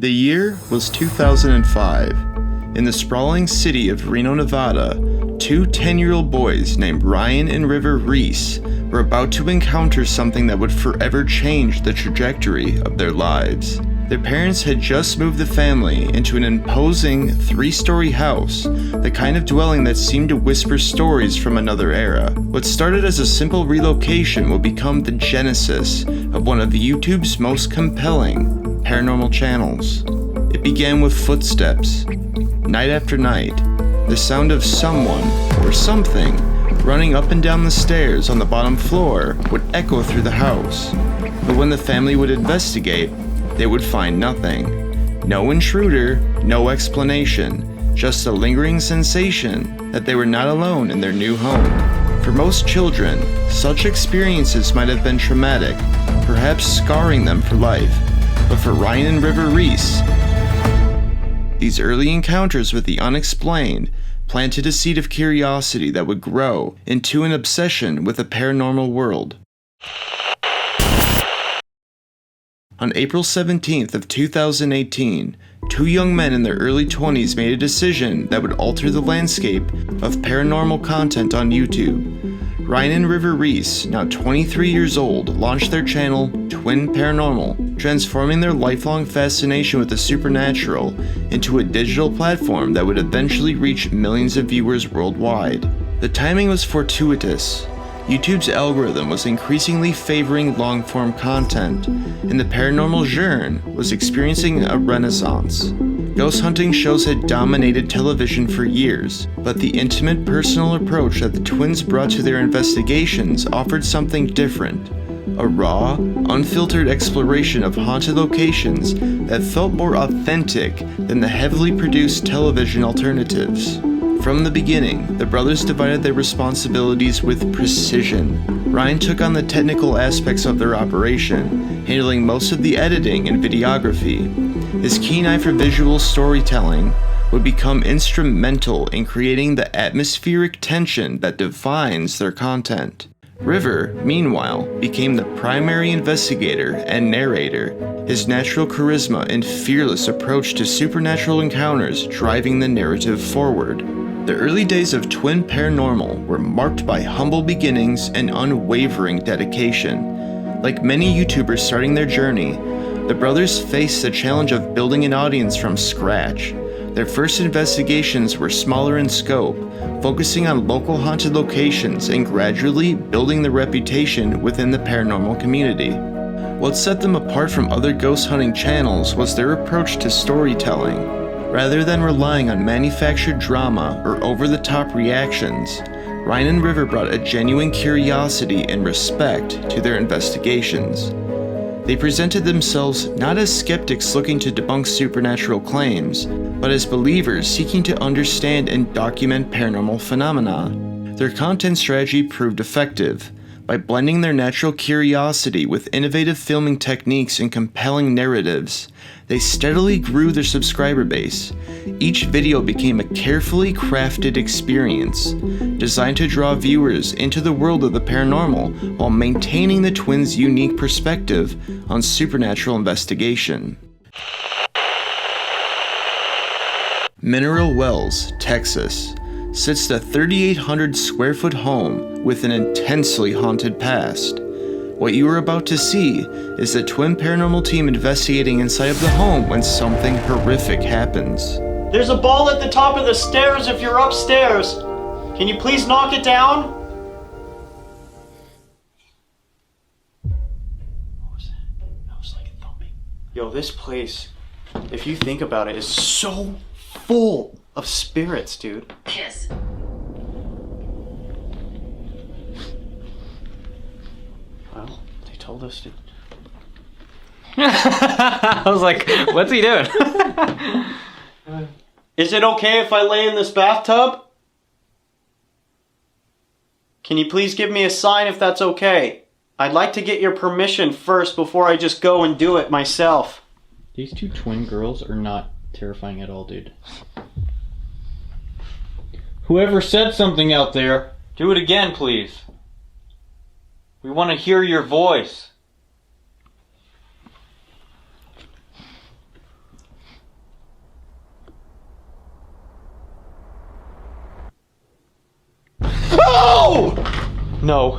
The year was 2005. In the sprawling city of Reno, Nevada, two 10-year-old boys named Ryan and River Reese were about to encounter something that would forever change the trajectory of their lives. Their parents had just moved the family into an imposing 3-story house, the kind of dwelling that seemed to whisper stories from another era. What started as a simple relocation would become the genesis of one of YouTube's most compelling paranormal channels. It began with footsteps. Night after night, the sound of someone or something running up and down the stairs on the bottom floor would echo through the house. But when the family would investigate, they would find nothing. No intruder, no explanation, just a lingering sensation that they were not alone in their new home. For most children, such experiences might have been traumatic, perhaps scarring them for life. But for Ryan and River Reese, these early encounters with the unexplained planted a seed of curiosity that would grow into an obsession with the paranormal world. On April 17th of 2018, two young men in their early 20s made a decision that would alter the landscape of paranormal content on YouTube. Ryan and River Reese, now 23 years old, launched their channel, Twin Paranormal, transforming their lifelong fascination with the supernatural into a digital platform that would eventually reach millions of viewers worldwide. The timing was fortuitous. YouTube's algorithm was increasingly favoring long-form content, and the paranormal genre was experiencing a renaissance. Ghost hunting shows had dominated television for years, but the intimate personal approach that the twins brought to their investigations offered something different. A raw, unfiltered exploration of haunted locations that felt more authentic than the heavily produced television alternatives. From the beginning, the brothers divided their responsibilities with precision. Ryan took on the technical aspects of their operation, handling most of the editing and videography. His keen eye for visual storytelling would become instrumental in creating the atmospheric tension that defines their content. River, meanwhile, became the primary investigator and narrator, his natural charisma and fearless approach to supernatural encounters driving the narrative forward. The early days of Twin Paranormal were marked by humble beginnings and unwavering dedication. Like many YouTubers starting their journey, the brothers faced the challenge of building an audience from scratch. Their first investigations were smaller in scope, focusing on local haunted locations and gradually building their reputation within the paranormal community. What set them apart from other ghost hunting channels was their approach to storytelling. Rather than relying on manufactured drama or over-the-top reactions, Ryan and River brought a genuine curiosity and respect to their investigations. They presented themselves not as skeptics looking to debunk supernatural claims, but as believers seeking to understand and document paranormal phenomena. Their content strategy proved effective. By blending their natural curiosity with innovative filming techniques and compelling narratives, they steadily grew their subscriber base. Each video became a carefully crafted experience, designed to draw viewers into the world of the paranormal while maintaining the twins' unique perspective on supernatural investigation. Mineral Wells, Texas, sits the 3,800 square foot home with an intensely haunted past. What you are about to see is the Twin Paranormal team investigating inside of the home when something horrific happens. There's a ball at the top of the stairs if you're upstairs. Can you please knock it down? What was that? That was like a thumping. Yo, this place, if you think about it, is so full of spirits, dude. Yes. Well, they told us to. I was like, what's he doing? Is it okay if I lay in this bathtub? Can you please give me a sign if that's okay? I'd like to get your permission first before I just go and do it myself. These two twin girls are not terrifying at all, dude. Whoever said something out there, do it again, please. We want to hear your voice. No.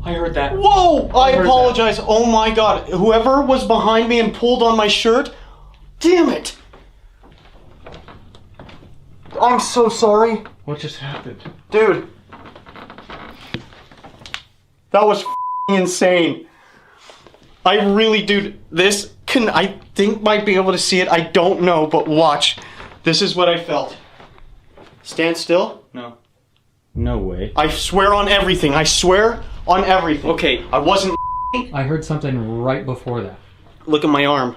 I heard that. Whoa! I heard apologize. Oh my god. Whoever was behind me and pulled on my shirt, damn it. I'm so sorry. What just happened? Dude. That was f***ing insane. I really, dude, this can, I think might be able to see it. I don't know, but watch. This is what I felt. Stand still. No. No way. I swear on everything. I swear on everything. Okay. I wasn't. I heard something right before that. Look at my arm.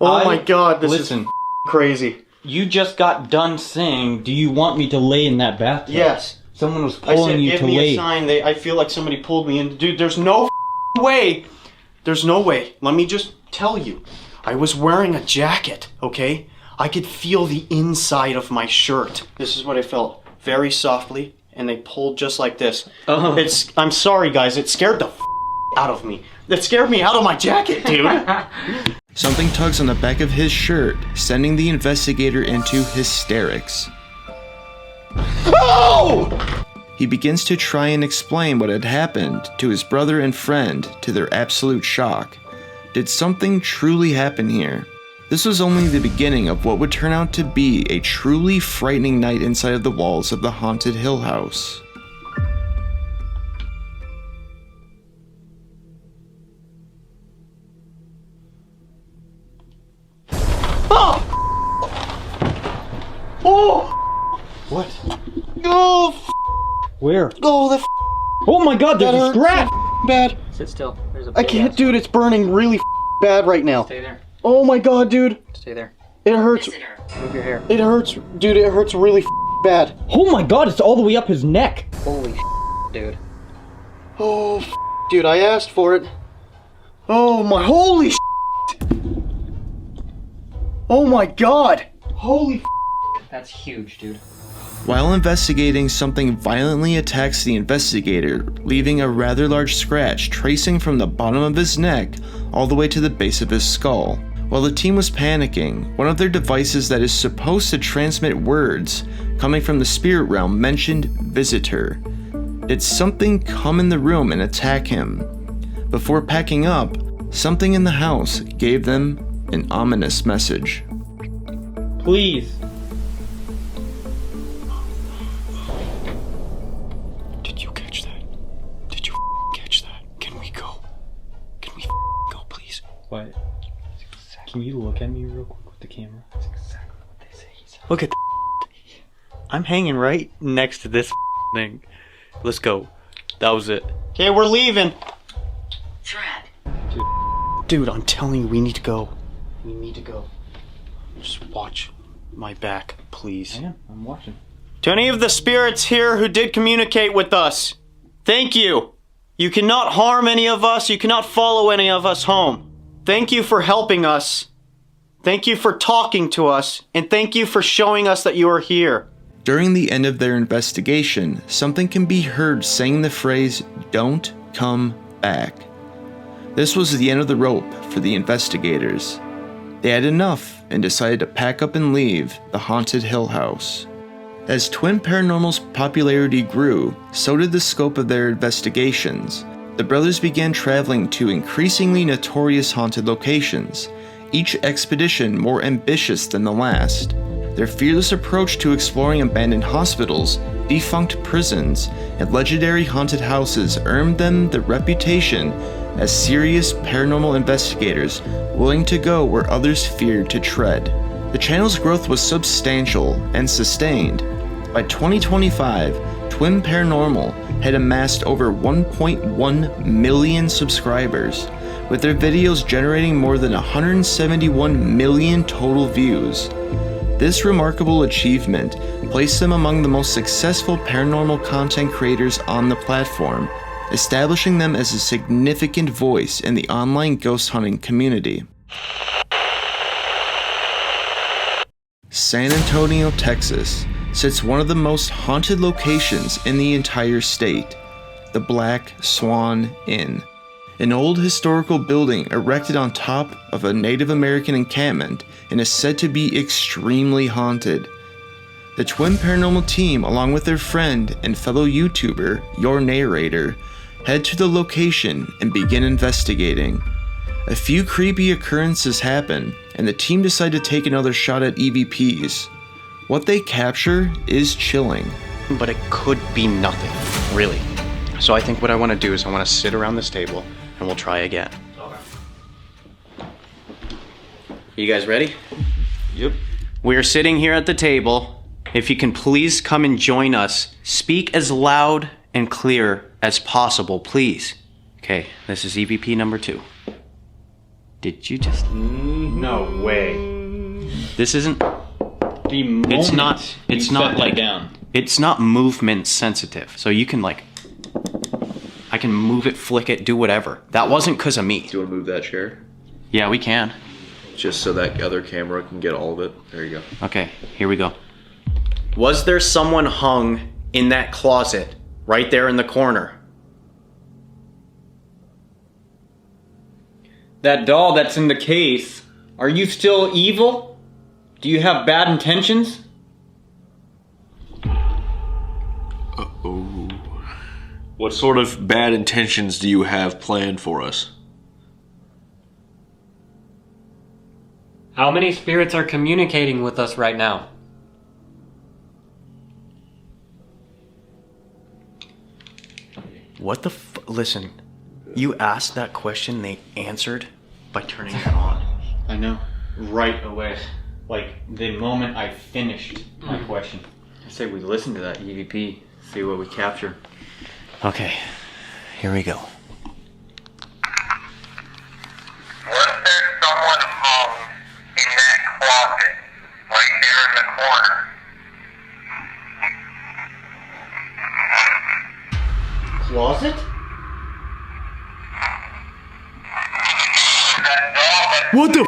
Oh my god, this Listen. is crazy. You just got done saying, do you want me to lay in that bathtub? Yes. Someone was I pulling said, you give to me lay. a sign. I feel like somebody pulled me in. Dude, there's no way. There's no way. Let me just tell you. I was wearing a jacket, okay? I could feel the inside of my shirt. This is what I felt. Very softly, and they pulled just like this. Oh. I'm sorry, guys. It scared the out of me. It scared me out of my jacket, dude. Something tugs on the back of his shirt, sending the investigator into hysterics. Oh! He begins to try and explain what had happened to his brother and friend, to their absolute shock. Did something truly happen here? This was only the beginning of what would turn out to be a truly frightening night inside of the walls of the haunted Hill House. Oh! What? Oh! Where? Oh, that Oh my god, there's a hurts scratch! bad. Sit still. There's a I big can't, ass- dude. It's burning really bad right now. Stay there. Oh my god, dude. Stay there. It hurts. Move your hair. It hurts, dude. It hurts really bad. Oh my god, it's all the way up his neck! Holy dude. Oh, dude. I asked for it. Oh my, holy Oh my god. Holy That's huge, dude. While investigating, something violently attacks the investigator, leaving a rather large scratch tracing from the bottom of his neck all the way to the base of his skull. While the team was panicking, one of their devices that is supposed to transmit words coming from the spirit realm mentioned visitor. Did something come in the room and attack him? Before packing up, something in the house gave them an ominous message. Please. Did you catch that? Did you catch that? Can we go? Can we go, please? What? Can you look at me real quick with the camera? That's exactly what they say. Look at I'm hanging right next to this thing. Let's go. That was it. Okay, we're leaving. Thread. Dude, I'm telling you, we need to go. We need to go. Just watch my back, please. I am. I'm watching. To any of the spirits here who did communicate with us, thank you. You cannot harm any of us. You cannot follow any of us home. Thank you for helping us. Thank you for talking to us. And thank you for showing us that you are here. During the end of their investigation, something can be heard saying the phrase, "Don't come back." This was the end of the rope for the investigators. They had enough and decided to pack up and leave the haunted Hill House. As Twin Paranormal's popularity grew, so did the scope of their investigations. The brothers began traveling to increasingly notorious haunted locations, each expedition more ambitious than the last. Their fearless approach to exploring abandoned hospitals, defunct prisons, and legendary haunted houses earned them the reputation as serious paranormal investigators willing to go where others feared to tread. The channel's growth was substantial and sustained. By 2025, Twin Paranormal had amassed over 1.1 million subscribers, with their videos generating more than 171 million total views. This remarkable achievement placed them among the most successful paranormal content creators on the platform, establishing them as a significant voice in the online ghost hunting community. San Antonio, Texas, sits one of the most haunted locations in the entire state, the Black Swan Inn. An old historical building erected on top of a Native American encampment and is said to be extremely haunted. The twin paranormal team, along with their friend and fellow YouTuber, your narrator, head to the location and begin investigating. A few creepy occurrences happen, and the team decide to take another shot at EVPs. What they capture is chilling. But it could be nothing, really. So I think what I want to do is I want to sit around this table and we'll try again. Okay. You guys ready? Yep. We're sitting here at the table. If you can please come and join us, speak as loud and clear as possible, please. Okay, this is EVP number 2. Did you just... No way. This isn't... The moment It's not you set that like... down. It's not movement sensitive. So you can like... I can move it, flick it, do whatever. That wasn't because of me. Do you want to move that chair? Yeah, we can. Just so that other camera can get all of it. There you go. Okay, here we go. Was there someone hung in that closet right there in the corner? That doll that's in the case, are you still evil? Do you have bad intentions? Uh-oh. What sort of bad intentions do you have planned for us? How many spirits are communicating with us right now? What the Listen, you asked that question, they answered by turning it on. I know. Right away. Like, the moment I finished my question. I say we listen to that EVP, see what we capture. Okay, here we go. Was there someone hung in that closet right there in the corner? Closet? That doll that What the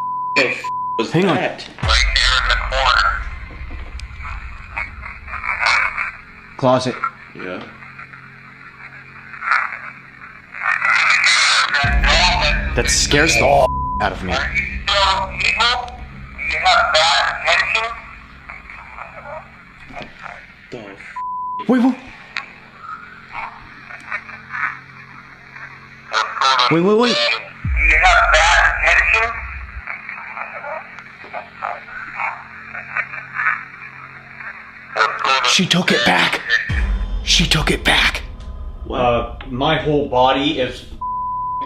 was Hang on. that? right there in the corner. Closet. Yeah. That doll That scares the out of me. are you still evil? Do you have bad intentions? Wait, wait. Wait, wait, wait. Do you have bad intentions? She took it back. She took it back. My whole body is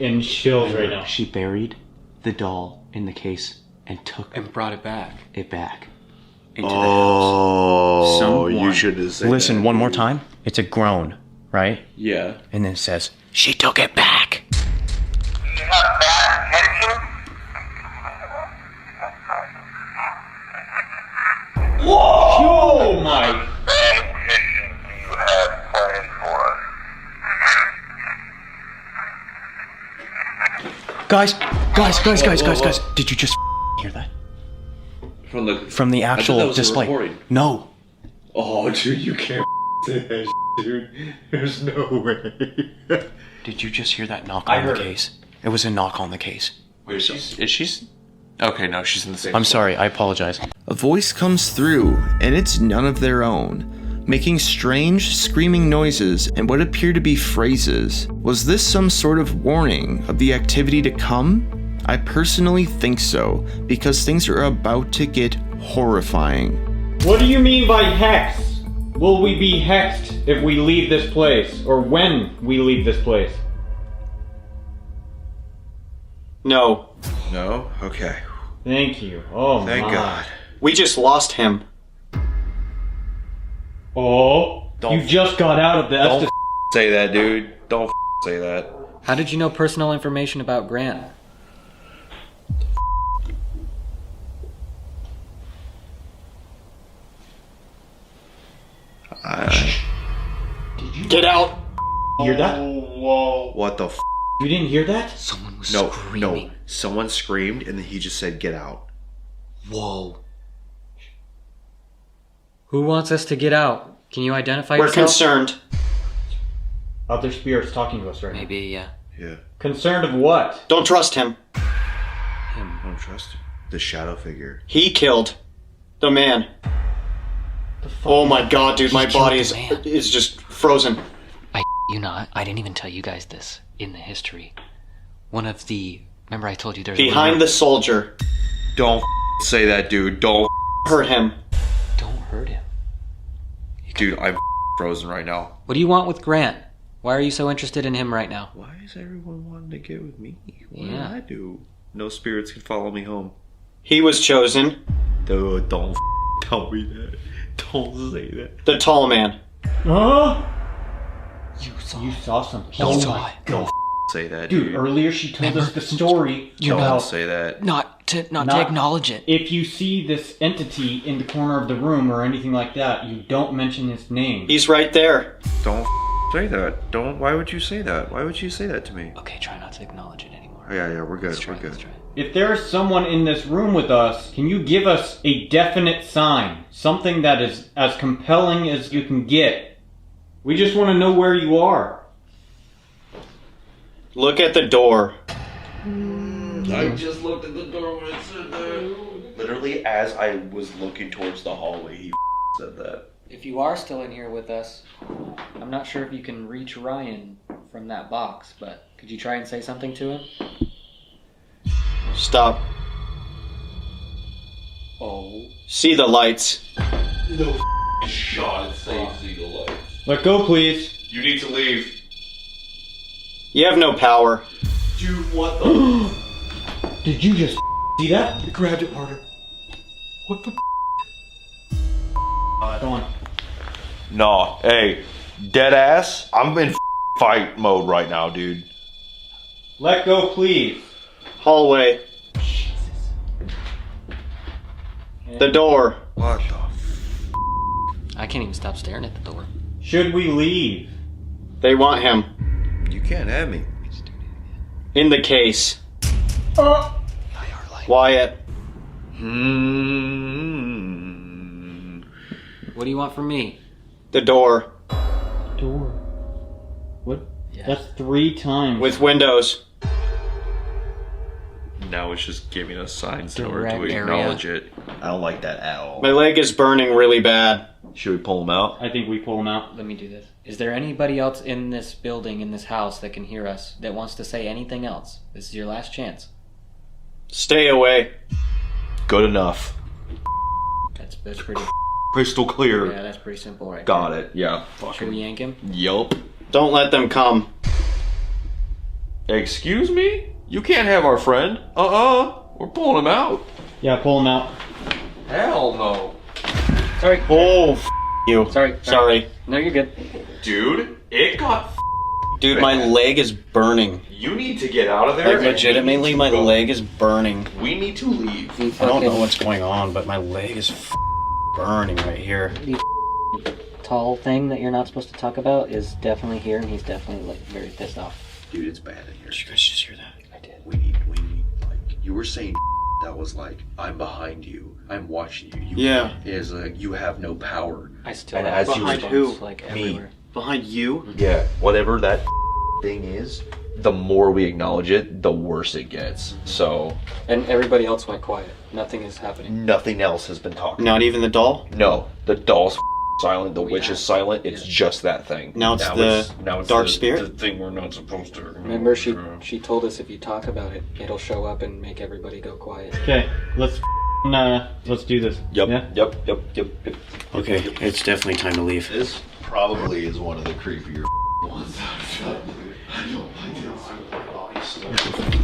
in chills right now. She buried the doll in the case and took And brought it back. it back into Oh, the house. you should have said Listen, that. one more time. It's a groan, right? Yeah. And then it says, she took it back. Do you have bad intentions? Oh my! Bad intentions do you have planned for us? Guys, did you just hear that? From the From the I thought actual that was a display. recording. No. Oh, dude, you can't say that, dude. There's no way. Did you just hear that knock I on the heard it. case? It was a knock on the case. Wait, is she's? Okay, no, she's in the same. I'm sorry, I apologize. A voice comes through, and it's none of their own, making strange, screaming noises and what appear to be phrases. Was this some sort of warning of the activity to come? I personally think so, because things are about to get horrifying. What do you mean by hex? Will we be hexed if we leave this place? Or when we leave this place? No. No. Okay. Thank you. Oh Thank my. God. We just lost him. Oh, you just got out of the Don't say that, dude. Don't say that. How did you know personal information about Grant? Get out. hear that? What the? You didn't hear that? Someone was No, screaming. no. Someone screamed, and then he just said, "Get out." Whoa. Who wants us to get out? Can you identify We're yourself? concerned. Other spirits talking to us right now. Maybe, yeah. Yeah. Concerned of what? Don't trust him. I don't trust him. The shadow figure. He killed the man. Oh my god, dude, my He body killed the man. is just frozen. You not. I didn't even tell you guys this in the history. One of the... Remember I told you there's Behind the soldier. Don't say that, dude. Don't Hurt him. Don't hurt him. Dude, I'm frozen right now. What do you want with Grant? Why are you so interested in him right now? Why is everyone wanting to get with me? What Yeah. did I do? No spirits can follow me home. He was chosen. Dude, don't tell me that. Don't say that. The tall man. Huh? You saw something. He saw it. Don't say that, Dude, dude. earlier she told us the story. Don't about say that. Not to Not- acknowledge it. if you see this entity in the corner of the room or anything like that, you don't mention his name. He's right there. Don't say that. Don't. Why would you say that? Why would you say that to me? Okay, try not to acknowledge it anymore. Yeah, we're good. Let's try, We're good. let's try. If there's someone in this room with us, can you give us a definite sign? Something that is as compelling as you can get. We just want to know where you are. Look at the door. I just looked at the door when it said that. Literally, as I was looking towards the hallway, he said that. If you are still in here with us, I'm not sure if you can reach Ryan from that box, but could you try and say something to him? Stop. Oh. See the lights. No shot at saying see the lights. Let go, please. You need to leave. You have no power. Dude, what the? Did you just see that? You grabbed it harder. What the? Go on. No, hey, dead ass. I'm in fight mode right now, dude. Let go, please. Hallway. The door. What the? I can't even stop staring at the door. Should we leave? They want him. You can't have me. In the case. Wyatt. What do you want from me? The door. Door. What? Yeah. That's 3 times. With windows. Now it's just giving us signs in order Direct to area. acknowledge it. I don't like that at all. My leg is burning really bad. Should we pull him out? I think we pull him out. Let me do this. Is there anybody else in this building, in this house, that can hear us, that wants to say anything else? This is your last chance. Stay away. Good enough. That's pretty... Crystal clear. Yeah, that's pretty simple right Got there. it. Yeah. Should we yank him? Yup. Don't let them come. Excuse me? You can't have our friend. We're pulling him out. Yeah, pull him out. Hell no. Sorry. Oh, you. Sorry. No, you're good. Dude, it got Dude, my leg is burning. You need to get out of there. Like, and we legitimately, need to my go. leg is burning. We need to leave. I don't know what's going on, but my leg is burning right here. Tall thing that you're not supposed to talk about is definitely here, and he's definitely like very pissed off. Dude, it's bad in here. Did you guys just hear that? I did. We need, like, you were saying that was like, I'm behind you, I'm watching you. Yeah. Is like, you have no power. I still And have as you Behind goosebumps, who? like Me. everywhere. Behind you? Yeah. Whatever that thing is, the more we acknowledge it, the worse it gets. So, And everybody else went quiet. Nothing is happening. nothing else has been talking. Not even the doll? No, the doll's silent, the We witch have- is silent, it's just that thing. Now it's the dark spirit? The thing we're not supposed to. Remember, she told us if you talk about it, it'll show up and make everybody go quiet. Okay, let's do this. Yep, Yeah? yep. Okay, it's definitely time to leave. This probably is one of the creepier ones.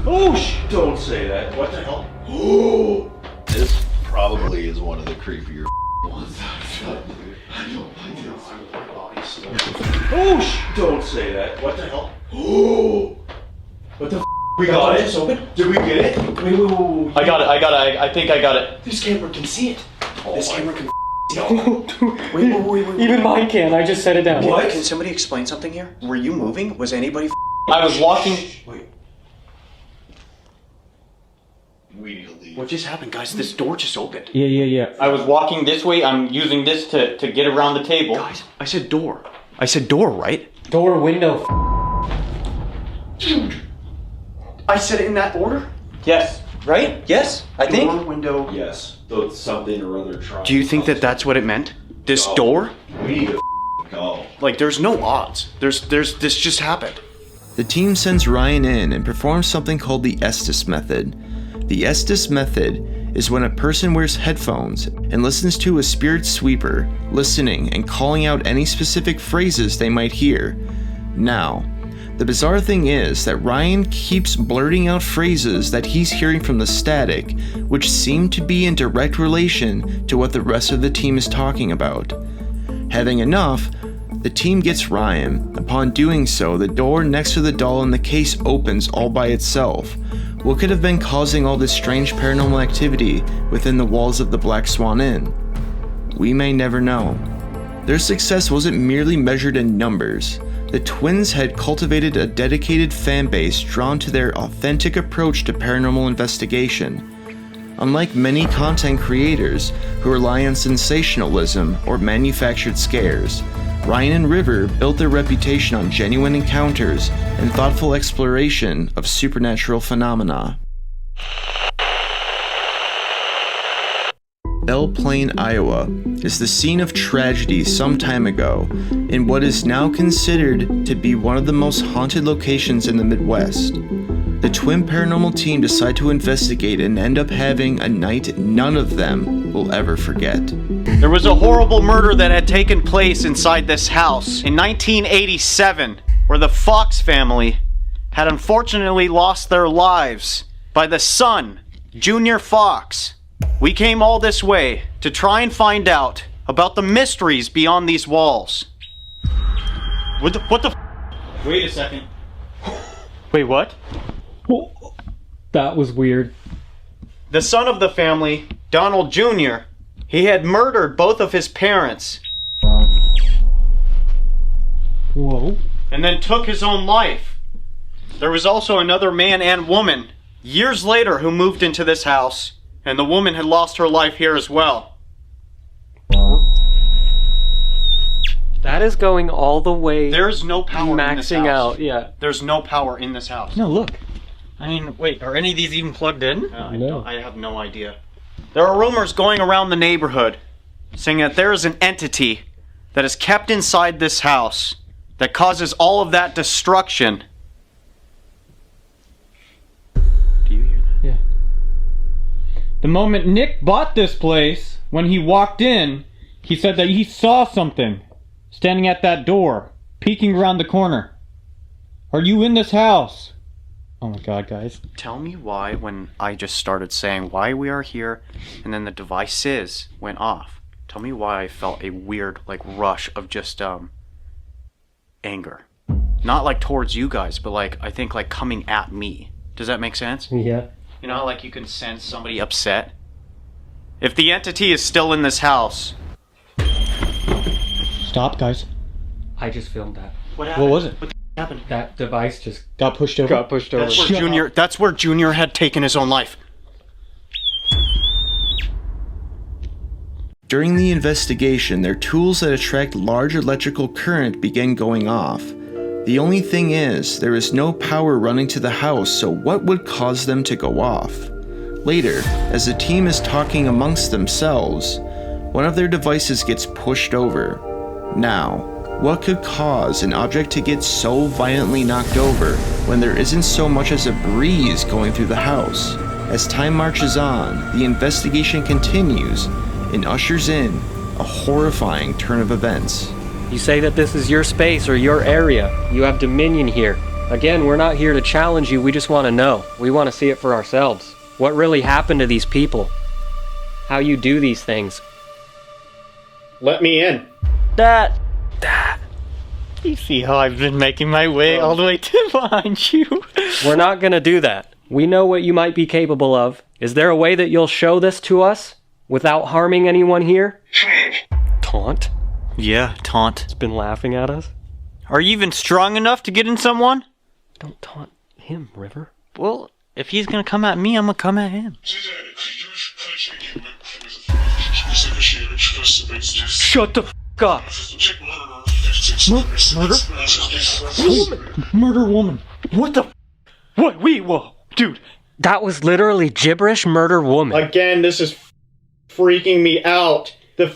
Oh, sh! Don't say that. What the hell? This probably is one of the creepier ones. Oh, sh! Don't say that. What the hell? What the? We got it. open? Did we get it? Wait. I got it, I think I got it. This camera can see it. This camera can see it. Wait. Even mine can. I just set it down. What? Can somebody explain something here? Were you moving? Was anybody I was walking. Wait. We need to leave. What just happened, guys? This door just opened. Yeah. I was walking this way. I'm using this to get around the table. Guys, I said door. I said door, right? Door, window. Dude. I said it in that order? Yes. Right? Yes? I think. Oh. Door, window. Yes. Though something or other trying. Do you think that that's what it meant? This door? We need to go. Like, there's no odds. This just happened. The team sends Ryan in and performs something called the Estes method. The Estes method is when a person wears headphones and listens to a spirit sweeper, listening and calling out any specific phrases they might hear. Now, the bizarre thing is that Ryan keeps blurting out phrases that he's hearing from the static, which seem to be in direct relation to what the rest of the team is talking about. Having enough, the team gets Ryan. Upon doing so, the door next to the doll in the case opens all by itself. What could have been causing all this strange paranormal activity within the walls of the Black Swan Inn? We may never know. Their success wasn't merely measured in numbers. The twins had cultivated a dedicated fan base drawn to their authentic approach to paranormal investigation. Unlike many content creators who rely on sensationalism or manufactured scares, Ryan and River built their reputation on genuine encounters and thoughtful exploration of supernatural phenomena. Belle Plaine, Iowa is the scene of tragedy some time ago in what is now considered to be one of the most haunted locations in the Midwest. The twin paranormal team decide to investigate and end up having a night none of them will ever forget. There was a horrible murder that had taken place inside this house in 1987, where the Fox family had unfortunately lost their lives by the son, Junior Fox. We came all this way to try and find out about the mysteries beyond these walls. What the Wait a second. Wait, what? That was weird. The son of the family, Donald Jr., he had murdered both of his parents. Whoa. And then took his own life. There was also another man and woman, years later, who moved into this house, and the woman had lost her life here as well. That is going all the way. There's no power in this house. Maxing out, yeah. There's no power in this house. No, look. I mean, wait, are any of these even plugged in? No. I have no idea. There are rumors going around the neighborhood saying that there is an entity that is kept inside this house that causes all of that destruction. Do you hear that? Yeah. The moment Nick bought this place, when he walked in, he said that he saw something standing at that door, peeking around the corner. Are you in this house? Oh my god, guys. Tell me why, when I just started saying why we are here, and then the devices went off. Tell me why I felt a weird, like, rush of just, anger. Not, like, towards you guys, but, like, I think, like, coming at me. Does that make sense? Yeah. You know how, like, you can sense somebody upset? If the entity is still in this house... Stop, guys. I just filmed that. What What was it? What happened? That device just Got pushed over? got pushed over. That's where Junior had taken his own life. During the investigation, their tools that attract large electrical current began going off. The only thing is, there is no power running to the house, so what would cause them to go off? Later, as the team is talking amongst themselves, one of their devices gets pushed over. Now, what could cause an object to get so violently knocked over when there isn't so much as a breeze going through the house? As time marches on, the investigation continues and ushers in a horrifying turn of events. You say that this is your space or your area. You have dominion here. Again, we're not here to challenge you, we just want to know. We want to see it for ourselves. What really happened to these people? How you do these things. Let me in. That. You see how I've been making my way all the way to behind you? We're not gonna do that. We know what you might be capable of. Is there a way that you'll show this to us without harming anyone here? Taunt? Yeah, taunt. It's been laughing at us. Are you even strong enough to get in someone? Don't taunt him, River. Well, if he's gonna come at me, I'm gonna come at him. Shut the f*** up! Murder woman. What the? What? Whoa, dude. That was literally gibberish murder woman. Again, this is freaking me out. The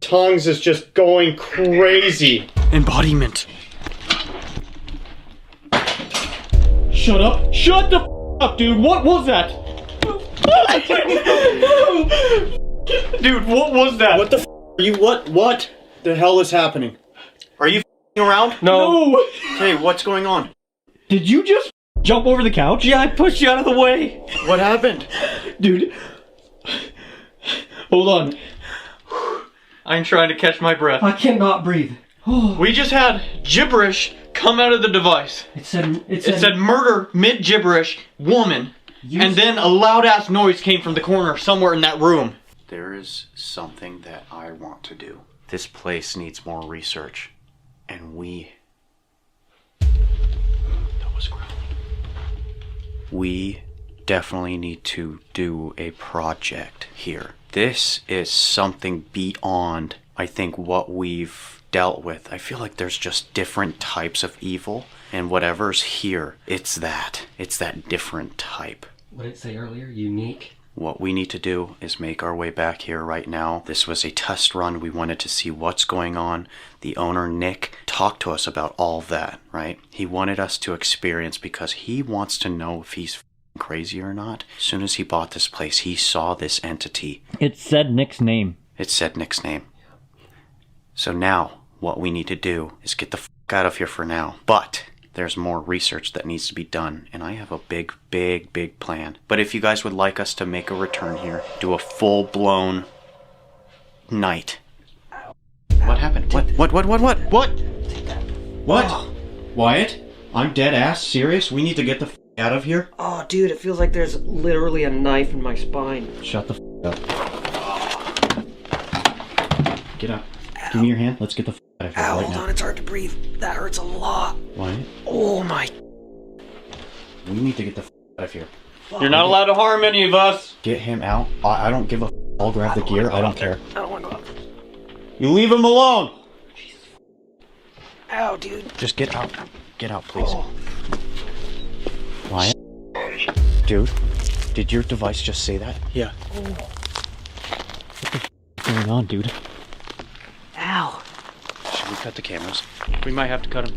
tongues is just going crazy. Embodiment. Shut up. Shut the up, dude. What was that? Dude, what was that? What the are you? What the hell is happening? Are you around? No. Okay, what's going on? Did you just jump over the couch? Yeah, I pushed you out of the way. What happened? Dude. Hold on. I'm trying to catch my breath. I cannot breathe. We just had gibberish come out of the device. It said murder mid gibberish woman. And then a loud ass noise came from the corner somewhere in that room. There is something that I want to do. This place needs more research. And that was growling. We definitely need to do a project here. This is something beyond, I think, what we've dealt with. I feel like there's just different types of evil, and whatever's here, it's that different type. What did it say earlier? Unique? What we need to do is make our way back here right now. This was a test run. We wanted to see what's going on. The owner, Nick, talked to us about all of that, right? He wanted us to experience because he wants to know if he's crazy or not. As soon as he bought this place, he saw this entity. It said Nick's name. It said Nick's name. So now, what we need to do is get the out of here for now. But there's more research that needs to be done, and I have a big plan. But if you guys would like us to make a return here, do a full-blown night. What happened? What? What? Wyatt? I'm dead ass serious? We need to get the out of here? Oh, dude, it feels like there's literally a knife in my spine. Shut the up. Get up. Give me your hand. Let's get the out of here right now. Hold on, it's hard to breathe. That hurts a lot. Wyatt? Oh my. We need to get the out of here. You're not allowed to harm any of us. Get him out. I don't give a I'll grab the gear. I don't care. I don't want to go out. You leave him alone! Ow, dude. Just get out. Get out, please. Wyatt? Dude, did your device just say that? Yeah. What's going on, dude? Ow. Should we cut the cameras? We might have to cut him.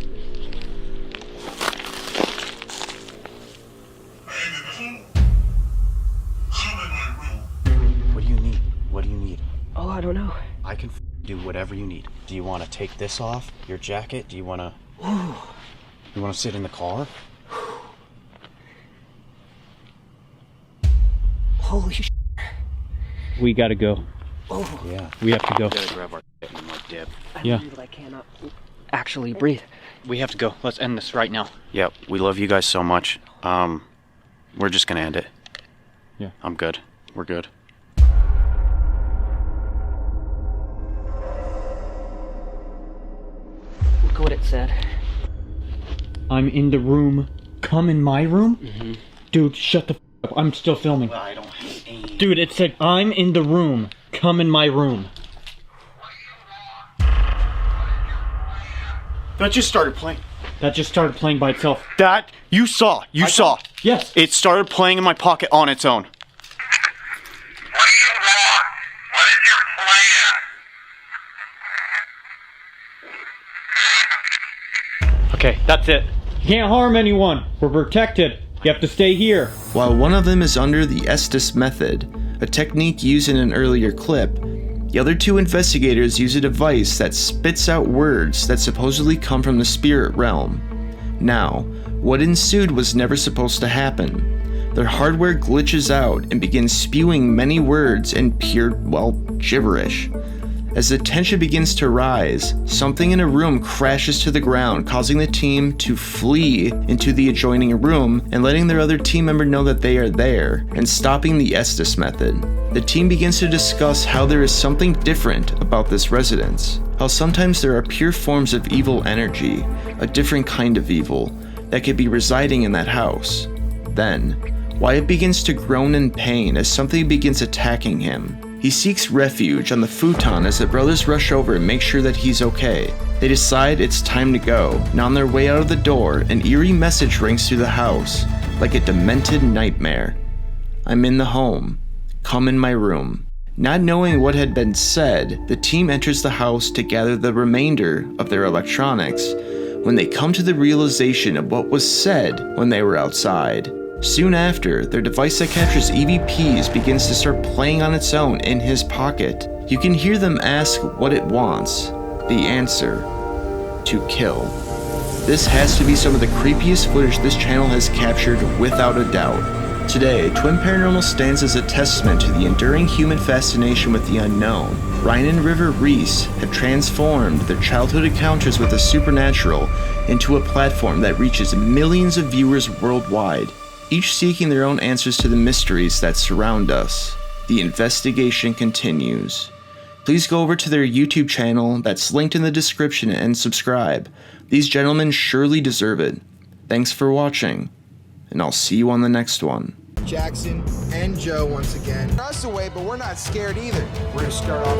What do you need? What do you need? Oh, I don't know. I can do whatever you need. Do you want to take this off? Your jacket? Do you want to... You want to sit in the car? Holy sh**. We gotta go. Oh. Yeah. We have to go. We gotta grab our shit and like dip. Yeah. I cannot actually breathe. We have to go. Let's end this right now. Yep. We love you guys so much. We're just gonna end it. Yeah. I'm good. We're good. Look what it said. I'm in the room. Come in my room? Mm-hmm. Dude, shut the up. I'm still filming. I don't have aim. Dude, it said, I'm in the room. Come in my room. That just started playing. That just started playing by itself. That you saw. You saw. Yes. It started playing in my pocket on its own. What do you want? What is your plan? Okay, that's it. You can't harm anyone. We're protected. You have to stay here. While one of them is under the Estes method, a technique used in an earlier clip, the other two investigators use a device that spits out words that supposedly come from the spirit realm. Now, what ensued was never supposed to happen. Their hardware glitches out and begins spewing many words in pure, gibberish. As the tension begins to rise, something in a room crashes to the ground, causing the team to flee into the adjoining room and letting their other team member know that they are there, and stopping the Estes method. The team begins to discuss how there is something different about this residence, how sometimes there are pure forms of evil energy, a different kind of evil, that could be residing in that house. Then, Wyatt begins to groan in pain as something begins attacking him. He seeks refuge on the futon as the brothers rush over and make sure that he's okay. They decide it's time to go, and on their way out of the door, an eerie message rings through the house, like a demented nightmare. I'm in the home. Come in my room. Not knowing what had been said, the team enters the house to gather the remainder of their electronics when they come to the realization of what was said when they were outside. Soon after, their device that captures EVPs begins to start playing on its own in his pocket. You can hear them ask what it wants. The answer: to kill. This has to be some of the creepiest footage this channel has captured without a doubt. Today, Twin Paranormal stands as a testament to the enduring human fascination with the unknown. Ryan and River Reese have transformed their childhood encounters with the supernatural into a platform that reaches millions of viewers worldwide, each seeking their own answers to the mysteries that surround us. The investigation continues. Please go over to their YouTube channel that's linked in the description and subscribe. These gentlemen surely deserve it. Thanks for watching, and I'll see you on the next one. Jackson and Joe once again. Us away, but we're not scared either. We're gonna start off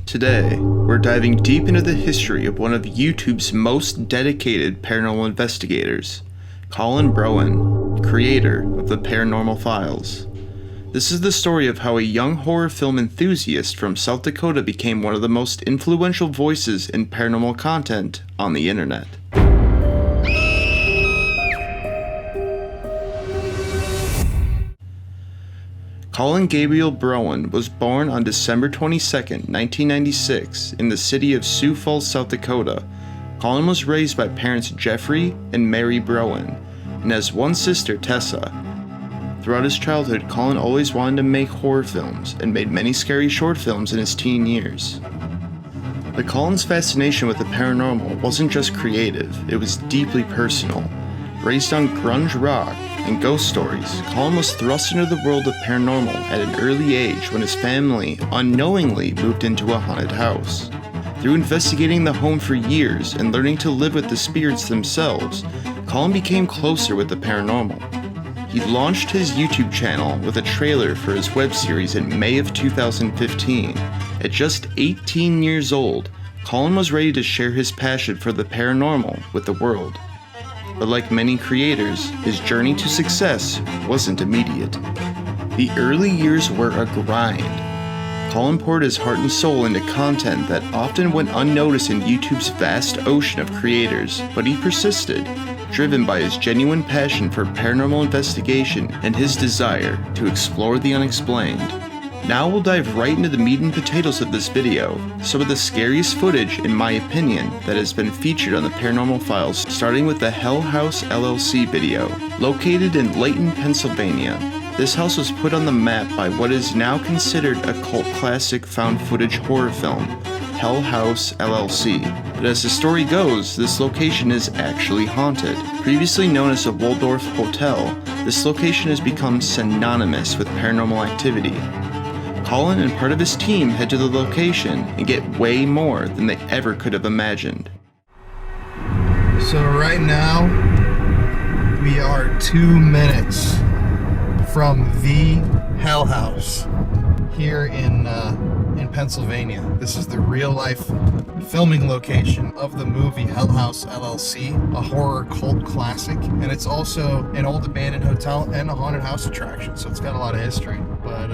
Today, we're diving deep into the history of one of YouTube's most dedicated paranormal investigators, Colin Browen, creator of the Paranormal Files. This is the story of how a young horror film enthusiast from South Dakota became one of the most influential voices in paranormal content on the internet. Colin Gabriel Browen was born on December 22, 1996, in the city of Sioux Falls, South Dakota. Colin was raised by parents Jeffrey and Mary Browen, and has one sister, Tessa. Throughout his childhood, Colin always wanted to make horror films, and made many scary short films in his teen years. But Colin's fascination with the paranormal wasn't just creative, it was deeply personal. Raised on grunge rock and ghost stories, Colin was thrust into the world of paranormal at an early age when his family unknowingly moved into a haunted house. Through investigating the home for years and learning to live with the spirits themselves, Colin became closer with the paranormal. He launched his YouTube channel with a trailer for his web series in May of 2015. At just 18 years old, Colin was ready to share his passion for the paranormal with the world. But like many creators, his journey to success wasn't immediate. The early years were a grind. Colin poured his heart and soul into content that often went unnoticed in YouTube's vast ocean of creators, but he persisted, driven by his genuine passion for paranormal investigation and his desire to explore the unexplained. Now we'll dive right into the meat and potatoes of this video, some of the scariest footage, in my opinion, that has been featured on the Paranormal Files, starting with the Hell House LLC video. Located in Layton, Pennsylvania, this house was put on the map by what is now considered a cult classic found footage horror film, Hell House LLC. But as the story goes, this location is actually haunted. Previously known as a Waldorf Hotel, this location has become synonymous with paranormal activity. Colin and part of his team head to the location and get way more than they ever could have imagined. So right now, we are 2 minutes from the Hell House here in Pennsylvania. This is the real-life filming location of the movie Hell House LLC, a horror cult classic, and it's also an old abandoned hotel and a haunted house attraction, so it's got a lot of history. But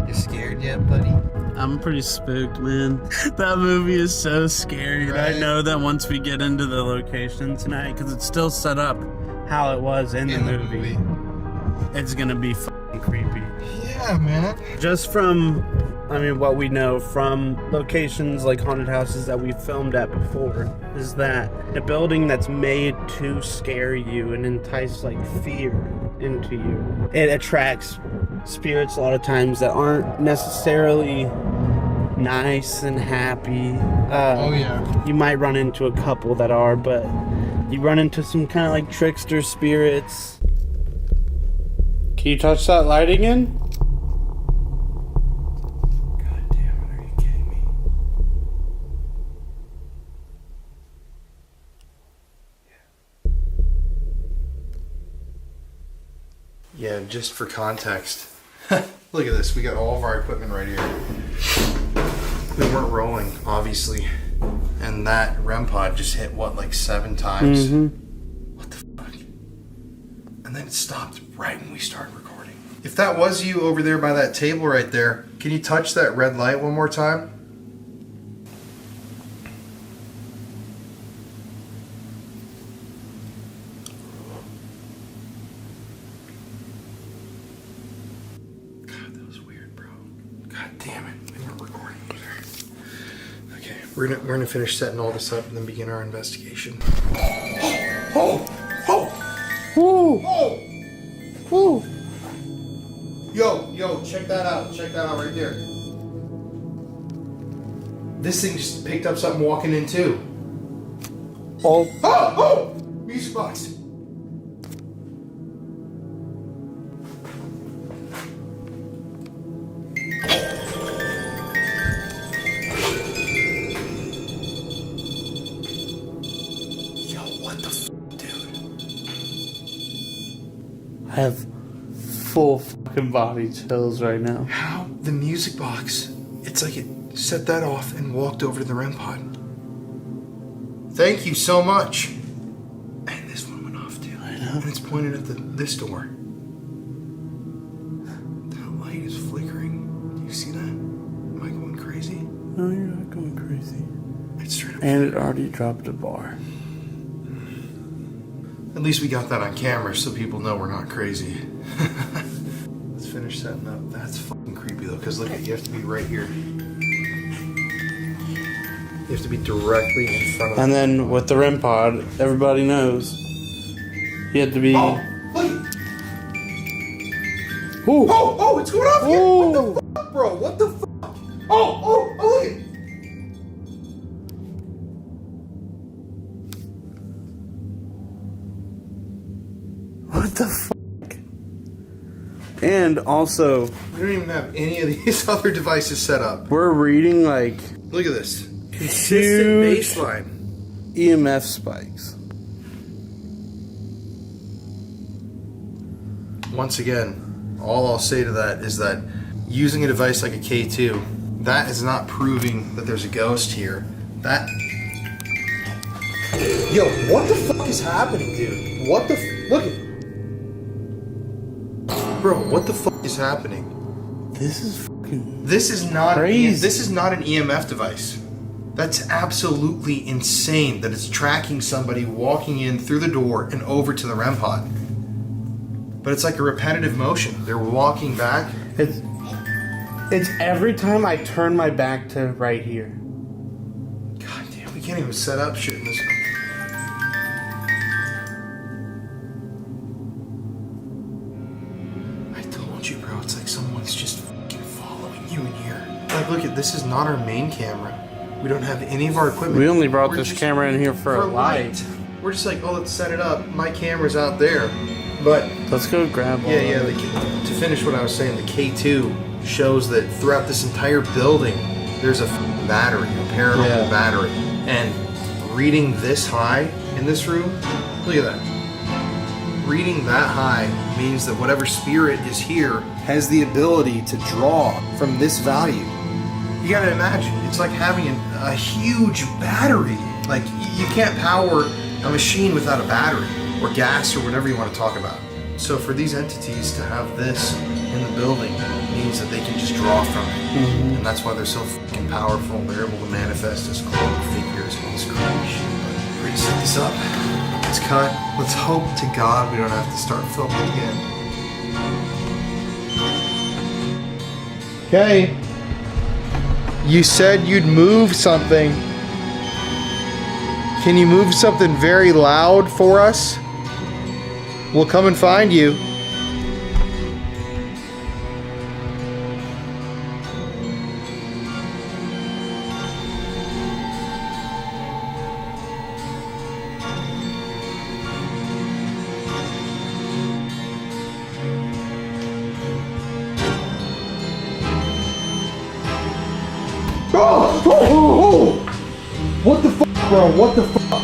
you scared yet, buddy? I'm pretty spooked, man. That movie is so scary. Right? And I know that once we get into the location tonight, because it's still set up how it was in the movie, it's gonna be fucking creepy. Yeah, man. Just from, what we know from locations like haunted houses that we've filmed at before, is that a building that's made to scare you and entice fear into you, it attracts spirits a lot of times that aren't necessarily nice and happy. Oh yeah. You might run into a couple that are, but you run into some kind of trickster spirits. Can you touch that light again? God damn it, are you kidding me? Yeah, just for context. Look at this, we got all of our equipment right here. We weren't rolling, obviously. And that REM pod just hit, what, like 7 times? What the fuck? And then it stopped right when we started recording. If that was you over there by that table right there, can you touch that red light one more time? God, that was weird, bro. God damn it, we weren't recording either. Okay, we're gonna finish setting all this up and then begin our investigation. Oh! Woo! Oh! Woo! Yo, check that out. Check that out right there. This thing just picked up something walking in too. Oh! Music box. I have full fucking body chills right now. How? The music box. It's like it set that off and walked over to the REM pod. Thank you so much. And this one went off too. I know. And it's pointed at this door. That light is flickering. Do you see that? Am I going crazy? No, you're not going crazy. It's straight up. And it already dropped a bar. At least we got that on camera so people know we're not crazy. Let's finish setting up. That's fucking creepy though, because look at, you have to be right here. You have to be directly in front of And then with the REM pod, everybody knows you have to be. Oh, look! Ooh. Oh, it's going off here! What the fuck, bro? What the fuck? Oh, look at it! What the fuck? And also, We don't even have any of these other devices set up. we're reading like Look at this. huge Baseline. EMF spikes. Once again, all I'll say to that is that using a device like a K2, that is not proving that there's a ghost here. That... Yo, what the fuck is happening, dude? What the look at... Bro, what the fuck is happening? This is fucking This is not crazy. This is not an EMF device. That's absolutely insane that it's tracking somebody walking in through the door and over to the REM pod. But it's like a repetitive motion. They're walking back. It's every time I turn my back to right here. God damn, we can't even set up shit in this. I told you, bro, it's like someone's just fucking following you in here. Like, look at this is not our main camera. We don't have any of our equipment. We only brought We're this just- camera in here for a light. We're just like, oh, let's set it up. My camera's out there. But Let's go grab one. yeah, to finish what I was saying, the K2 shows that throughout this entire building, there's a battery, a paranormal battery. And reading this high in this room, look at that. Reading that high means that whatever spirit is here has the ability to draw from this value. You gotta imagine, it's like having a huge battery. Like, you can't power a machine without a battery, or gas, or whatever you want to talk about. So for these entities to have this in the building means that they can just draw from it. And that's why they're so fucking powerful. They're able to manifest as cloak figures and all this crazy shit. But we're gonna set this up. Let's cut. Let's hope to God we don't have to start filming again. Okay. You said you'd move something. Can you move something very loud for us? We'll come and find you. Oh! What the fuck, bro? What the fuck?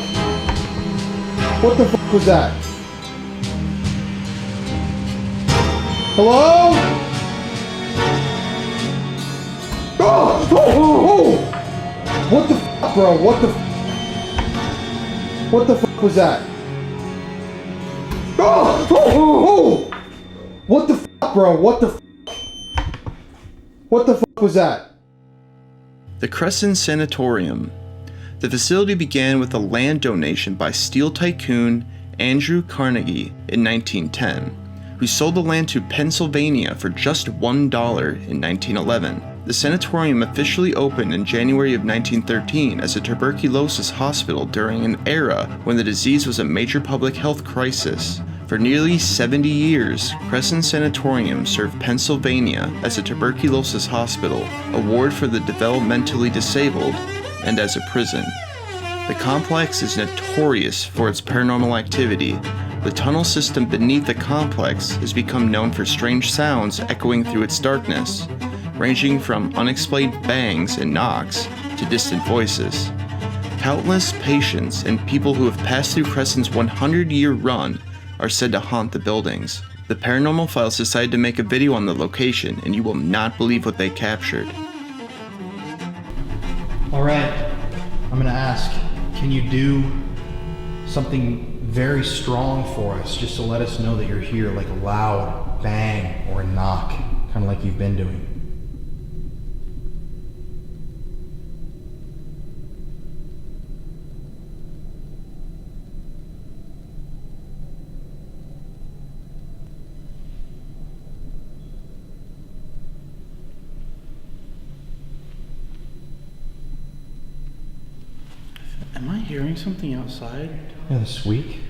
What the fuck was that? Hello? Oh! Oh! Oh! What the f***, bro? What the f*** was that? Oh! Oh! Oh! Oh! What the f***, bro? What the f*** was that? The Crescent Sanatorium. The facility began with a land donation by steel tycoon Andrew Carnegie in 1910, who sold the land to Pennsylvania for just $1 in 1911. The sanatorium officially opened in January of 1913 as a tuberculosis hospital during an era when the disease was a major public health crisis. For nearly 70 years, Crescent Sanatorium served Pennsylvania as a tuberculosis hospital, a ward for the developmentally disabled, and as a prison. The complex is notorious for its paranormal activity. The tunnel system beneath the complex has become known for strange sounds echoing through its darkness, ranging from unexplained bangs and knocks to distant voices. Countless patients and people who have passed through Crescent's 100-year run are said to haunt the buildings. The Paranormal Files decided to make a video on the location, and you will not believe what they captured. Alright, I'm gonna ask, can you do something very strong for us, just to let us know that you're here, like a loud bang or a knock, kind of like you've been doing? Am I hearing something outside? Yeah, the squeak?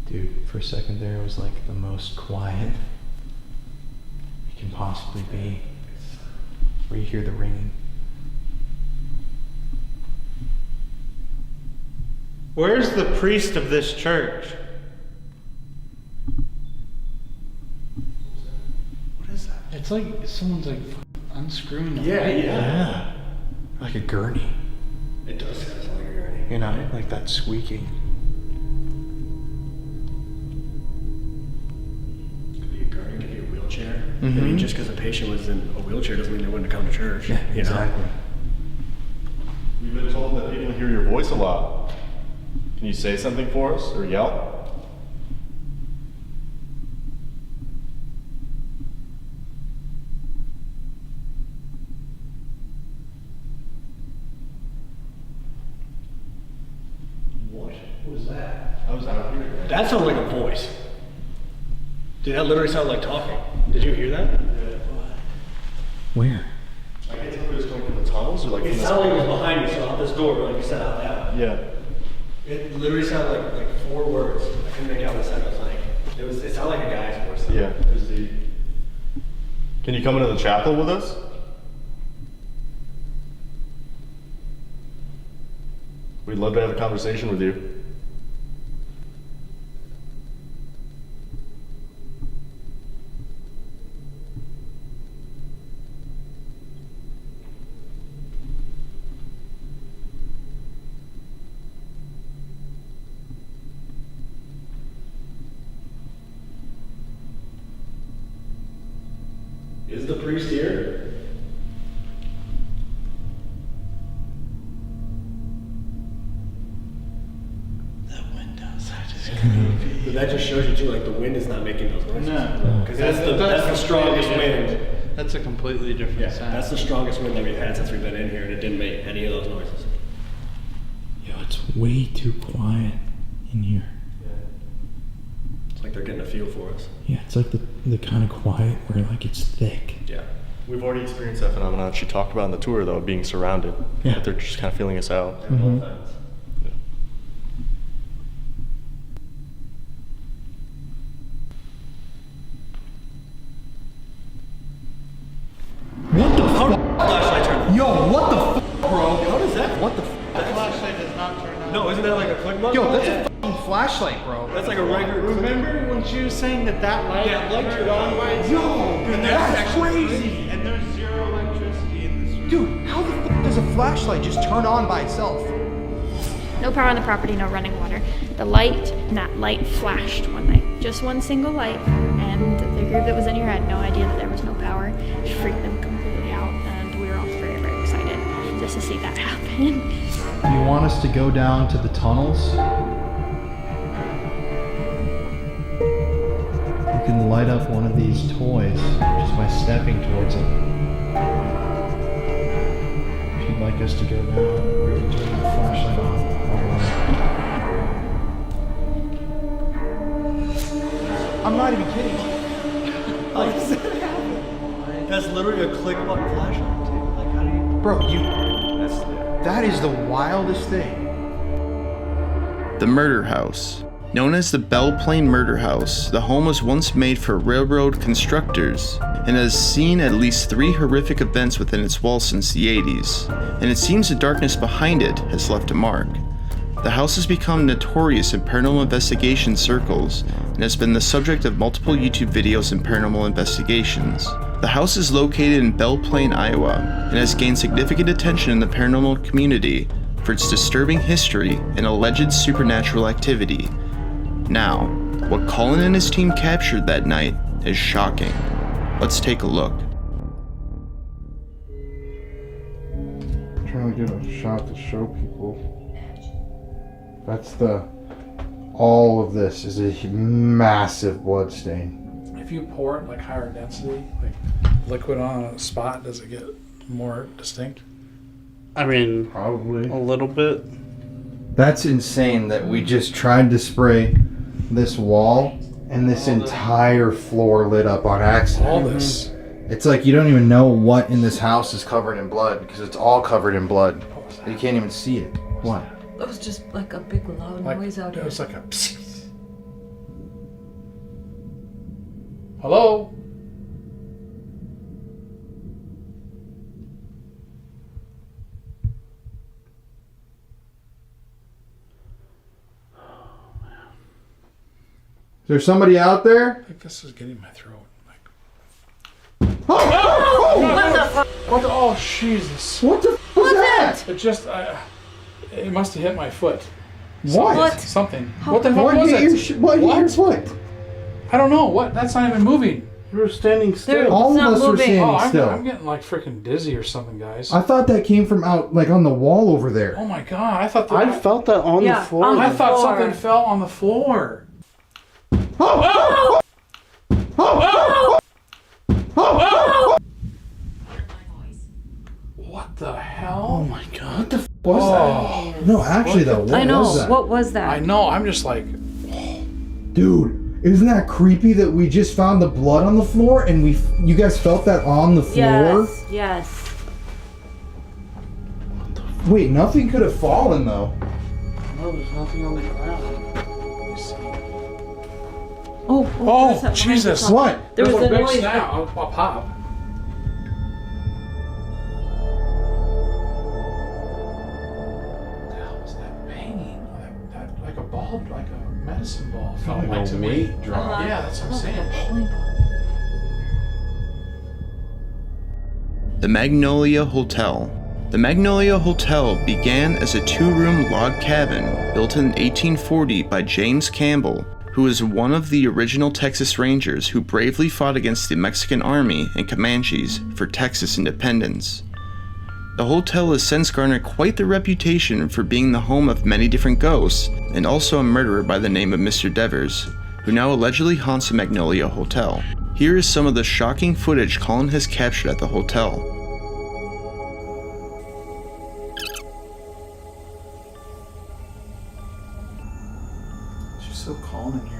Dude, for a second there, it was like the most quiet it can possibly be. Where you hear the ringing. Where's the priest of this church? What is that? It's like someone's like unscrewing a light. Yeah. Like a gurney. It does sound like a gurney. You know, like that squeaking. Could be a gurney, could be a wheelchair. Mm-hmm. I mean, just because a patient was in a wheelchair doesn't mean they wouldn't come to church. Yeah, you exactly. know? We've been told that people hear your voice a lot. Can you say something for us or yell? What was that? I was out here. That sounded like a voice. Dude, that literally sounded like talking. Did you hear that? Where? I can't tell if it was coming from the tunnels or like It from sounded like it was behind you, so out this door, like you said out that way. Yeah. It literally sounded like 4 words. I couldn't make out what it said. I was like, it sounded like a guy's voice. Though. Yeah. It was the. Can you come into the chapel with us? We'd love to have a conversation with you. Is the priest here? That wind outside is creepy. But that just shows you too, like the wind is not making those noises. No. Because that's the strongest wind. That's a completely different Yeah, sound. that's the strongest wind that we've had since we've been in here, and it didn't make any of those noises. Yo, it's way too quiet in here. It's like they're getting a feel for us. Yeah, it's like the kind of quiet where like it's thick. Yeah. We've already experienced that phenomenon. She talked about on the tour, though, being surrounded. Yeah. That they're just kind of feeling us out. Mhm. What the How did the flashlight turn on? Yo, what the bro? How does that? What the The flashlight does not turn on. No, isn't that like a click button? Yo, that's a f***ing flashlight, bro. That's like a regular. Remember when she was saying that light turned on by itself? Yo, and that's crazy. And there's zero electricity in this room. Dude, how the f*** does a flashlight just turn on by itself? No power on the property, no running water. The light, and that light flashed one night. Just one single light, and the group that was in here had no idea that there was no power. It freaked them completely out, and we were all very, very excited just to see that happen. Do you want us to go down to the tunnels? You can light up one of these toys just by stepping towards it. If you'd like us to go down, we can turn the flashlight on. I'm not even kidding. How does that happen? That's literally a click button flashlight, dude. Like, how do you... Bro, that is the wildest thing. The Murder House. Known as the Belle Plaine Murder House, the home was once made for railroad constructors and has seen at least 3 horrific events within its walls since the 80s, and it seems the darkness behind it has left a mark. The house has become notorious in paranormal investigation circles and has been the subject of multiple YouTube videos and paranormal investigations. The house is located in Belle Plaine, Iowa, and has gained significant attention in the paranormal community for its disturbing history and alleged supernatural activity. Now, what Colin and his team captured that night is shocking. Let's take a look. I'm trying to get a shot to show people. That's all of this is a massive blood stain. If you pour it like higher density, like liquid on a spot, does it get more distinct? I mean, probably a little bit. That's insane that we just tried to spray this wall and this entire floor lit up on accident. All this. It's like you don't even know what in this house is covered in blood because it's all covered in blood. You can't even see it. What? It was just like a big loud noise out here. It was like a Hello? Is there somebody out there? I think this is getting my throat. What the fuck? What the, oh, Jesus. What the fuck was that? It just, it must have hit my foot. What? Something. How What the hell What was hit it? what hit your foot? I don't know. What? That's not even moving. You were standing still. All of not us were moving. standing Oh, still. I'm getting like freaking dizzy or something, guys. I thought that came from out, like on the wall over there. Oh my God. I thought that. I felt that on the floor. on the I thought floor. something fell on the floor. Oh! What the hell? Oh my God. What the f was that? No, actually though, what I know. was that? What was that? I know. I'm just like, Dude, isn't that creepy that we just found the blood on the floor and you guys felt that on the floor? Yes. Yes. Wait, nothing could have fallen though. No, there's nothing on the ground. let me see. Oh, there's that Jesus. behind the top. What? There was a a big noise. snap. A pop. What the hell was that banging? Like a ball, like a medicine ball. Felt like to me. Uh-huh. Yeah, that's what I'm saying. The Magnolia Hotel. The Magnolia Hotel began as a 2-room log cabin built in 1840 by James Campbell, who was one of the original Texas Rangers who bravely fought against the Mexican Army and Comanches for Texas independence. The hotel has since garnered quite the reputation for being the home of many different ghosts and also a murderer by the name of Mr. Devers, who now allegedly haunts the Magnolia Hotel. Here is some of the shocking footage Colin has captured at the hotel. It's just so calm in here.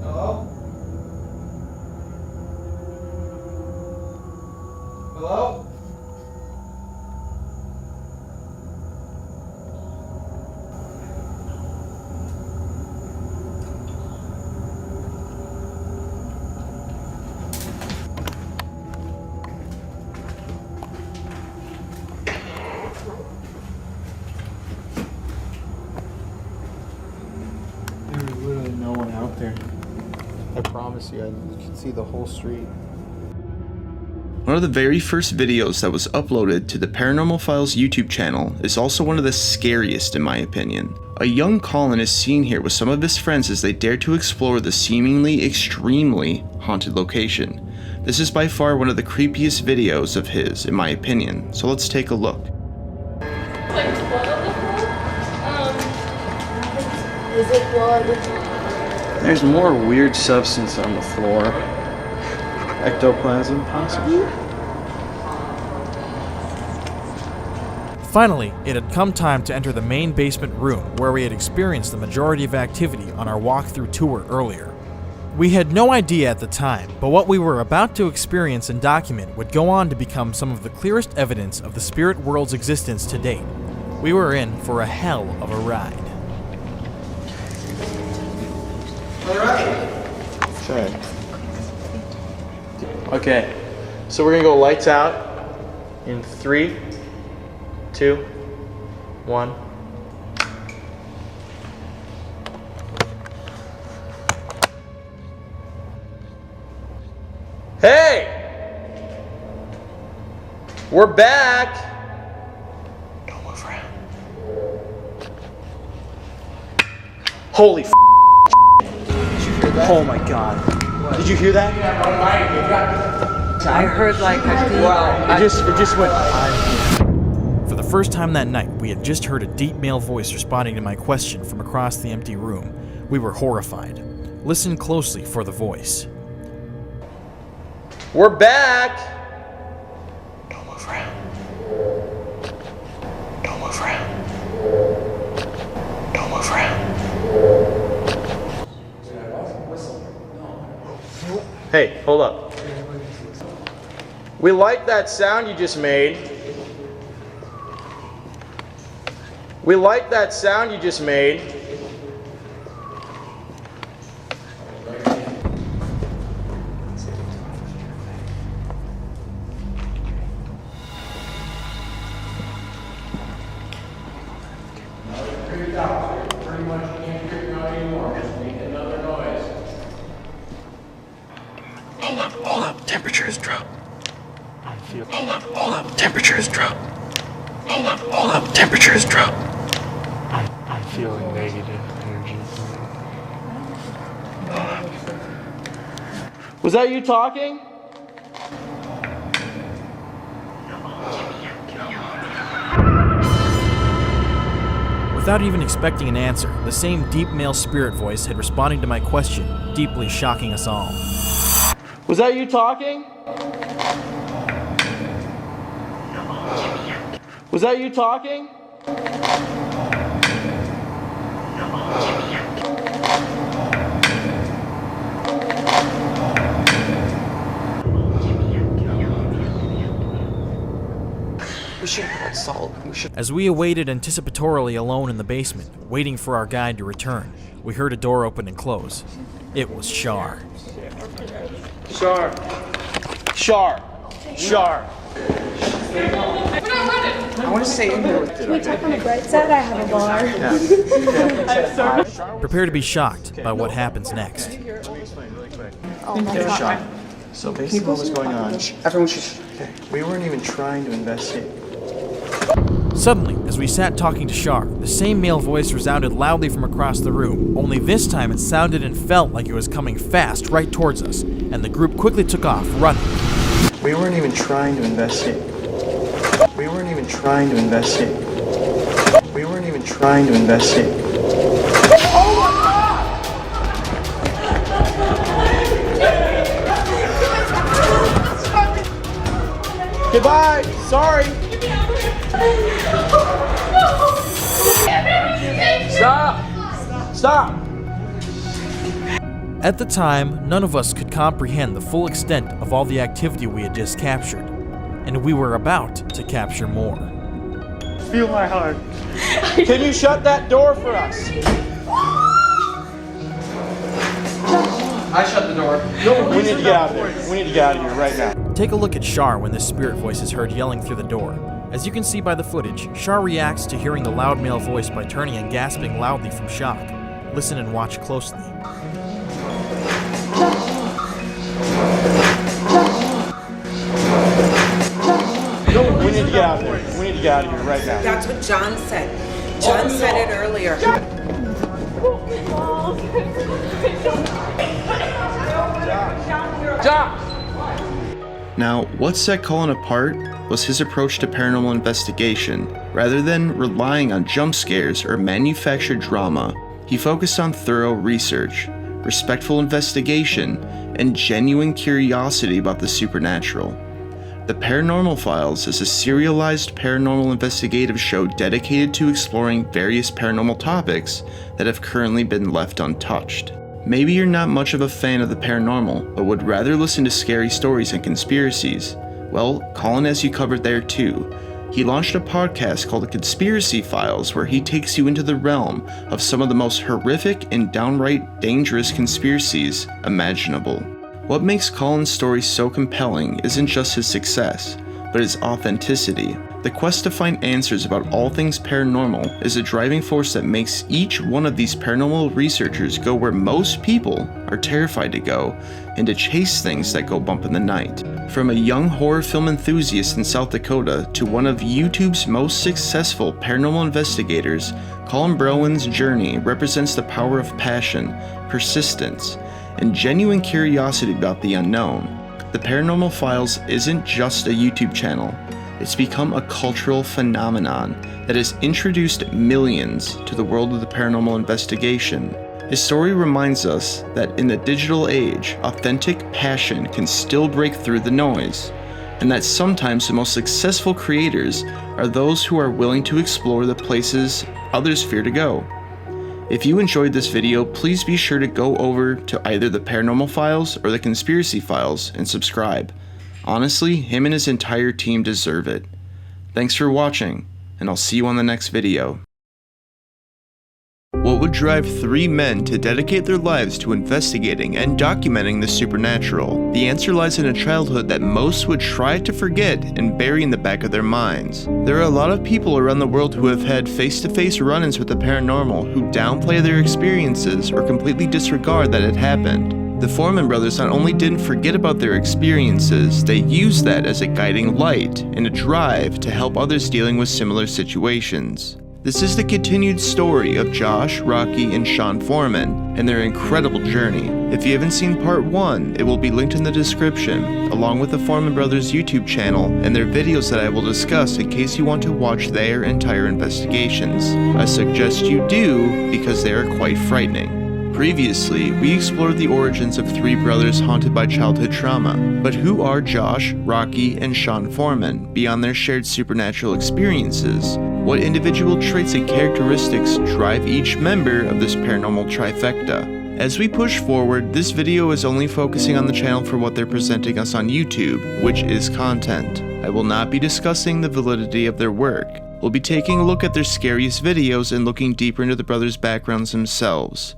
Hello? Hello? honestly, I could see the whole street. One of the very first videos that was uploaded to the Paranormal Files YouTube channel is also one of the scariest in my opinion. A young Colin is seen here with some of his friends as they dare to explore the seemingly extremely haunted location. This is by far one of the creepiest videos of his in my opinion, so let's take a look. Like blood on the floor? Is it blood? There's more weird substance on the floor. Ectoplasm, possibly? Finally, it had come time to enter the main basement room where we had experienced the majority of activity on our walkthrough tour earlier. We had no idea at the time, but what we were about to experience and document would go on to become some of the clearest evidence of the spirit world's existence to date. We were in for a hell of a ride. Alright. Okay, so we're gonna go lights out in 3, 2, 1. Hey! We're back! Don't move around. Holy f***. Oh my god. Did you hear that? I heard like a deep... It just went... For the first time that night, we had just heard a deep male voice responding to my question from across the empty room. We were horrified. Listen closely for the voice. We're back! Don't move around. Don't move around. Don't move around. Hey, hold up. We like that sound you just made. We like that sound you just made. Hold up, temperature has dropped. Hold up, temperature has dropped. Hold up, temperature has dropped. I'm feeling negative energy. Was that you talking? Without even expecting an answer, the same deep male spirit voice had responded to my question, deeply shocking us all. Was that you talking? Was that you talking? We should have brought salt. As we awaited anticipatorily alone in the basement, waiting for our guide to return, we heard a door open and close. It was Shar. Shar. Shar. Shar. We're not running! I want to stay in here with Can we talk on the bright side? I have a bar. Prepare to be shocked by what happens next. Oh, that's not right. So basically what was going on, everyone should... Okay. We weren't even trying to investigate. Suddenly, as we sat talking to Shar, the same male voice resounded loudly from across the room, only this time it sounded and felt like it was coming fast right towards us, and the group quickly took off, running. We weren't even trying to investigate. We weren't even trying to investigate. We weren't even trying to investigate. Oh my God! Goodbye. Sorry. Stop. Stop. At the time, none of us could comprehend the full extent of all the activity we had just captured, and we were about to capture more. Feel my heart. Can you shut that door for us? I shut the door. No, we need to get out of here. We need to get out of here right now. Take a look at Shar when this spirit voice is heard yelling through the door. As you can see by the footage, Shar reacts to hearing the loud male voice by turning and gasping loudly from shock. Listen and watch closely. get out of here right now. That's what John said. John said it earlier. Now, what set Colin apart was his approach to paranormal investigation. Rather than relying on jump scares or manufactured drama, he focused on thorough research, respectful investigation, and genuine curiosity about the supernatural. The Paranormal Files is a serialized paranormal investigative show dedicated to exploring various paranormal topics that have currently been left untouched. Maybe you're not much of a fan of the paranormal, but would rather listen to scary stories and conspiracies. Well, Colin has you covered there too. He launched a podcast called The Conspiracy Files, where he takes you into the realm of some of the most horrific and downright dangerous conspiracies imaginable. What makes Colin's story so compelling isn't just his success, but his authenticity. The quest to find answers about all things paranormal is a driving force that makes each one of these paranormal researchers go where most people are terrified to go, and to chase things that go bump in the night. From a young horror film enthusiast in South Dakota to one of YouTube's most successful paranormal investigators, Colin Browen's journey represents the power of passion, persistence, and genuine curiosity about the unknown. The Paranormal Files isn't just a YouTube channel. It's become a cultural phenomenon that has introduced millions to the world of the paranormal investigation. His story reminds us that in the digital age, authentic passion can still break through the noise, and that sometimes the most successful creators are those who are willing to explore the places others fear to go. If you enjoyed this video, please be sure to go over to either the Paranormal Files or the Conspiracy Files and subscribe. Honestly, him and his entire team deserve it. Thanks for watching, and I'll see you on the next video. What would drive 3 men to dedicate their lives to investigating and documenting the supernatural? The answer lies in a childhood that most would try to forget and bury in the back of their minds. There are a lot of people around the world who have had face-to-face run-ins with the paranormal who downplay their experiences or completely disregard that it happened. The Fourman brothers not only didn't forget about their experiences, they used that as a guiding light and a drive to help others dealing with similar situations. This is the continued story of Josh, Rocky, and Sean Fourman and their incredible journey. If you haven't seen part 1, it will be linked in the description, along with the Fourman brothers YouTube channel and their videos that I will discuss in case you want to watch their entire investigations. I suggest you do because they are quite frightening. Previously, we explored the origins of 3 brothers haunted by childhood trauma. But who are Josh, Rocky, and Sean Fourman beyond their shared supernatural experiences? What individual traits and characteristics drive each member of this paranormal trifecta? As we push forward, this video is only focusing on the channel for what they're presenting us on YouTube, which is content. I will not be discussing the validity of their work. We'll be taking a look at their scariest videos and looking deeper into the brothers' backgrounds themselves.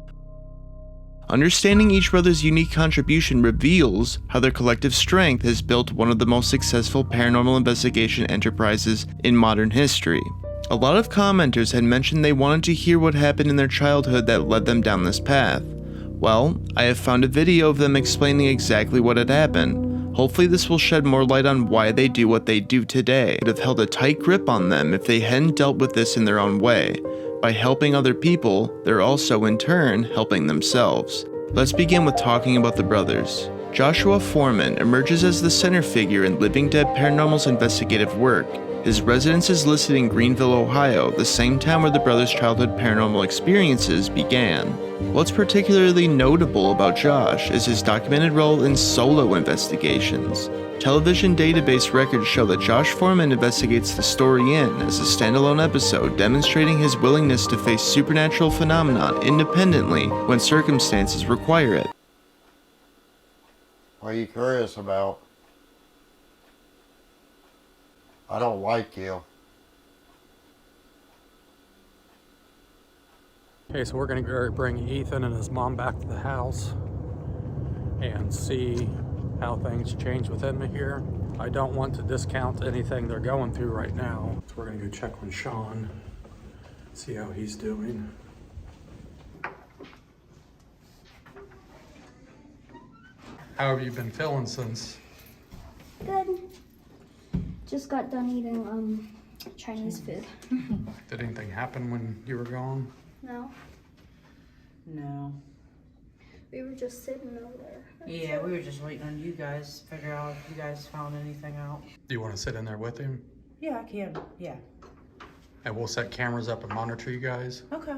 Understanding each brother's unique contribution reveals how their collective strength has built one of the most successful paranormal investigation enterprises in modern history. A lot of commenters had mentioned they wanted to hear what happened in their childhood that led them down this path. Well, I have found a video of them explaining exactly what had happened. Hopefully this will shed more light on why they do what they do today. It would have held a tight grip on them if they hadn't dealt with this in their own way. By helping other people, they're also in turn helping themselves. Let's begin with talking about the brothers. Joshua Fourman emerges as the center figure in Living Dead Paranormal's investigative work. His residence is listed in Greenville, Ohio, the same town where the brothers' childhood paranormal experiences began. What's particularly notable about Josh is his documented role in solo investigations. Television database records show that Josh Fourman investigates the story in as a standalone episode, demonstrating his willingness to face supernatural phenomena independently when circumstances require it. What are you curious about? I don't like you. Okay, so we're going to bring Ethan and his mom back to the house and see how things change with him here. I don't want to discount anything they're going through right now. So we're going to go check on Sean, see how he's doing. How have you been feeling since? Good. Just got done eating Chinese food. Did anything happen when you were gone? No. No. We were just sitting over there. Yeah, we were just waiting on you guys to figure out if you guys found anything out. Do you want to sit in there with him? Yeah, I can. Yeah. And we'll set cameras up and monitor you guys. Okay.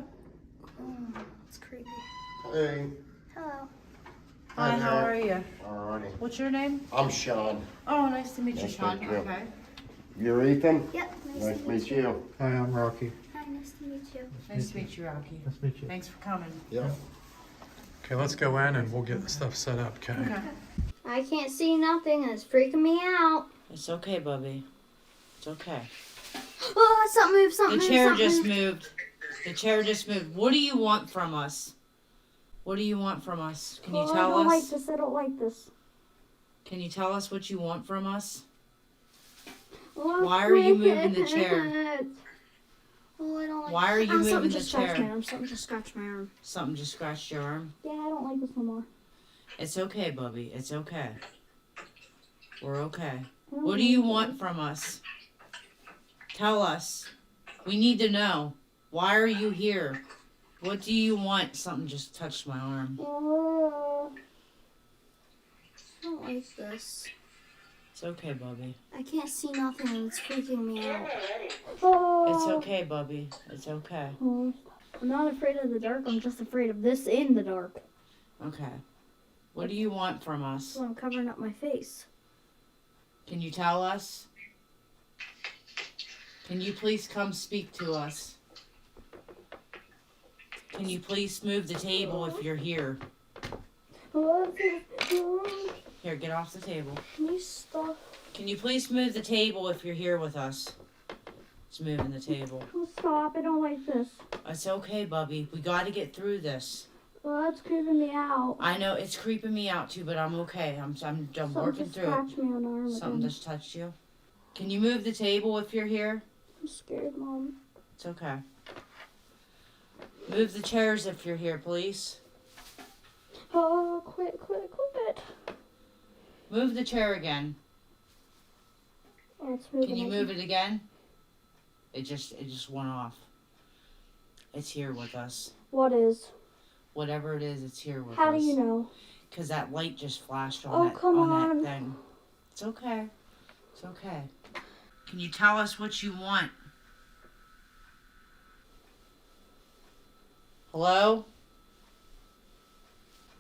It's creepy. Hey. Hello. Hi, how are you? Alrighty. What's your name? I'm Sean. Oh, nice to meet you, Nice to Sean. meet you. Okay. You're Ethan? Yep. Nice to meet you. Hi, I'm Rocky. Hi, nice to meet you. Nice to meet you, Rocky. Nice to meet you. Thanks for coming. Yep. Okay, let's go in and we'll get the stuff set up, okay? I can't see nothing and it's freaking me out. It's okay, Bubby. It's okay. Oh, something moved, something The moved, chair something just moved. moved. The chair just moved. What do you want from us? What do you want from us? Can you Oh, tell I don't us? like this. I don't like this. Can you tell us what you want from us? Oh, Why are you quick. moving the chair? Oh, I don't like Why are you moving something the just scratched chair? my arm. Something just scratched my arm. Something just scratched your arm. Yeah, I don't like this no more. It's okay, Bubby. It's okay. We're okay. I don't What do you like want from us? Tell us. We need to know. Why are you here? What do you want? Something just touched my arm. I don't like this. It's okay, Bubby. I can't see nothing and it's freaking me out. It's okay, Bubby. It's okay. Oh, I'm not afraid of the dark. I'm just afraid of this in the dark. Okay. What do you want from us? So I'm covering up my face. Can you tell us? Can you please come speak to us? Can you please move the table if you're here? Here, get off the table. Can you stop? Can you please move the table if you're here with us? It's moving the table. Oh, stop. I don't like this. It's okay, Bubby. We got to get through this. Oh, that's creeping me out. I know it's creeping me out too, but I'm okay. I'm working just through it. scratched me on the arm Something again. just touched you. Can you move the table if you're here? I'm scared, Mom. It's okay. Move the chairs if you're here, please. Oh, quit. Move the chair again. Oh, it's moving. Can you move it again? It just went off. It's here with us. What is? Whatever it is, it's here with us. How do you know? Because that light just flashed on, Oh, that, come on on. that thing. It's okay. It's okay. Can you tell us what you want? Hello?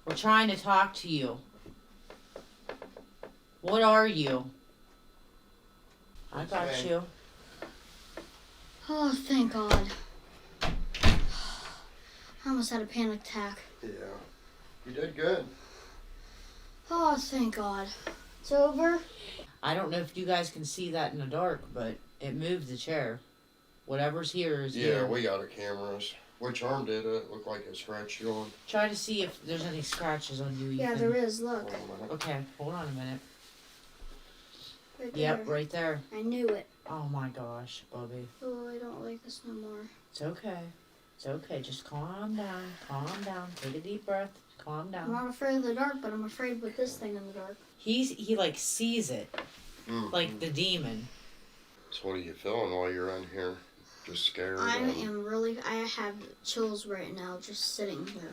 We're trying to talk to you. What are you? I got Okay. you. Oh, thank God. I almost had a panic attack. Yeah. You did good. Oh, thank God. It's over. I don't know if you guys can see that in the dark, but it moved the chair. Whatever's here is here. Yeah, we got our cameras. Which arm did it? Looked like it scratched you on. Try to see if there's any scratches on you. Yeah, Ethan. there is. Look. Hold on a minute. Okay, hold on a minute. Right Yep, there. right there. I knew it. Oh my gosh, Bubby. Oh, I don't like this no more. It's okay. It's okay. Just calm down. Calm down. Take a deep breath. Calm I'm down. not afraid of the dark, but I'm afraid with this thing in the dark. He like sees it, like the demon. So what are you feeling while you're in here? Just scared? I am really. I have chills right now just sitting here.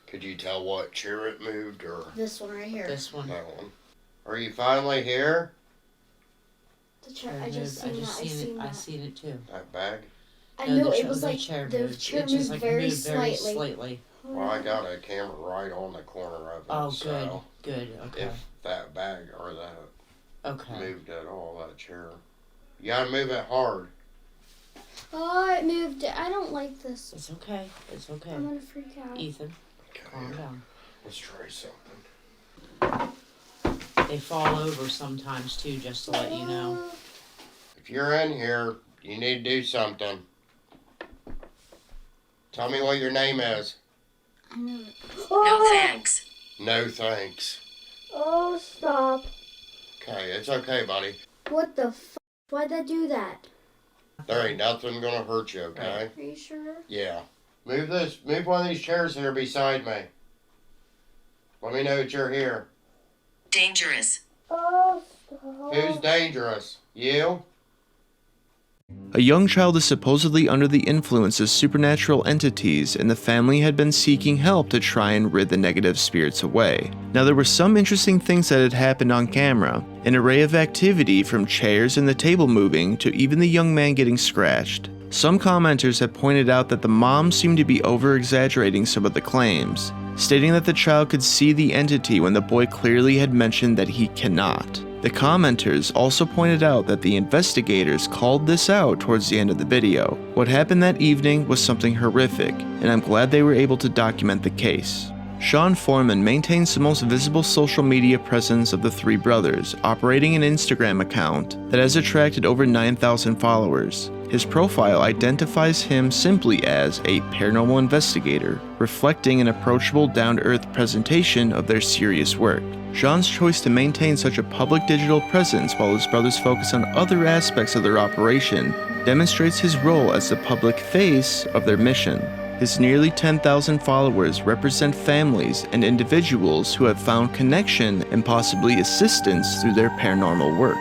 Could you tell what chair it moved or? This one right here. This one. That one. Are you finally here? The chair. I just seen that. I seen I that. seen it too. That bag? I No, knew the it cha- was the like chair the moved. chair It just, moved like, very moved very slightly. slightly. Well, I got a camera right on the corner of it. Oh, so good. Okay. If that bag or that Okay. moved at all, that chair. You gotta move it hard. Oh, it moved. I don't like this. It's okay. It's okay. I'm gonna freak out. Ethan, Okay, calm here. down. Let's try something. They fall over sometimes too, just to let you know. If you're in here, you need to do something. Tell me what your name is. I knew it. No thanks. No thanks. Oh, stop. Okay, it's okay, buddy. What the f? Why'd they do that? There ain't nothing gonna hurt you, okay? Are you sure? Yeah. Move one of these chairs here beside me. Let me know that you're here. Dangerous. Oh, stop. Who's dangerous? You? A young child is supposedly under the influence of supernatural entities, and the family had been seeking help to try and rid the negative spirits away. Now, there were some interesting things that had happened on camera, an array of activity from chairs and the table moving to even the young man getting scratched. Some commenters have pointed out that the mom seemed to be over-exaggerating some of the claims, stating that the child could see the entity when the boy clearly had mentioned that he cannot. The commenters also pointed out that the investigators called this out towards the end of the video. What happened that evening was something horrific, and I'm glad they were able to document the case. Sean Fourman maintains the most visible social media presence of the three brothers, operating an Instagram account that has attracted over 9,000 followers. His profile identifies him simply as a paranormal investigator, reflecting an approachable, down-to-earth presentation of their serious work. Sean's choice to maintain such a public digital presence while his brothers focus on other aspects of their operation demonstrates his role as the public face of their mission. His nearly 10,000 followers represent families and individuals who have found connection and possibly assistance through their paranormal work,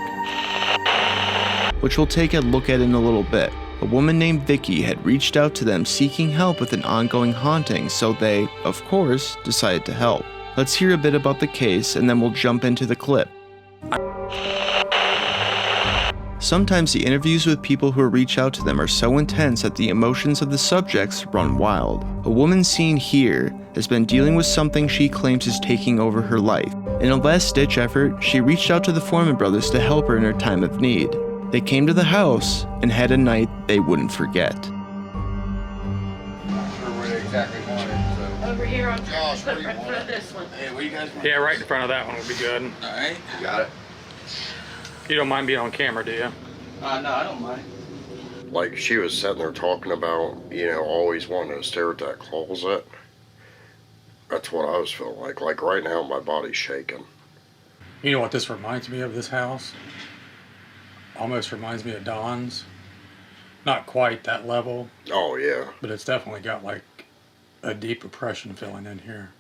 which we'll take a look at in a little bit. A woman named Vicky had reached out to them seeking help with an ongoing haunting, so they, of course, decided to help. Let's hear a bit about the case and then we'll jump into the clip. Sometimes the interviews with people who reach out to them are so intense that the emotions of the subjects run wild. A woman seen here has been dealing with something she claims is taking over her life. In a last-ditch effort, she reached out to the Fourman brothers to help her in her time of need. They came to the house and had a night they wouldn't forget. Not sure what exactly wanted, so. Over here on Josh, what do you right in front of want? this one. Hey, what do you guys want? Yeah, right in front of that one would be good. Alright. You got it. You don't mind being on camera, do you? No, I don't mind. Like, she was sitting there talking about, you know, always wanting to stare at that closet. That's what I was feeling like. Like, right now, my body's shaking. You know what this reminds me of, this house? Almost reminds me of Don's. Not quite that level. Oh, yeah. But it's definitely got, like, a deep oppression feeling in here.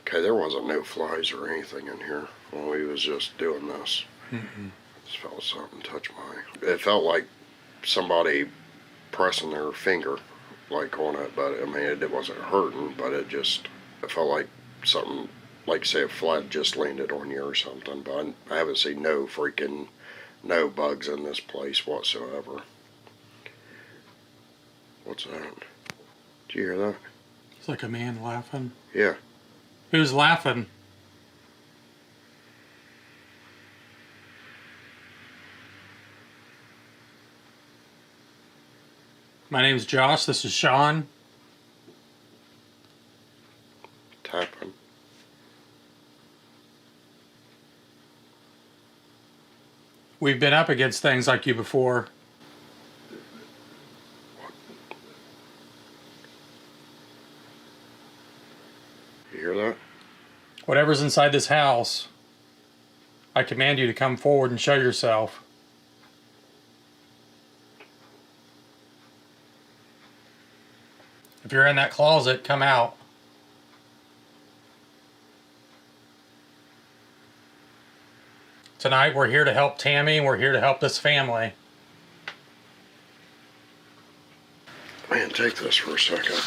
Okay, there wasn't no flies or anything in here when we was just doing this. Mm-mm. Just felt something touch my... It felt like somebody pressing their finger, like, on it, but, I mean, it wasn't hurting, but it felt like something, like, say, a fly just landed on you or something, but I haven't seen no bugs in this place whatsoever. What's that? Did you hear that? It's like a man laughing. Yeah. Who's laughing? My name's Josh, this is Sean. Tapping. We've been up against things like you before. You hear that? Whatever's inside this house, I command you to come forward and show yourself. If you're in that closet, come out. Tonight we're here to help Tammy, and we're here to help this family. Man, take this for a second.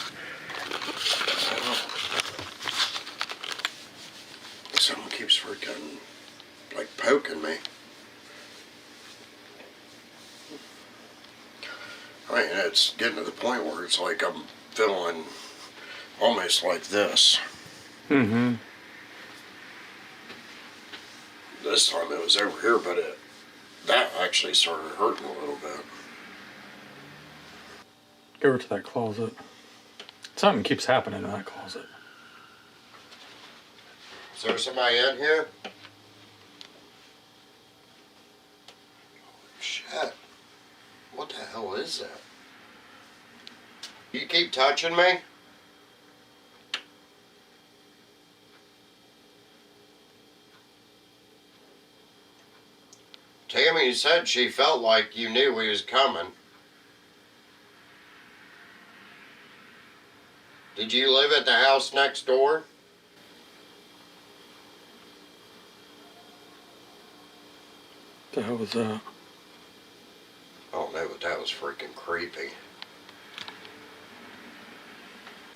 Something keeps freaking, like, poking me. I mean, it's getting to the point where it's like I'm feeling almost like this. Mm-hmm. This time it was over here, but that actually started hurting a little bit. Go over to that closet. Something keeps happening in that closet. Is there somebody in here? Shit. What the hell is that? You keep touching me? Tammy said she felt like you knew we was coming. Did you live at the house next door? What the hell was that? I don't know, but that was freaking creepy.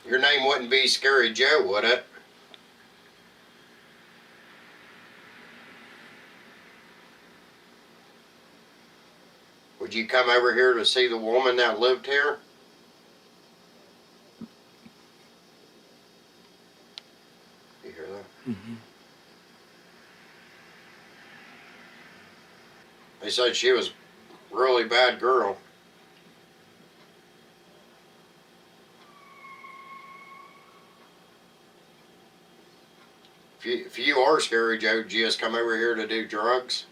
Your name wouldn't be Scary Joe, would it? Would you come over here to see the woman that lived here? You hear that? Mm-hmm. They said she was a really bad girl. If you are Scary Joe, did you just come over here to do drugs?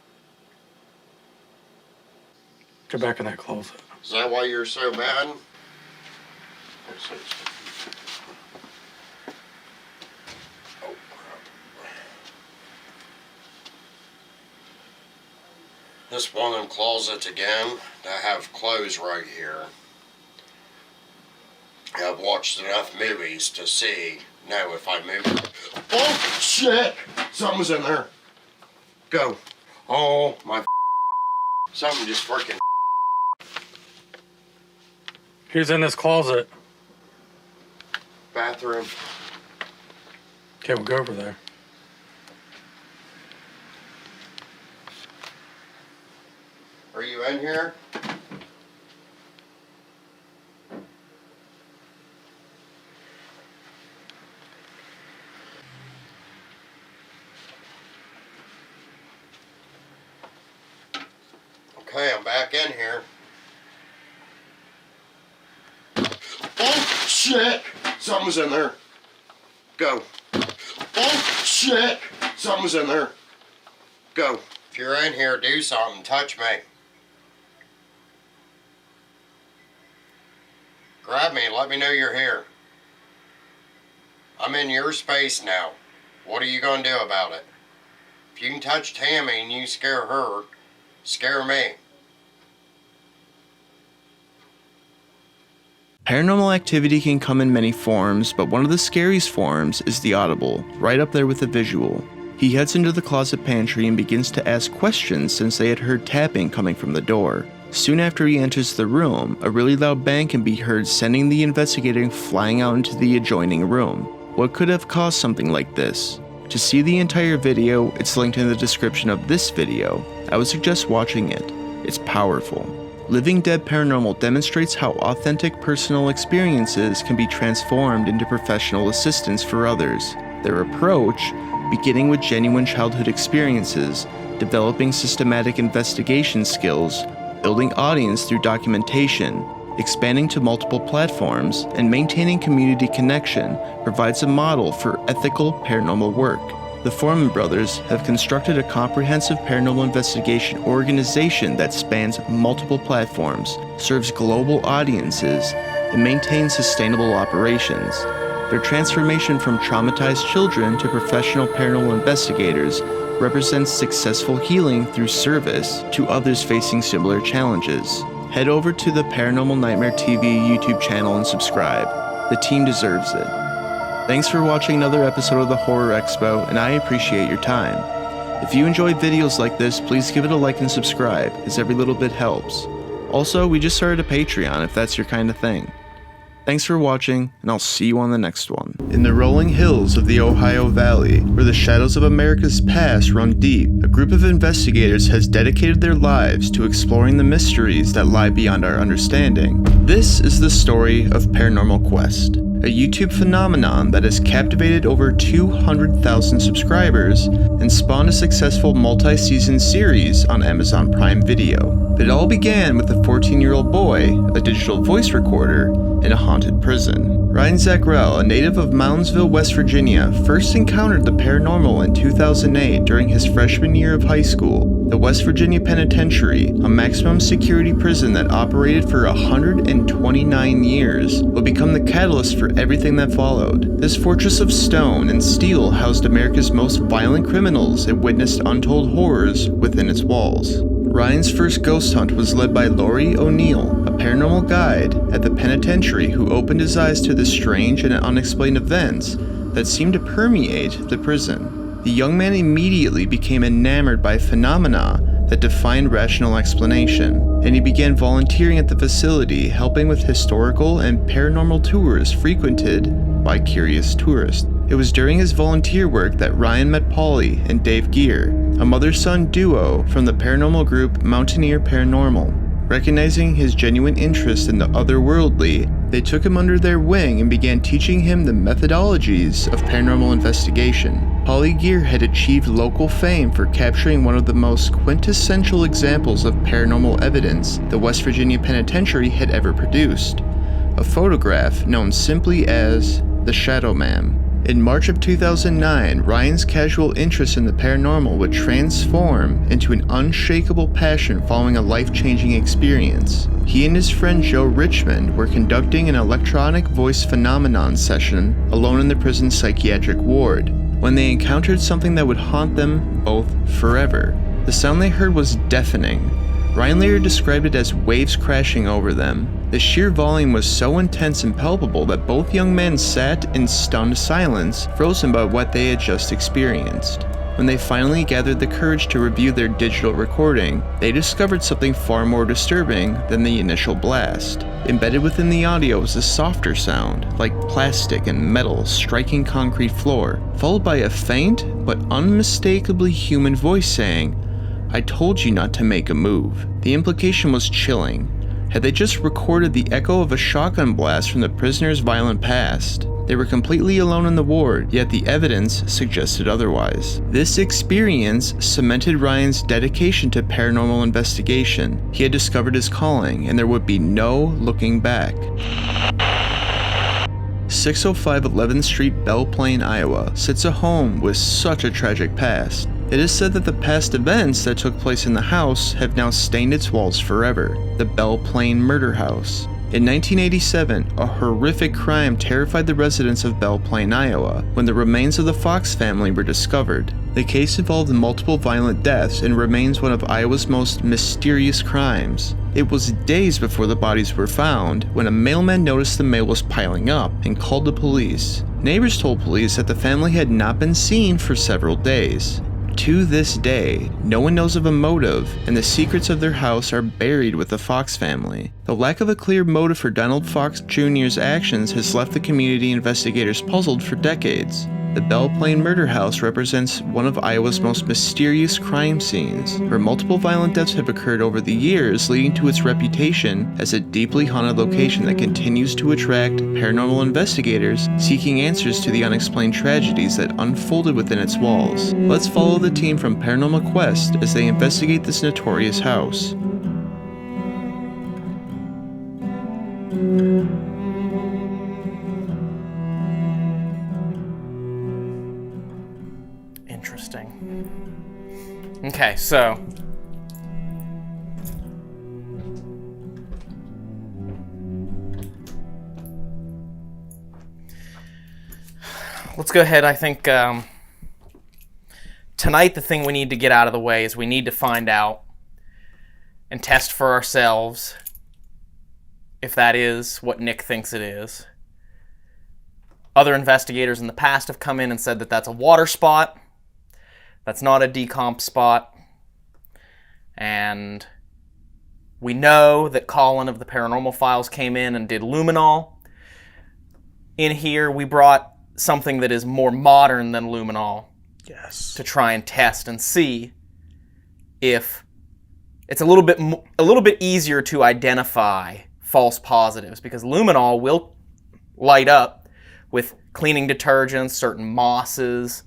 Get back in that closet. Is that why you're so bad? Oh, crap. This one of them closets again that have clothes right here. I've watched enough movies to know if I move. Oh, shit! Something's in there. Go. Oh, my. Something just freaking. He's in this closet. Bathroom. Okay, we'll go over there. Are you in here? Okay, I'm back in here. Oh, shit! Something's in there. Go. Oh, shit! Something's in there. Go. If you're in here, do something. Touch me. Grab me and let me know you're here. I'm in your space now. What are you going to do about it? If you can touch Tammy and you scare her, scare me. Paranormal activity can come in many forms, but one of the scariest forms is the audible, right up there with the visual. He heads into the closet pantry and begins to ask questions since they had heard tapping coming from the door. Soon after he enters the room, a really loud bang can be heard, sending the investigator flying out into the adjoining room. What could have caused something like this? To see the entire video, it's linked in the description of this video. I would suggest watching it. It's powerful. Living Dead Paranormal demonstrates how authentic personal experiences can be transformed into professional assistance for others. Their approach, beginning with genuine childhood experiences, developing systematic investigation skills, building audience through documentation, expanding to multiple platforms, and maintaining community connection, provides a model for ethical paranormal work. The Fourman brothers have constructed a comprehensive paranormal investigation organization that spans multiple platforms, serves global audiences, and maintains sustainable operations. Their transformation from traumatized children to professional paranormal investigators represents successful healing through service to others facing similar challenges. Head over to the Paranormal Nightmare TV YouTube channel and subscribe. The team deserves it. Thanks for watching another episode of the Horror Expo, and I appreciate your time. If you enjoy videos like this, please give it a like and subscribe, as every little bit helps. Also, we just started a Patreon if that's your kind of thing. Thanks for watching, and I'll see you on the next one. In the rolling hills of the Ohio Valley, where the shadows of America's past run deep, a group of investigators has dedicated their lives to exploring the mysteries that lie beyond our understanding. This is the story of Paranormal Quest, a YouTube phenomenon that has captivated over 200,000 subscribers and spawned a successful multi-season series on Amazon Prime Video. It all began with a 14-year-old boy, a digital voice recorder, in a haunted prison. Ryan Zackrell, a native of Moundsville, West Virginia, first encountered the paranormal in 2008 during his freshman year of high school. The West Virginia Penitentiary, a maximum security prison that operated for 129 years, would become the catalyst for everything that followed. This fortress of stone and steel housed America's most violent criminals and witnessed untold horrors within its walls. Ryan's first ghost hunt was led by Lori O'Neill, a paranormal guide at the penitentiary who opened his eyes to the strange and unexplained events that seemed to permeate the prison. The young man immediately became enamored by phenomena that defied rational explanation, and he began volunteering at the facility, helping with historical and paranormal tours frequented by curious tourists. It was during his volunteer work that Ryan met Polly and Dave Gear, a mother-son duo from the paranormal group Mountaineer Paranormal. Recognizing his genuine interest in the otherworldly, they took him under their wing and began teaching him the methodologies of paranormal investigation. Polly Gear had achieved local fame for capturing one of the most quintessential examples of paranormal evidence the West Virginia Penitentiary had ever produced, a photograph known simply as the Shadow Man. In March of 2009, Ryan's casual interest in the paranormal would transform into an unshakable passion following a life-changing experience. He and his friend Joe Richmond were conducting an electronic voice phenomenon session alone in the prison's psychiatric ward, when they encountered something that would haunt them both forever. The sound they heard was deafening. Ryan later described it as waves crashing over them. The sheer volume was so intense and palpable that both young men sat in stunned silence, frozen by what they had just experienced. When they finally gathered the courage to review their digital recording, they discovered something far more disturbing than the initial blast. Embedded within the audio was a softer sound, like plastic and metal striking concrete floor, followed by a faint but unmistakably human voice saying, "I told you not to make a move." The implication was chilling. Had they just recorded the echo of a shotgun blast from the prisoner's violent past? They were completely alone in the ward, yet the evidence suggested otherwise. This experience cemented Ryan's dedication to paranormal investigation. He had discovered his calling, and there would be no looking back. 605 11th Street, Belle Plaine, Iowa, sits a home with such a tragic past. It is said that the past events that took place in the house have now stained its walls forever. The Belle Plaine Murder House. In 1987, a horrific crime terrified the residents of Belle Plaine, Iowa, when the remains of the Fox family were discovered. The case involved multiple violent deaths and remains one of Iowa's most mysterious crimes. It was days before the bodies were found when a mailman noticed the mail was piling up and called the police. Neighbors told police that the family had not been seen for several days. To this day, no one knows of a motive, and the secrets of their house are buried with the Fox family. The lack of a clear motive for Donald Fox Jr.'s actions has left the community investigators puzzled for decades. The Belle Plaine Murder House represents one of Iowa's most mysterious crime scenes, where multiple violent deaths have occurred over the years, leading to its reputation as a deeply haunted location that continues to attract paranormal investigators seeking answers to the unexplained tragedies that unfolded within its walls. Let's follow the team from Paranormal Quest as they investigate this notorious house. Interesting. Okay, so let's go ahead. I think tonight the thing we need to get out of the way is we need to find out and test for ourselves if that is what Nick thinks it is. Other investigators in the past have come in and said that that's a water spot. That's not a decomp spot. And we know that Colin of the Paranormal Files came in and did luminol. In here, we brought something that is more modern than luminol. Yes. To try and test and see if it's a little bit easier to identify false positives, because luminol will light up with cleaning detergents, certain mosses.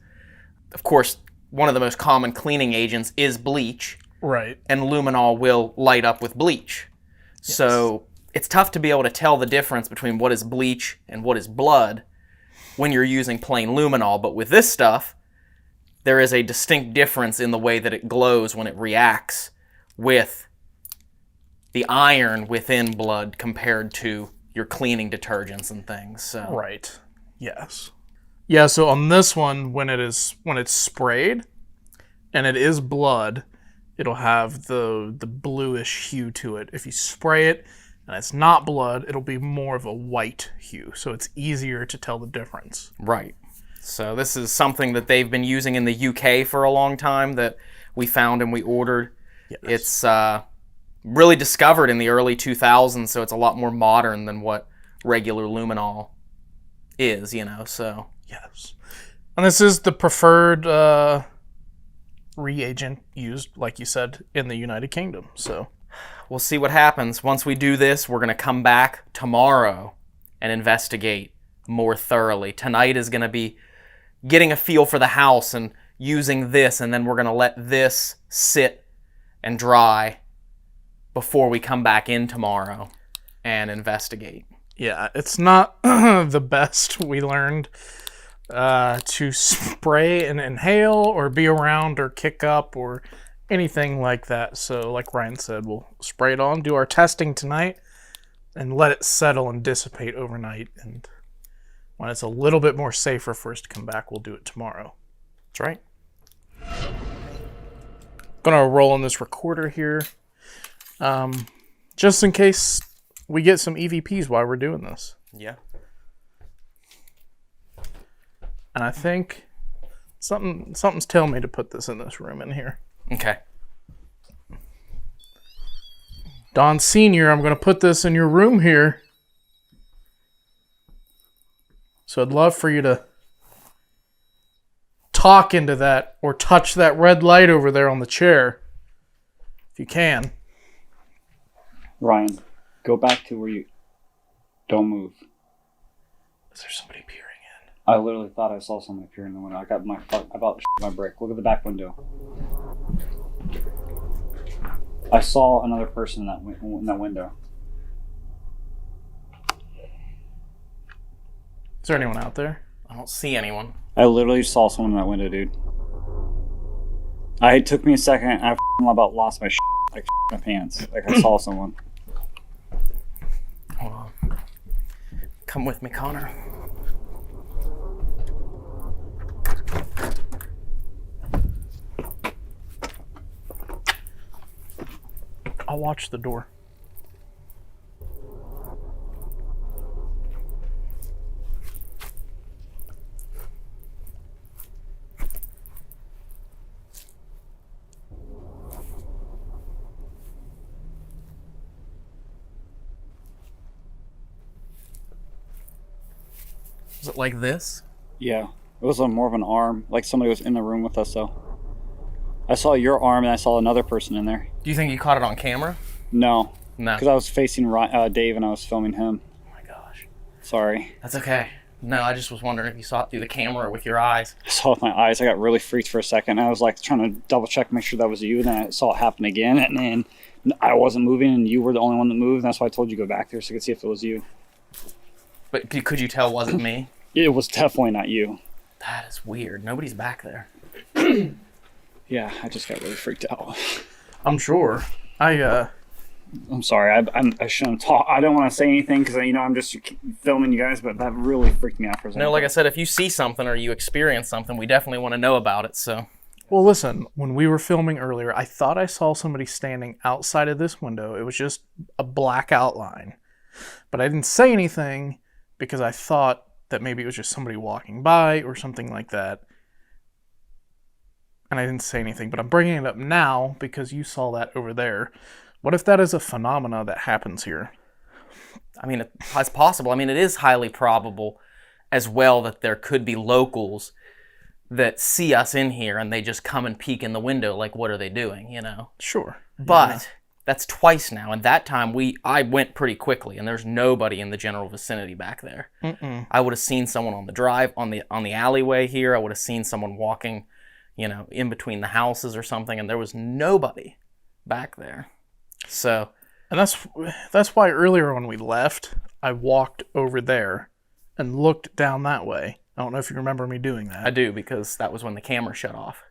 Of course, one of the most common cleaning agents is bleach. Right. And luminol will light up with bleach. Yes. So it's tough to be able to tell the difference between what is bleach and what is blood when you're using plain luminol. But with this stuff, there is a distinct difference in the way that it glows when it reacts with the iron within blood compared to your cleaning detergents and things. So. Right. Yes. Yeah, so on this one, when it's sprayed and it is blood, it'll have the bluish hue to it. If you spray it and it's not blood, it'll be more of a white hue. So it's easier to tell the difference. Right. So this is something that they've been using in the UK for a long time that we found and we ordered. It's really discovered in the early 2000s, so it's a lot more modern than what regular luminol is, so. Yes. And this is the preferred reagent used, like you said, in the United Kingdom, so. We'll see what happens. Once we do this, we're going to come back tomorrow and investigate more thoroughly. Tonight is going to be getting a feel for the house and using this, and then we're going to let this sit and dry before we come back in tomorrow and investigate. Yeah, it's not the best. We learned to spray and inhale or be around or kick up or anything like that. So like Ryan said, we'll spray it on, do our testing tonight, and let it settle and dissipate overnight. And when it's a little bit more safer for us to come back, we'll do it tomorrow. That's right. Gonna roll in this recorder here. Just in case we get some EVPs while we're doing this. Yeah. And I think something's telling me to put this in this room in here. Okay. Don Sr., I'm going to put this in your room here. So I'd love for you to talk into that or touch that red light over there on the chair. If you can. Ryan, go back to where you... Don't move. Is there somebody peering in? I literally thought I saw somebody peering in the window. I about to my brick. Look at the back window. I saw another person in that window. Is there anyone out there? I don't see anyone. I literally saw someone in that window, dude. It took me a second. I about lost my shit. Like my pants. Like I saw someone. Hold on. Come with me, Connor. I'll watch the door. Is it like this? Yeah. It was more of an arm. Like somebody was in the room with us, though. I saw your arm and I saw another person in there. Do you think you caught it on camera? No. No. Because I was facing Dave and I was filming him. Oh my gosh. Sorry. That's okay. No, I just was wondering if you saw it through the camera or with your eyes. I saw it with my eyes. I got really freaked for a second. I was like trying to double check, make sure that was you. And then I saw it happen again. And then I wasn't moving and you were the only one that moved. And that's why I told you to go back there so I could see if it was you. But could you tell it wasn't me? It was definitely not you. That is weird. Nobody's back there. Yeah, I just got really freaked out. I'm sure. I'm sorry. I shouldn't talk. I don't want to say anything because I'm just filming you guys, but that really freaked me out for a second. No, like I said, if you see something or you experience something, we definitely want to know about it. So. Well, listen. When we were filming earlier, I thought I saw somebody standing outside of this window. It was just a black outline, but I didn't say anything because I thought that maybe it was just somebody walking by or something like that. And I didn't say anything, but I'm bringing it up now because you saw that over there. What if that is a phenomena that happens here? I mean, it's possible. I mean, it is highly probable as well that there could be locals that see us in here and they just come and peek in the window like, what are they doing, Sure. But that's twice now, and that time I went pretty quickly, and there's nobody in the general vicinity back there. Mm-mm. I would have seen someone on the drive, on the alleyway here. I would have seen someone walking, in between the houses or something, and there was nobody back there. So, and that's why earlier when we left, I walked over there and looked down that way. I don't know if you remember me doing that. I do, because that was when the camera shut off.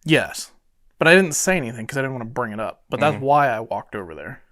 Yes. But I didn't say anything because I didn't want to bring it up. But that's why I walked over there.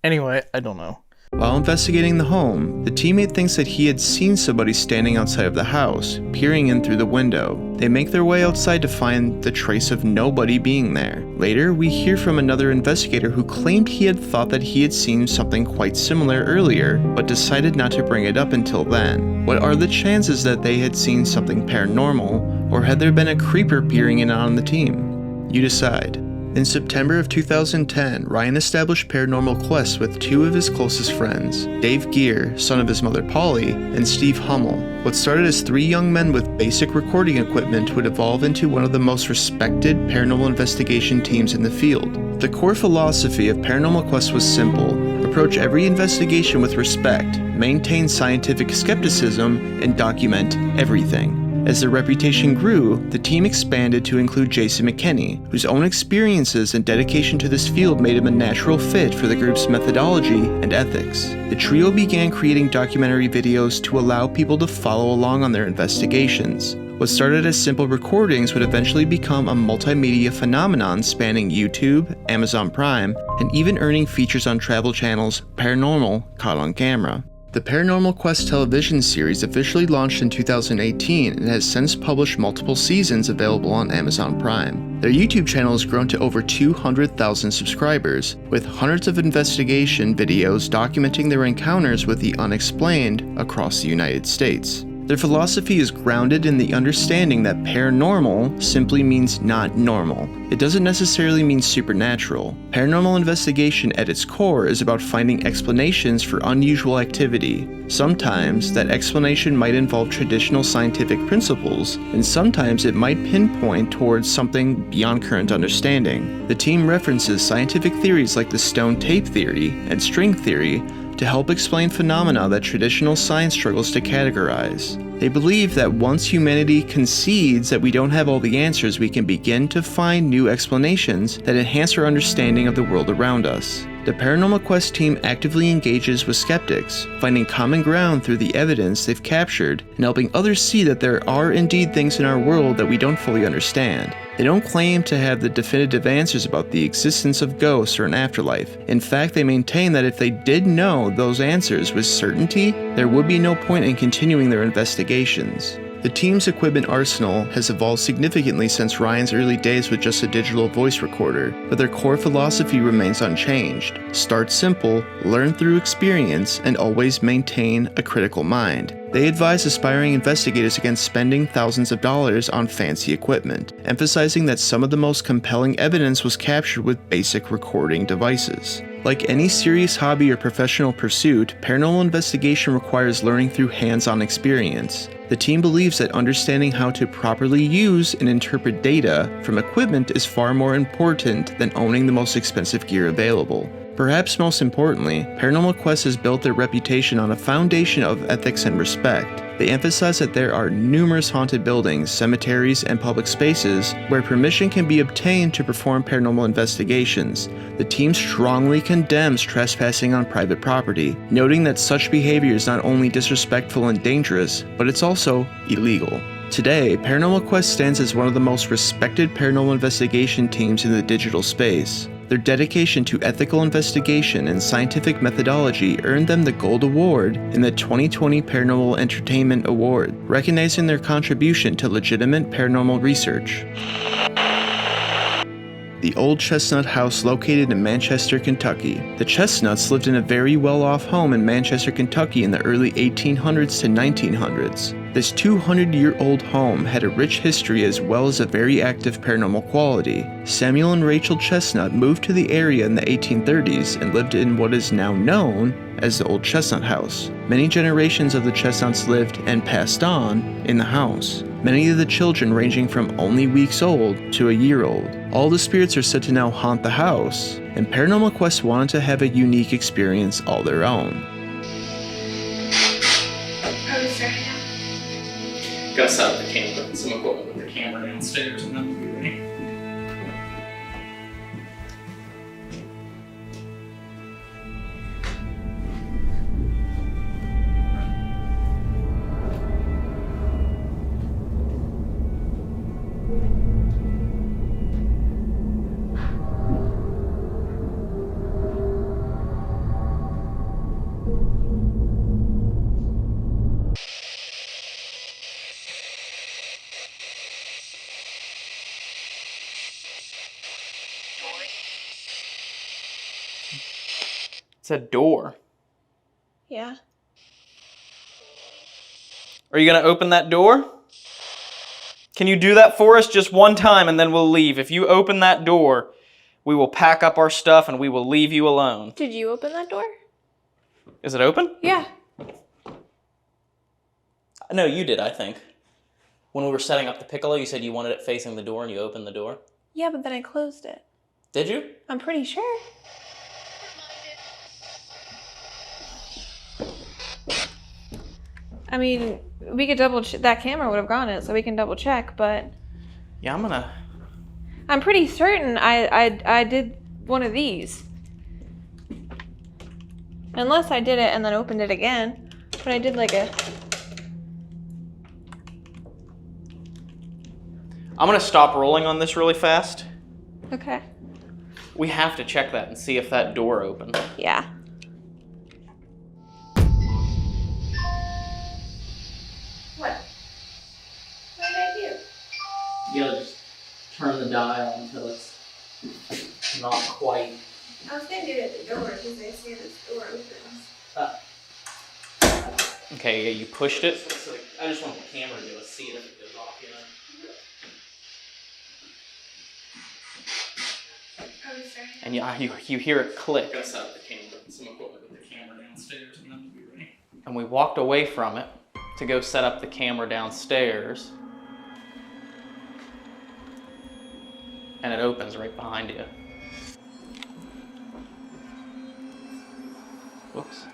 Anyway, I don't know. While investigating the home, the teammate thinks that he had seen somebody standing outside of the house, peering in through the window. They make their way outside to find the trace of nobody being there. Later, we hear from another investigator who claimed he had thought that he had seen something quite similar earlier, but decided not to bring it up until then. What are the chances that they had seen something paranormal, or had there been a creeper peering in on the team? You decide. In September of 2010, Ryan established Paranormal Quest with two of his closest friends, Dave Gear, son of his mother Polly, and Steve Hummel. What started as three young men with basic recording equipment would evolve into one of the most respected paranormal investigation teams in the field. The core philosophy of Paranormal Quest was simple: approach every investigation with respect, maintain scientific skepticism, and document everything. As their reputation grew, the team expanded to include Jason McKinney, whose own experiences and dedication to this field made him a natural fit for the group's methodology and ethics. The trio began creating documentary videos to allow people to follow along on their investigations. What started as simple recordings would eventually become a multimedia phenomenon spanning YouTube, Amazon Prime, and even earning features on travel channels Paranormal Caught on Camera. The Paranormal Quest television series officially launched in 2018 and has since published multiple seasons available on Amazon Prime. Their YouTube channel has grown to over 200,000 subscribers, with hundreds of investigation videos documenting their encounters with the unexplained across the United States. Their philosophy is grounded in the understanding that paranormal simply means not normal. It doesn't necessarily mean supernatural. Paranormal investigation at its core is about finding explanations for unusual activity. Sometimes that explanation might involve traditional scientific principles, and sometimes it might pinpoint towards something beyond current understanding. The team references scientific theories like the stone tape theory and string theory to help explain phenomena that traditional science struggles to categorize. They believe that once humanity concedes that we don't have all the answers, we can begin to find new explanations that enhance our understanding of the world around us. The Paranormal Quest team actively engages with skeptics, finding common ground through the evidence they've captured and helping others see that there are indeed things in our world that we don't fully understand. They don't claim to have the definitive answers about the existence of ghosts or an afterlife. In fact, they maintain that if they did know those answers with certainty, there would be no point in continuing their investigations. The team's equipment arsenal has evolved significantly since Ryan's early days with just a digital voice recorder, but their core philosophy remains unchanged. Start simple, learn through experience, and always maintain a critical mind. They advise aspiring investigators against spending thousands of dollars on fancy equipment, emphasizing that some of the most compelling evidence was captured with basic recording devices. Like any serious hobby or professional pursuit, paranormal investigation requires learning through hands-on experience. The team believes that understanding how to properly use and interpret data from equipment is far more important than owning the most expensive gear available. Perhaps most importantly, Paranormal Quest has built their reputation on a foundation of ethics and respect. They emphasize that there are numerous haunted buildings, cemeteries, and public spaces where permission can be obtained to perform paranormal investigations. The team strongly condemns trespassing on private property, noting that such behavior is not only disrespectful and dangerous, but it's also illegal. Today, Paranormal Quest stands as one of the most respected paranormal investigation teams in the digital space. Their dedication to ethical investigation and scientific methodology earned them the Gold Award in the 2020 Paranormal Entertainment Award, recognizing their contribution to legitimate paranormal research. The Old Chestnut House located in Manchester, Kentucky. The Chestnuts lived in a very well-off home in Manchester, Kentucky in the early 1800s to 1900s. This 200-year-old home had a rich history as well as a very active paranormal quality. Samuel and Rachel Chestnut moved to the area in the 1830s and lived in what is now known as the Old Chestnut House. Many generations of the Chestnuts lived and passed on in the house, many of the children ranging from only weeks old to a year old. All the spirits are said to now haunt the house, and Paranormal Quest wanted to have a unique experience all their own. Gotta set up the camera, some equipment with the camera downstairs, and then we'll be ready. It's a door. Yeah. Are you gonna open that door? Can you do that for us just one time and then we'll leave? If you open that door we will pack up our stuff and we will leave you alone. Did you open that door? Is it open? Yeah. No, you did, I think. When we were setting up the piccolo, you said you wanted it facing the door and you opened the door. Yeah, but then I closed it. Did you? I'm pretty sure. I mean, we could double check. That camera would have gone it, so we can double check, but Yeah, I'm pretty certain I did one of these. Unless I did it and then opened it again. But I did like a... I'm gonna stop rolling on this really fast. Okay. We have to check that and see if that door opened. Yeah. What? What did I do? You gotta just turn the dial until it's not quite. I was gonna do it at the door because I see this door opens. Okay, yeah, you pushed it. So I just want the camera to be able to see it if it goes off, you know? And you hear it click. Gotta set up the camera. Someone put the camera downstairs and then we'll be ready. And we walked away from it to go set up the camera downstairs. And it opens right behind you. Whoops.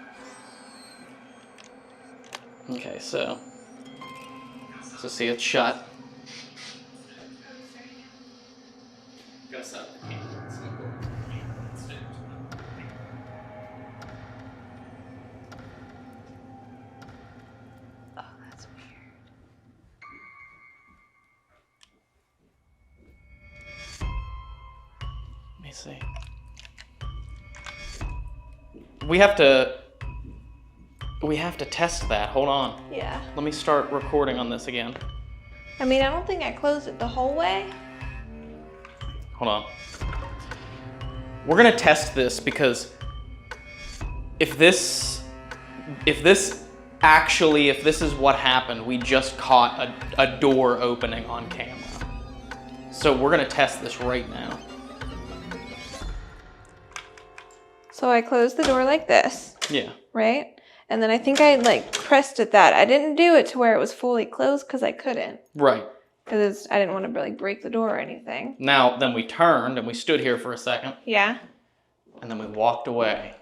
Okay, so see it's shut. Gotta set up the camera. Oh, that's weird. Let me see. We have to test that. Hold on. Yeah. Let me start recording on this again. I mean, I don't think I closed it the whole way. Hold on. We're gonna test this because if this is what happened, we just caught a door opening on camera. So we're gonna test this right now. So I closed the door like this. Yeah. Right? And then I think I like pressed it that. I didn't do it to where it was fully closed because I couldn't. Right. Because I didn't want to like break the door or anything. Now, then we turned and we stood here for a second. Yeah. And then we walked away.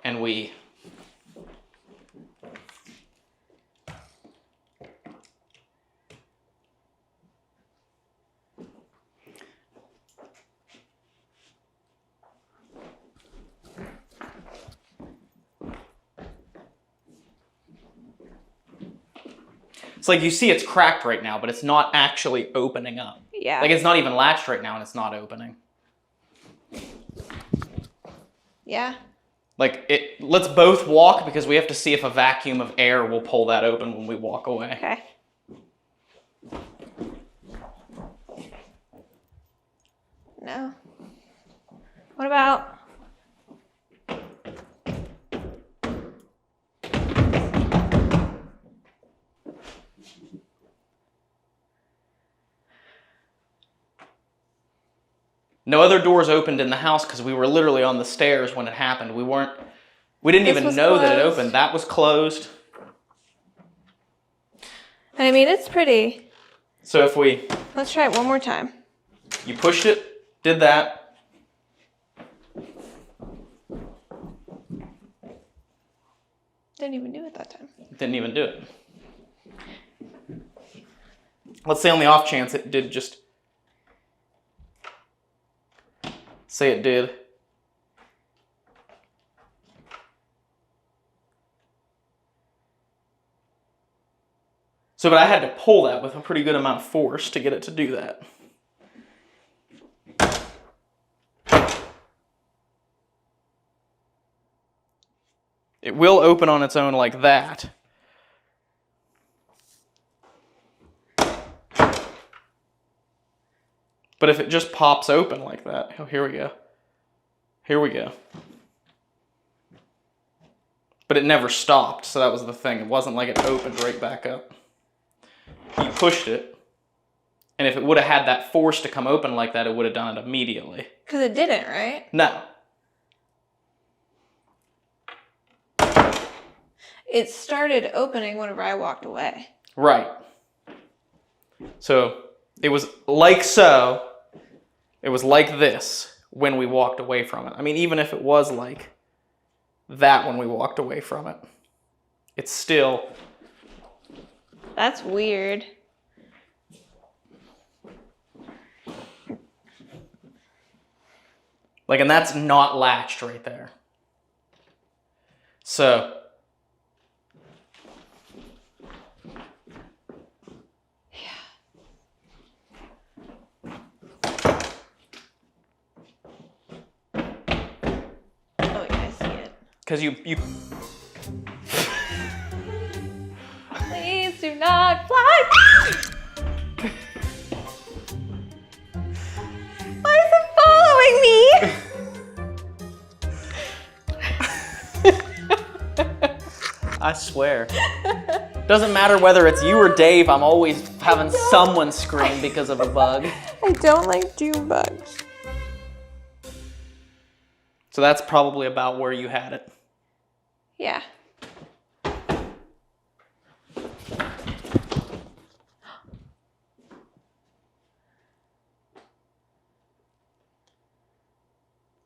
And we It's like you see it's cracked right now, but it's not actually opening up. Yeah. Like it's not even latched right now and it's not opening. Yeah. Like let's both walk because we have to see if a vacuum of air will pull that open when we walk away. Okay. No. What about... No other doors opened in the house because we were literally on the stairs when it happened. We didn't even know that it opened. That was closed. I mean, it's pretty. So if Let's try it one more time. You pushed it, did that. Didn't even do it that time. Didn't even do it. Let's say on the off chance it did just... Say it did. So, but I had to pull that with a pretty good amount of force to get it to do that. It will open on its own like that. But if it just pops open like that, oh, here we go. Here we go. But it never stopped, so that was the thing. It wasn't like it opened right back up. You pushed it, and if it would have had that force to come open like that, it would have done it immediately. Because it didn't, right? No. It started opening whenever I walked away. Right. So it was like so. It was like this when we walked away from it. I mean, even if it was like that when we walked away from it, it's still... That's weird. Like, and that's not latched right there. So... Because you... Please do not fly. Why is it following me? I swear. Doesn't matter whether it's you or Dave, I'm always having someone scream because of a bug. I don't like June bugs. So that's probably about where you had it. Yeah.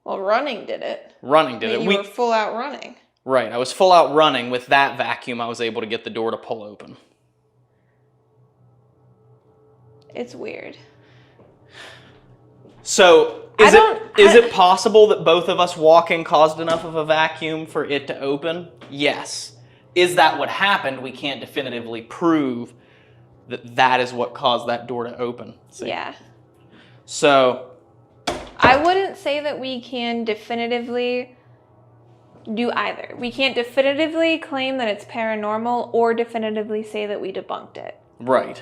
Well, running did it. Running did it. You were full out running. Right, I was full out running. With that vacuum, I was able to get the door to pull open. It's weird. So, is it possible that both of us walking caused enough of a vacuum for it to open? Yes. Is that what happened? We can't definitively prove that that is what caused that door to open. See? Yeah. So... I wouldn't say that we can definitively do either. We can't definitively claim that it's paranormal or definitively say that we debunked it. Right.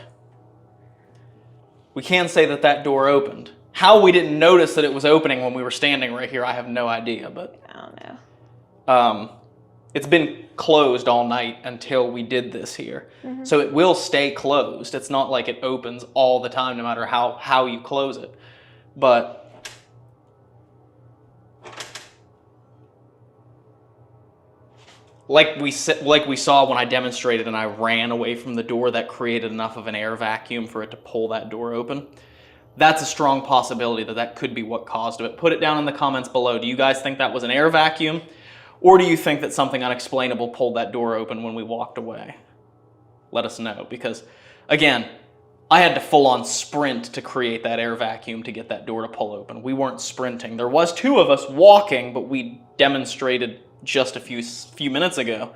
We can say that that door opened. How we didn't notice that it was opening when we were standing right here, I have no idea, but... I don't know. It's been closed all night until we did this here. Mhm. So it will stay closed. It's not like it opens all the time no matter how you close it. But... Like we saw when I demonstrated and I ran away from the door, that created enough of an air vacuum for it to pull that door open. That's a strong possibility that that could be what caused it. Put it down in the comments below. Do you guys think that was an air vacuum? Or do you think that something unexplainable pulled that door open when we walked away? Let us know, because again, I had to full on sprint to create that air vacuum to get that door to pull open. We weren't sprinting. There was two of us walking, but we demonstrated just a few minutes ago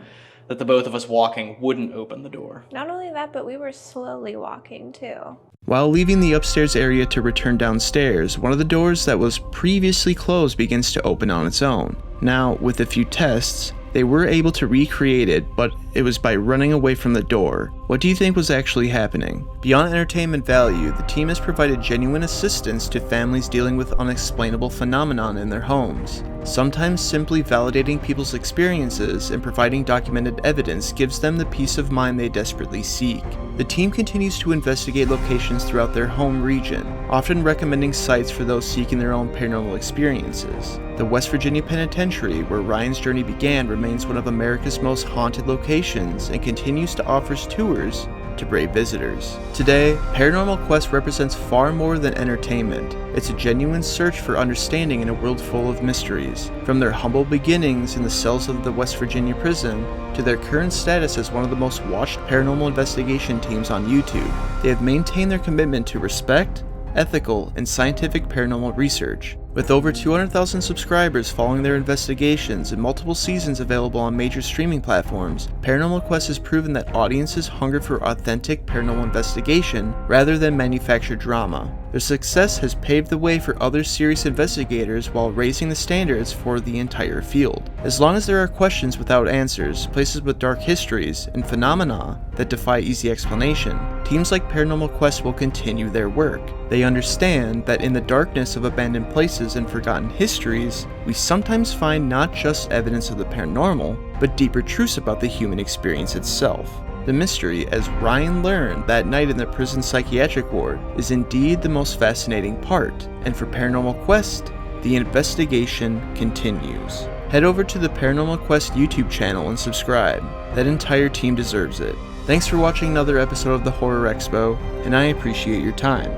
that the both of us walking wouldn't open the door. Not only that, but we were slowly walking too. While leaving the upstairs area to return downstairs, one of the doors that was previously closed begins to open on its own. Now, with a few tests, they were able to recreate it, but it was by running away from the door. What do you think was actually happening? Beyond entertainment value, the team has provided genuine assistance to families dealing with unexplainable phenomenon in their homes. Sometimes simply validating people's experiences and providing documented evidence gives them the peace of mind they desperately seek. The team continues to investigate locations throughout their home region, often recommending sites for those seeking their own paranormal experiences. The West Virginia Penitentiary, where Ryan's journey began, remains one of America's most haunted locations and continues to offer tours to brave visitors. Today, Paranormal Quest represents far more than entertainment. It's a genuine search for understanding in a world full of mysteries. From their humble beginnings in the cells of the West Virginia prison to their current status as one of the most watched paranormal investigation teams on YouTube, they have maintained their commitment to respect, ethical, and scientific paranormal research. With over 200,000 subscribers following their investigations and multiple seasons available on major streaming platforms, Paranormal Quest has proven that audiences hunger for authentic paranormal investigation rather than manufactured drama. Their success has paved the way for other serious investigators while raising the standards for the entire field. As long as there are questions without answers, places with dark histories, and phenomena that defy easy explanation, teams like Paranormal Quest will continue their work. They understand that in the darkness of abandoned places and forgotten histories, we sometimes find not just evidence of the paranormal, but deeper truths about the human experience itself. The mystery, as Ryan learned that night in the prison psychiatric ward, is indeed the most fascinating part, and for Paranormal Quest, the investigation continues. Head over to the Paranormal Quest YouTube channel and subscribe. That entire team deserves it. Thanks for watching another episode of the Horror Expo, and I appreciate your time.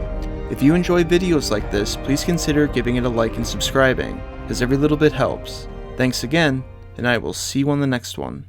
If you enjoy videos like this, please consider giving it a like and subscribing, as every little bit helps. Thanks again, and I will see you on the next one.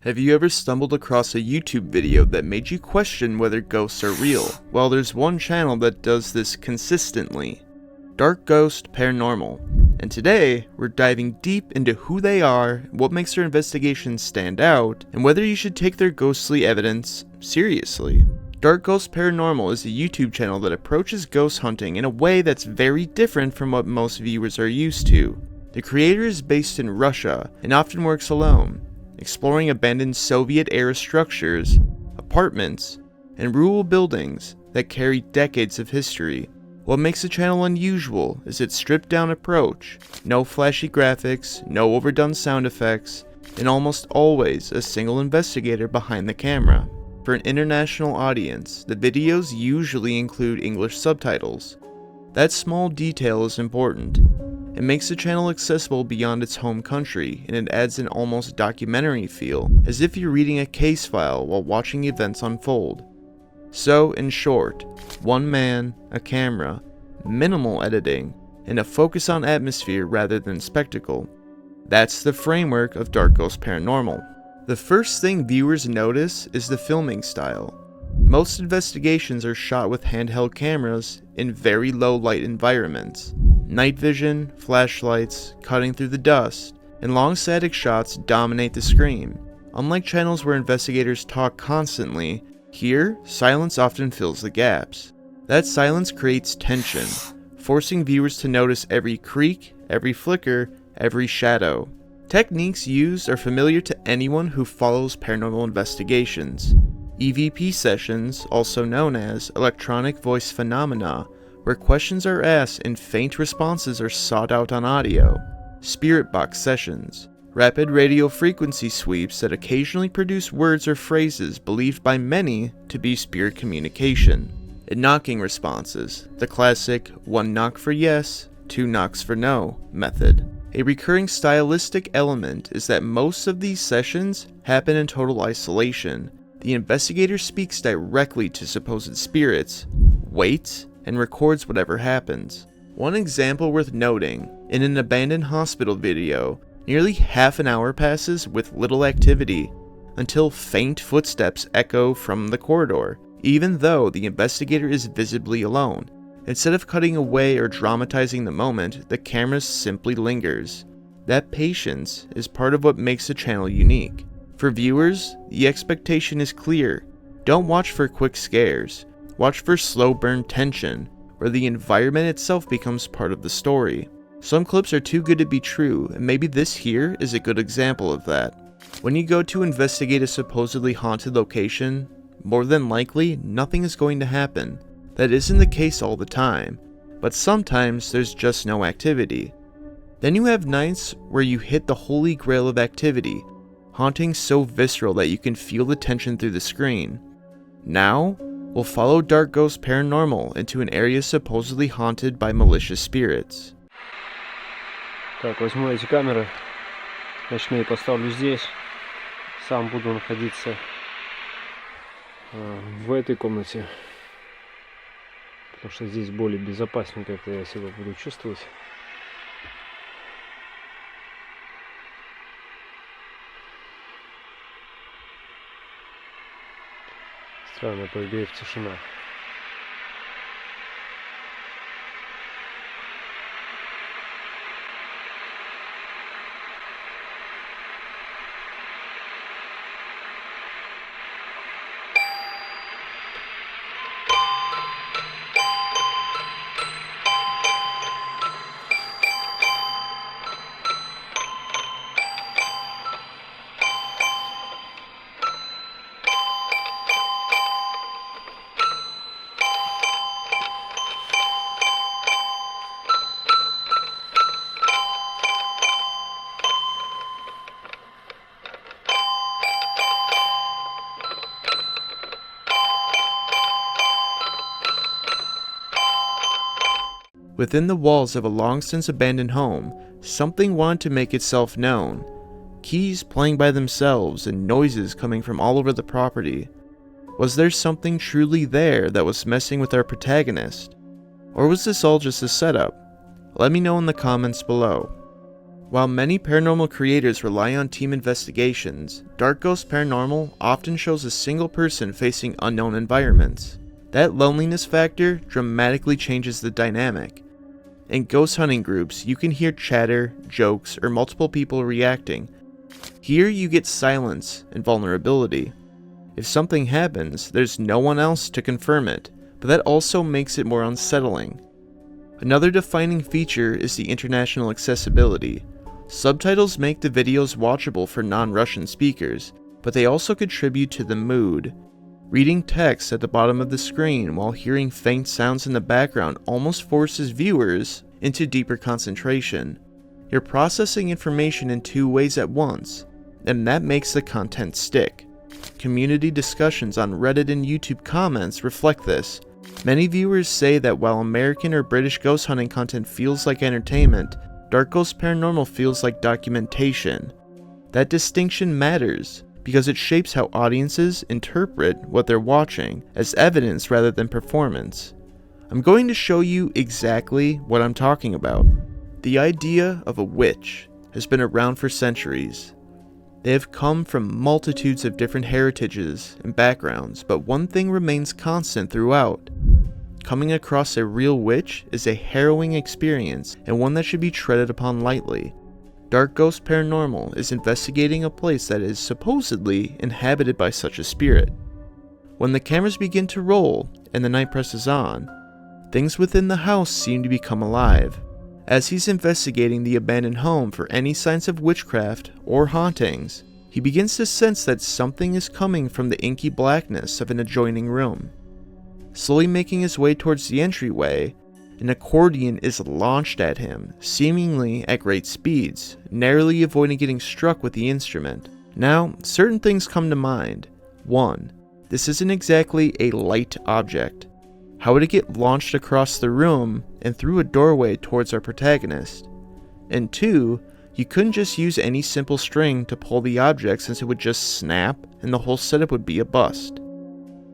Have you ever stumbled across a YouTube video that made you question whether ghosts are real? Well, there's one channel that does this consistently, Dark Ghost Paranormal. And today, we're diving deep into who they are, what makes their investigations stand out, and whether you should take their ghostly evidence seriously. Dark Ghost Paranormal is a YouTube channel that approaches ghost hunting in a way that's very different from what most viewers are used to. The creator is based in Russia and often works alone, exploring abandoned Soviet-era structures, apartments, and rural buildings that carry decades of history. What makes the channel unusual is its stripped-down approach, no flashy graphics, no overdone sound effects, and almost always a single investigator behind the camera. For an international audience, the videos usually include English subtitles. That small detail is important. It makes the channel accessible beyond its home country, and it adds an almost documentary feel, as if you're reading a case file while watching events unfold. So, in short, one man, a camera, minimal editing, and a focus on atmosphere rather than spectacle. That's the framework of Dark Ghost Paranormal. The first thing viewers notice is the filming style. Most investigations are shot with handheld cameras in very low light environments. Night vision, flashlights, cutting through the dust, and long static shots dominate the screen. Unlike channels where investigators talk constantly, here, silence often fills the gaps. That silence creates tension, forcing viewers to notice every creak, every flicker, every shadow. Techniques used are familiar to anyone who follows paranormal investigations. EVP sessions, also known as electronic voice phenomena, where questions are asked and faint responses are sought out on audio, spirit box sessions, rapid radio frequency sweeps that occasionally produce words or phrases believed by many to be spirit communication, and knocking responses, the classic 1 knock for yes, 2 knocks for no method. A recurring stylistic element is that most of these sessions happen in total isolation. The investigator speaks directly to supposed spirits, waits, and records whatever happens. One example worth noting, in an abandoned hospital video, nearly half an hour passes with little activity, until faint footsteps echo from the corridor, even though the investigator is visibly alone. Instead of cutting away or dramatizing the moment, the camera simply lingers. That patience is part of what makes the channel unique. For viewers, the expectation is clear. Don't watch for quick scares. Watch for slow burn tension, where the environment itself becomes part of the story. Some clips are too good to be true, and maybe this here is a good example of that. When you go to investigate a supposedly haunted location, more than likely, nothing is going to happen. That isn't the case all the time, but sometimes there's just no activity. Then you have nights where you hit the holy grail of activity, haunting so visceral that you can feel the tension through the screen. Now, we'll follow Dark Ghost Paranormal into an area supposedly haunted by malicious spirits. Так, возьму эти камеры, ночные поставлю здесь. Сам буду находиться в этой комнате, потому что здесь более безопаснее как-то я себя буду чувствовать. Странно, по идее, тишина. Within the walls of a long since abandoned home, something wanted to make itself known. Keys playing by themselves and noises coming from all over the property. Was there something truly there that was messing with our protagonist? Or was this all just a setup? Let me know in the comments below. While many paranormal creators rely on team investigations, Dark Ghost Paranormal often shows a single person facing unknown environments. That loneliness factor dramatically changes the dynamic. In ghost hunting groups, you can hear chatter, jokes, or multiple people reacting. Here you get silence and vulnerability. If something happens, there's no one else to confirm it, but that also makes it more unsettling. Another defining feature is the international accessibility. Subtitles make the videos watchable for non-Russian speakers, but they also contribute to the mood. Reading text at the bottom of the screen while hearing faint sounds in the background almost forces viewers into deeper concentration. You're processing information in two ways at once, and that makes the content stick. Community discussions on Reddit and YouTube comments reflect this. Many viewers say that while American or British ghost hunting content feels like entertainment, Dark Ghost Paranormal feels like documentation. That distinction matters, because it shapes how audiences interpret what they're watching as evidence rather than performance. I'm going to show you exactly what I'm talking about. The idea of a witch has been around for centuries. They have come from multitudes of different heritages and backgrounds, but one thing remains constant throughout. Coming across a real witch is a harrowing experience and one that should be treaded upon lightly. Dark Ghost Paranormal is investigating a place that is supposedly inhabited by such a spirit. When the cameras begin to roll and the night presses on, things within the house seem to become alive. As he's investigating the abandoned home for any signs of witchcraft or hauntings, he begins to sense that something is coming from the inky blackness of an adjoining room. Slowly making his way towards the entryway, an accordion is launched at him, seemingly at great speeds, narrowly avoiding getting struck with the instrument. Now, certain things come to mind. 1. This isn't exactly a light object. How would it get launched across the room and through a doorway towards our protagonist? And 2, you couldn't just use any simple string to pull the object since it would just snap and the whole setup would be a bust.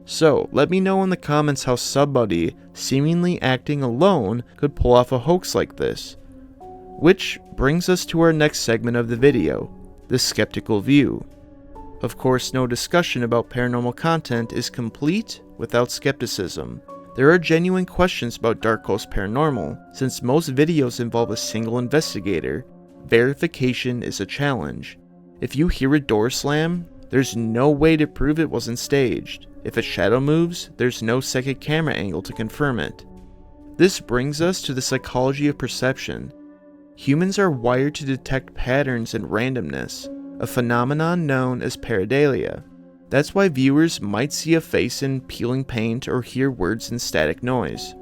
So, let me know in the comments how somebody seemingly acting alone could pull off a hoax like this. Which brings us to our next segment of the video, the skeptical view. Of course, no discussion about paranormal content is complete without skepticism. There are genuine questions about Dark Ghost Paranormal. Since most videos involve a single investigator, verification is a challenge. If you hear a door slam, there's no way to prove it wasn't staged. If a shadow moves, there's no second camera angle to confirm it. This brings us to the psychology of perception. Humans are wired to detect patterns and randomness, a phenomenon known as pareidolia. That's why viewers might see a face in peeling paint or hear words in static noise.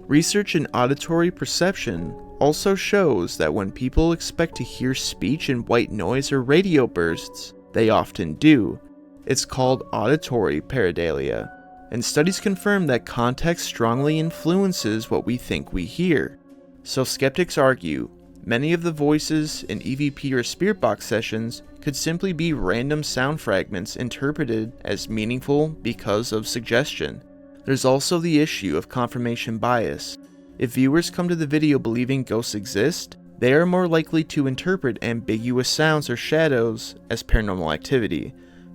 Research in auditory perception also shows that when people expect to hear speech in white noise or radio bursts, they often do. It's called auditory pareidolia, and studies confirm that context strongly influences what we think we hear. So skeptics argue, many of the voices in EVP or spirit box sessions could simply be random sound fragments interpreted as meaningful because of suggestion. There's also the issue of confirmation bias. If viewers come to the video believing ghosts exist, they are more likely to interpret ambiguous sounds or shadows as paranormal activity.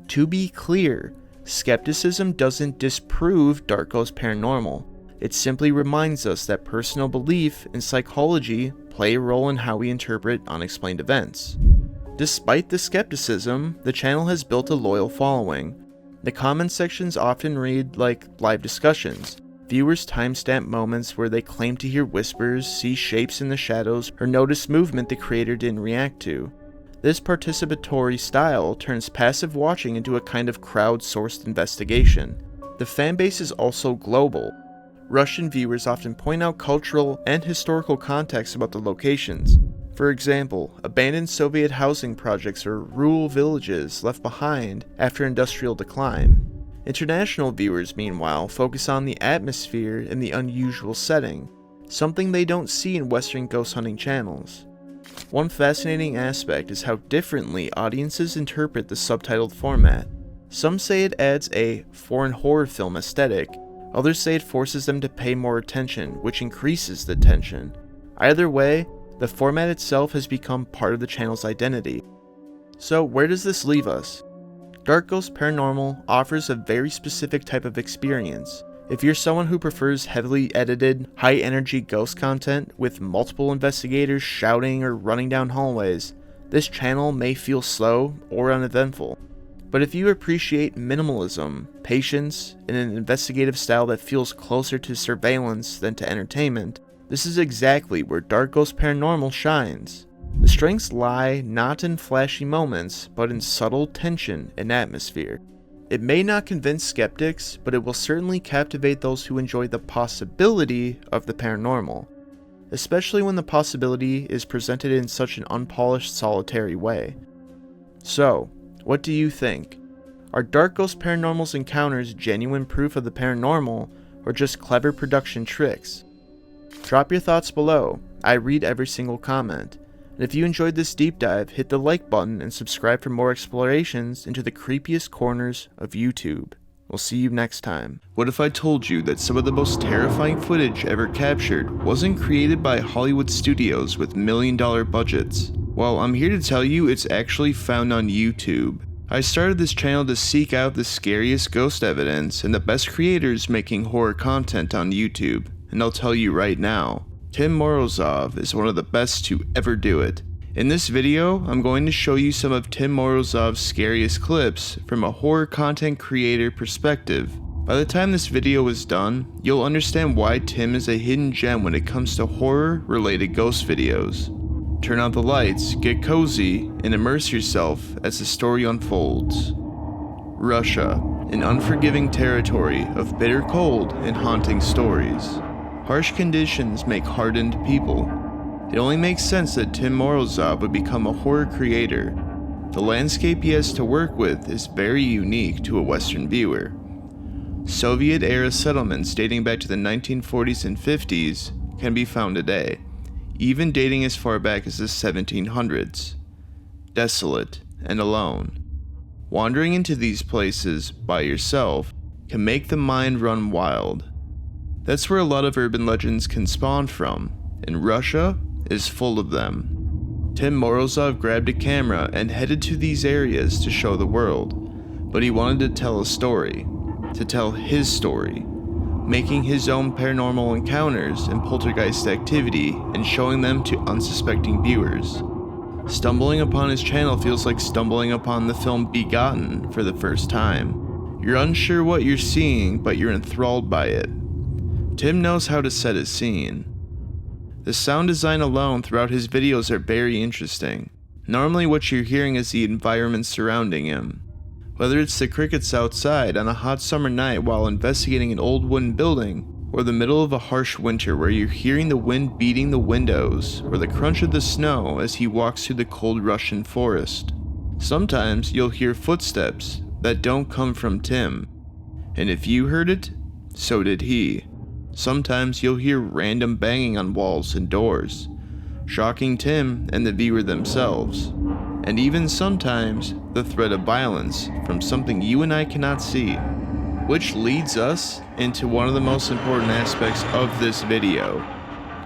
To be clear, Skepticism doesn't disprove Dark Ghost Paranormal. It simply reminds us that personal belief and psychology play a role in how we interpret unexplained events. Despite the skepticism, the channel has built a loyal following. The comment sections often read like live discussions. Viewers timestamp moments where they claim to hear whispers, see shapes in the shadows, or notice movement the creator didn't react to. This participatory style turns passive watching into a kind of crowd-sourced investigation. The fanbase is also global. Russian viewers often point out cultural and historical context about the locations. For example, abandoned Soviet housing projects or rural villages left behind after industrial decline. International viewers, meanwhile, focus on the atmosphere and the unusual setting, something they don't see in Western ghost hunting channels. One fascinating aspect is how differently audiences interpret the subtitled format. Some say it adds a foreign horror film aesthetic, others say it forces them to pay more attention, which increases the tension. Either way, the format itself has become part of the channel's identity. So where does this leave us? Dark Ghost Paranormal offers a very specific type of experience. If you're someone who prefers heavily edited, high-energy ghost content with multiple investigators shouting or running down hallways, this channel may feel slow or uneventful. But if you appreciate minimalism, patience, and an investigative style that feels closer to surveillance than to entertainment, this is exactly where Dark Ghost Paranormal shines. The strengths lie not in flashy moments, but in subtle tension and atmosphere. It may not convince skeptics, but it will certainly captivate those who enjoy the possibility of the paranormal, especially when the possibility is presented in such an unpolished, solitary way. So, what do you think? Are Dark Ghost Paranormal's encounters genuine proof of the paranormal, or just clever production tricks? Drop your thoughts below. I read every single comment. And if you enjoyed this deep dive, hit the like button and subscribe for more explorations into the creepiest corners of YouTube. We'll see you next time. What if I told you that some of the most terrifying footage ever captured wasn't created by Hollywood studios with million-dollar budgets? Well, I'm here to tell you it's actually found on YouTube. I started this channel to seek out the scariest ghost evidence and the best creators making horror content on YouTube, and I'll tell you right now, TimMorozov is one of the best to ever do it. In this video, I'm going to show you some of TimMorozov's scariest clips from a horror content creator perspective. By the time this video is done, you'll understand why Tim is a hidden gem when it comes to horror-related ghost videos. Turn out the lights, get cozy, and immerse yourself as the story unfolds. Russia, an unforgiving territory of bitter cold and haunting stories. Harsh conditions make hardened people. It only makes sense that TimMorozov would become a horror creator. The landscape he has to work with is very unique to a Western viewer. Soviet-era settlements dating back to the 1940s and 50s can be found today, even dating as far back as the 1700s. Desolate and alone. Wandering into these places by yourself can make the mind run wild. That's where a lot of urban legends can spawn from, and Russia is full of them. TimMorozov grabbed a camera and headed to these areas to show the world, but he wanted to tell a story, to tell his story, making his own paranormal encounters and poltergeist activity and showing them to unsuspecting viewers. Stumbling upon his channel feels like stumbling upon the film Begotten for the first time. You're unsure what you're seeing, but you're enthralled by it. Tim knows how to set a scene. The sound design alone throughout his videos are very interesting. Normally what you're hearing is the environment surrounding him. Whether it's the crickets outside on a hot summer night while investigating an old wooden building, or the middle of a harsh winter where you're hearing the wind beating the windows, or the crunch of the snow as he walks through the cold Russian forest. Sometimes you'll hear footsteps that don't come from Tim, and if you heard it, so did he. Sometimes you'll hear random banging on walls and doors, shocking Tim and the viewer themselves, and even sometimes the threat of violence from something you and I cannot see. Which leads us into one of the most important aspects of this video.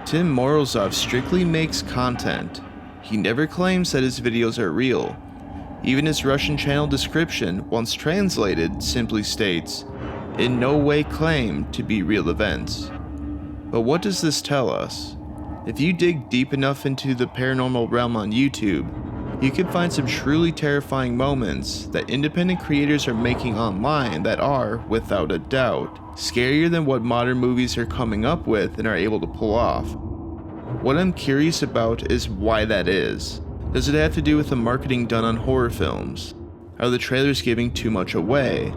TimMorozov strictly makes content. He never claims that his videos are real. Even his Russian channel description, once translated, simply states, "In no way claim to be real events." But what does this tell us? If you dig deep enough into the paranormal realm on YouTube, you can find some truly terrifying moments that independent creators are making online that are, without a doubt, scarier than what modern movies are coming up with and are able to pull off. What I'm curious about is why that is. Does it have to do with the marketing done on horror films? Are the trailers giving too much away?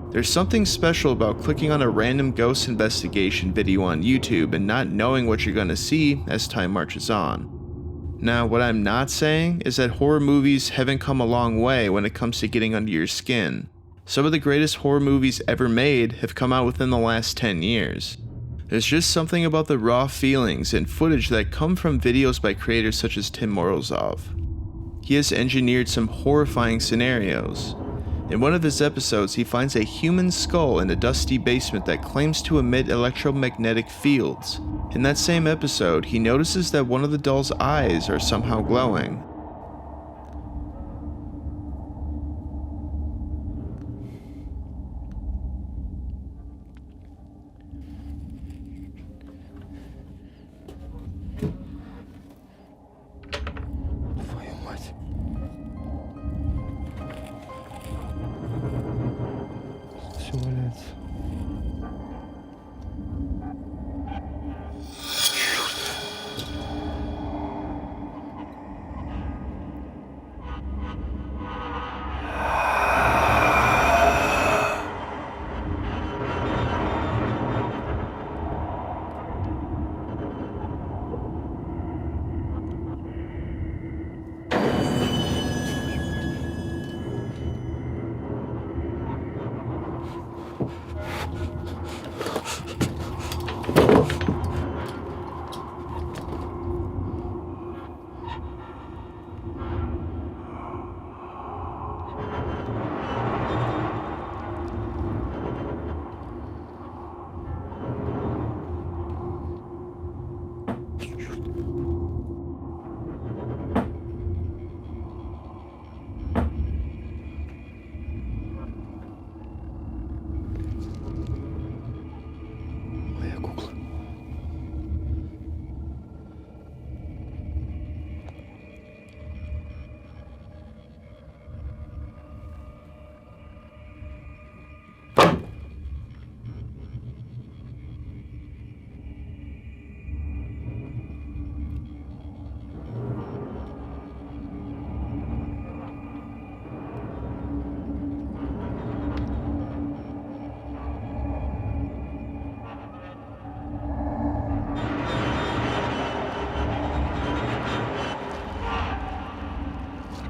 There's something special about clicking on a random ghost investigation video on YouTube and not knowing what you're going to see as time marches on. Now, what I'm not saying is that horror movies haven't come a long way when it comes to getting under your skin. Some of the greatest horror movies ever made have come out within the last 10 years. There's just something about the raw feelings and footage that come from videos by creators such as TimMorozov. He has engineered some horrifying scenarios. In one of his episodes, he finds a human skull in a dusty basement that claims to emit electromagnetic fields. In that same episode, he notices that one of the doll's eyes are somehow glowing.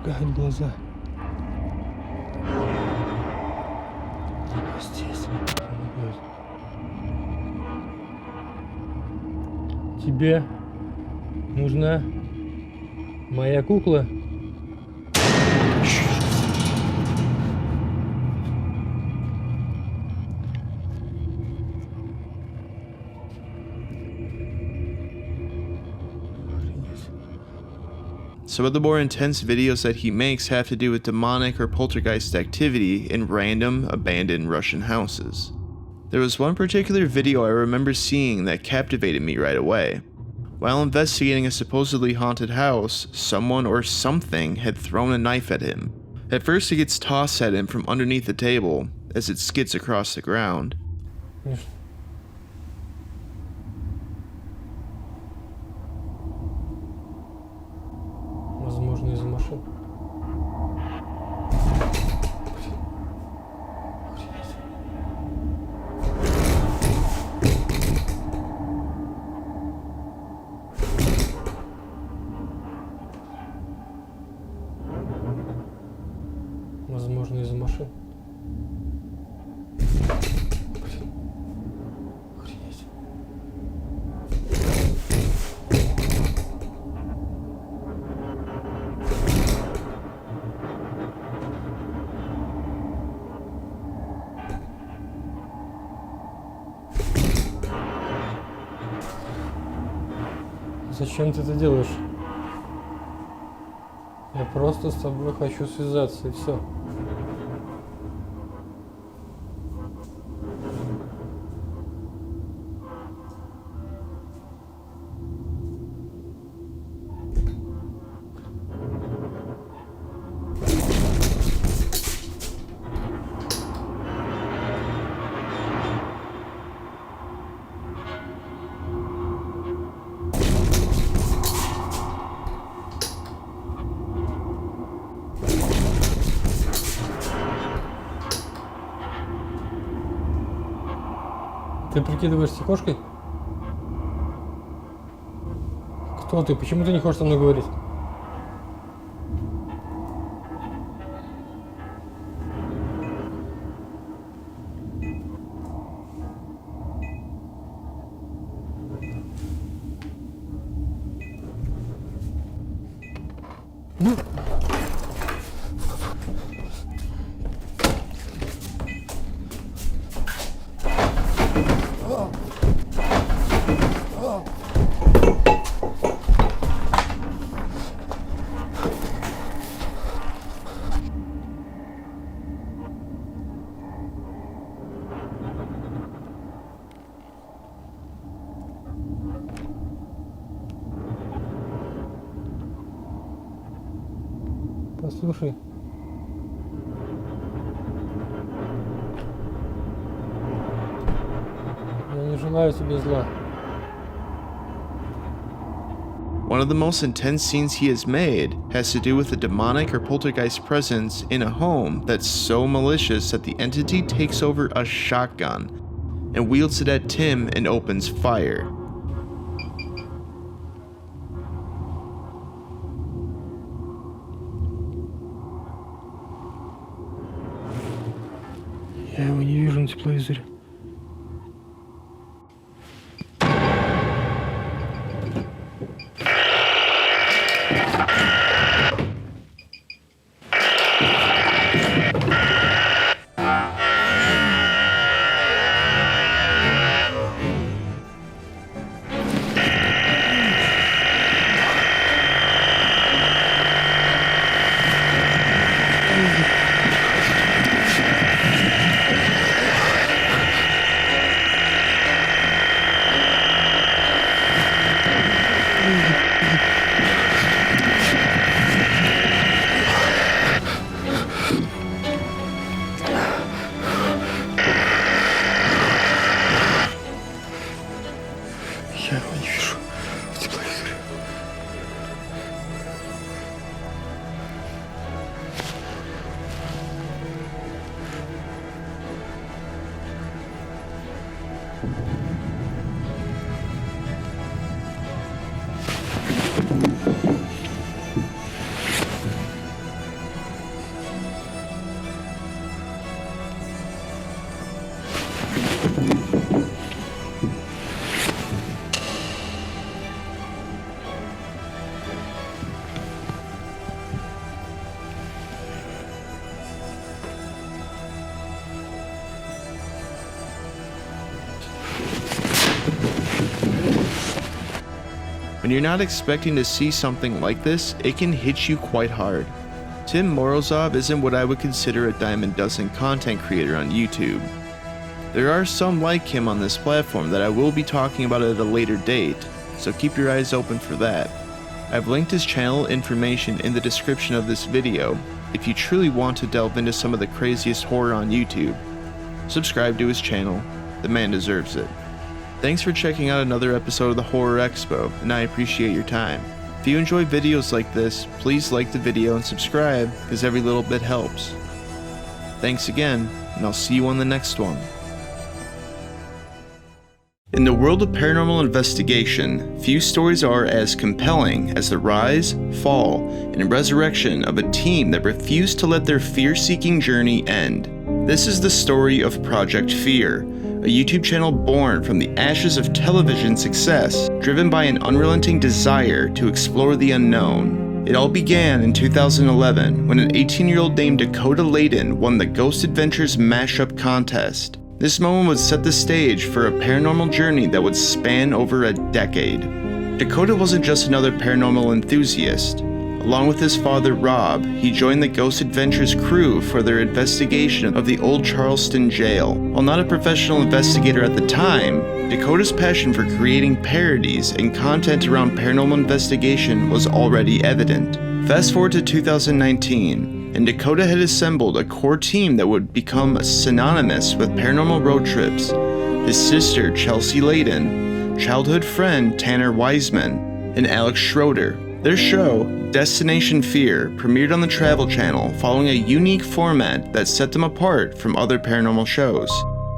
Моргают глаза. Здесь. Тебе нужна моя кукла? Some of the more intense videos that he makes have to do with demonic or poltergeist activity in random, abandoned Russian houses. There was one particular video I remember seeing that captivated me right away. While investigating a supposedly haunted house, someone or something had thrown a knife at him. At first it gets tossed at him from underneath the table as it skids across the ground. Возможно, из машин. Возможно, из машин. Зачем ты это делаешь? Я просто с тобой хочу связаться, и все. Ты прикидываешься кошкой? Кто ты? Почему ты не хочешь со мной говорить? Послушай. Я не желаю тебе зла. One of the most intense scenes he has made has to do with a demonic or poltergeist presence in a home that's so malicious that the entity takes over a shotgun and wields it at Tim and opens fire. Я его не вижу на тепловизоре. Я его не вижу в тепловизоре. When you're not expecting to see something like this, it can hit you quite hard. TimMorozov isn't what I would consider a dime a dozen content creator on YouTube. There are some like him on this platform that I will be talking about at a later date, so keep your eyes open for that. I've linked his channel information in the description of this video if you truly want to delve into some of the craziest horror on YouTube. Subscribe to his channel, the man deserves it. Thanks for checking out another episode of the Horror Expo, and I appreciate your time. If you enjoy videos like this, please like the video and subscribe, because every little bit helps. Thanks again, and I'll see you on the next one. In the world of paranormal investigation, few stories are as compelling as the rise, fall, and resurrection of a team that refused to let their fear-seeking journey end. This is the story of Project Fear, a YouTube channel born from the ashes of television success, driven by an unrelenting desire to explore the unknown. It all began in 2011 when an 18-year-old named Dakota Layden won the Ghost Adventures Mashup Contest. This moment would set the stage for a paranormal journey that would span over a decade. Dakota wasn't just another paranormal enthusiast. along with his father Rob, he joined the Ghost Adventures crew for their investigation of the old Charleston jail. While not a professional investigator at the time, Dakota's passion for creating parodies and content around paranormal investigation was already evident. Fast forward to 2019, and Dakota had assembled a core team that would become synonymous with paranormal road trips. His sister, Chelsea Layden, childhood friend Tanner Wiseman, and Alex Schroeder. Their show, Destination Fear, premiered on the Travel Channel following a unique format that set them apart from other paranormal shows.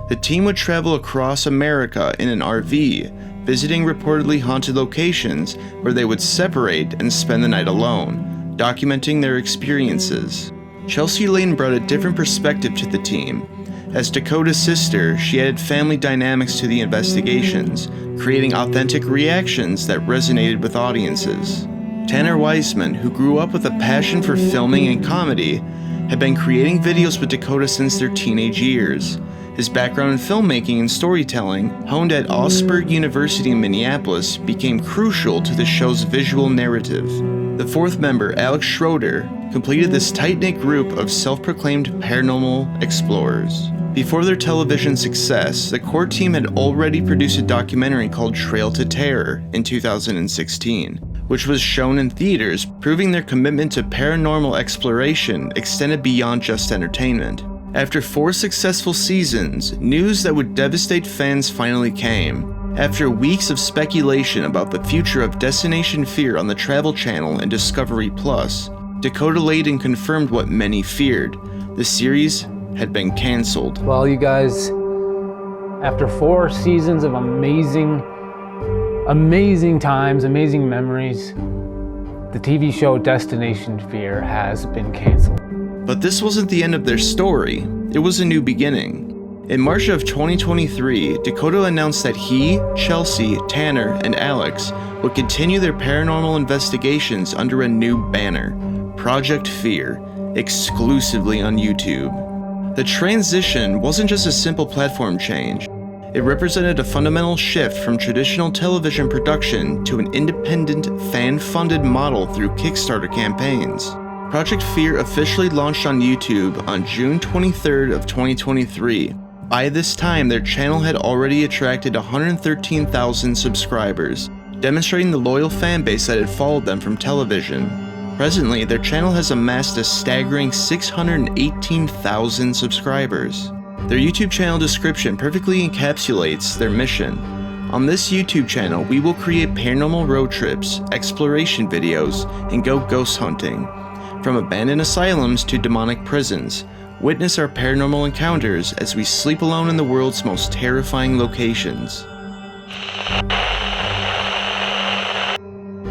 The team would travel across America in an RV, visiting reportedly haunted locations where they would separate and spend the night alone, documenting their experiences. Chelsea Lane brought a different perspective to the team. As Dakota's sister, she added family dynamics to the investigations, creating authentic reactions that resonated with audiences. Tanner Wiseman, who grew up with a passion for filming and comedy, had been creating videos with Dakota since their teenage years. His background in filmmaking and storytelling, honed at Augsburg University in Minneapolis, became crucial to the show's visual narrative. The fourth member, Alex Schroeder, completed this tight-knit group of self-proclaimed paranormal explorers. Before their television success, the core team had already produced a documentary called Trail to Terror in 2016, which was shown in theaters, proving their commitment to paranormal exploration extended beyond just entertainment. After 4 successful seasons, news that would devastate fans finally came. After weeks of speculation about the future of Destination Fear on the Travel Channel and Discovery Plus, Dakota Layden confirmed what many feared. The series had been canceled. Well, you guys, after 4 seasons of amazing times, amazing memories, the TV show Destination Fear has been canceled. But this wasn't the end of their story. It was a new beginning. In March of 2023, Dakota announced that he, Chelsea, Tanner, and Alex would continue their paranormal investigations under a new banner, Project Fear, exclusively on YouTube. The transition wasn't just a simple platform change. It represented a fundamental shift from traditional television production to an independent, fan-funded model through Kickstarter campaigns. Project Fear officially launched on YouTube on June 23rd of 2023. By this time, their channel had already attracted 113,000 subscribers, demonstrating the loyal fan base that had followed them from television. Presently, their channel has amassed a staggering 618,000 subscribers. Their YouTube channel description perfectly encapsulates their mission. On this YouTube channel, we will create paranormal road trips, exploration videos, and go ghost hunting. From abandoned asylums to demonic prisons, witness our paranormal encounters as we sleep alone in the world's most terrifying locations.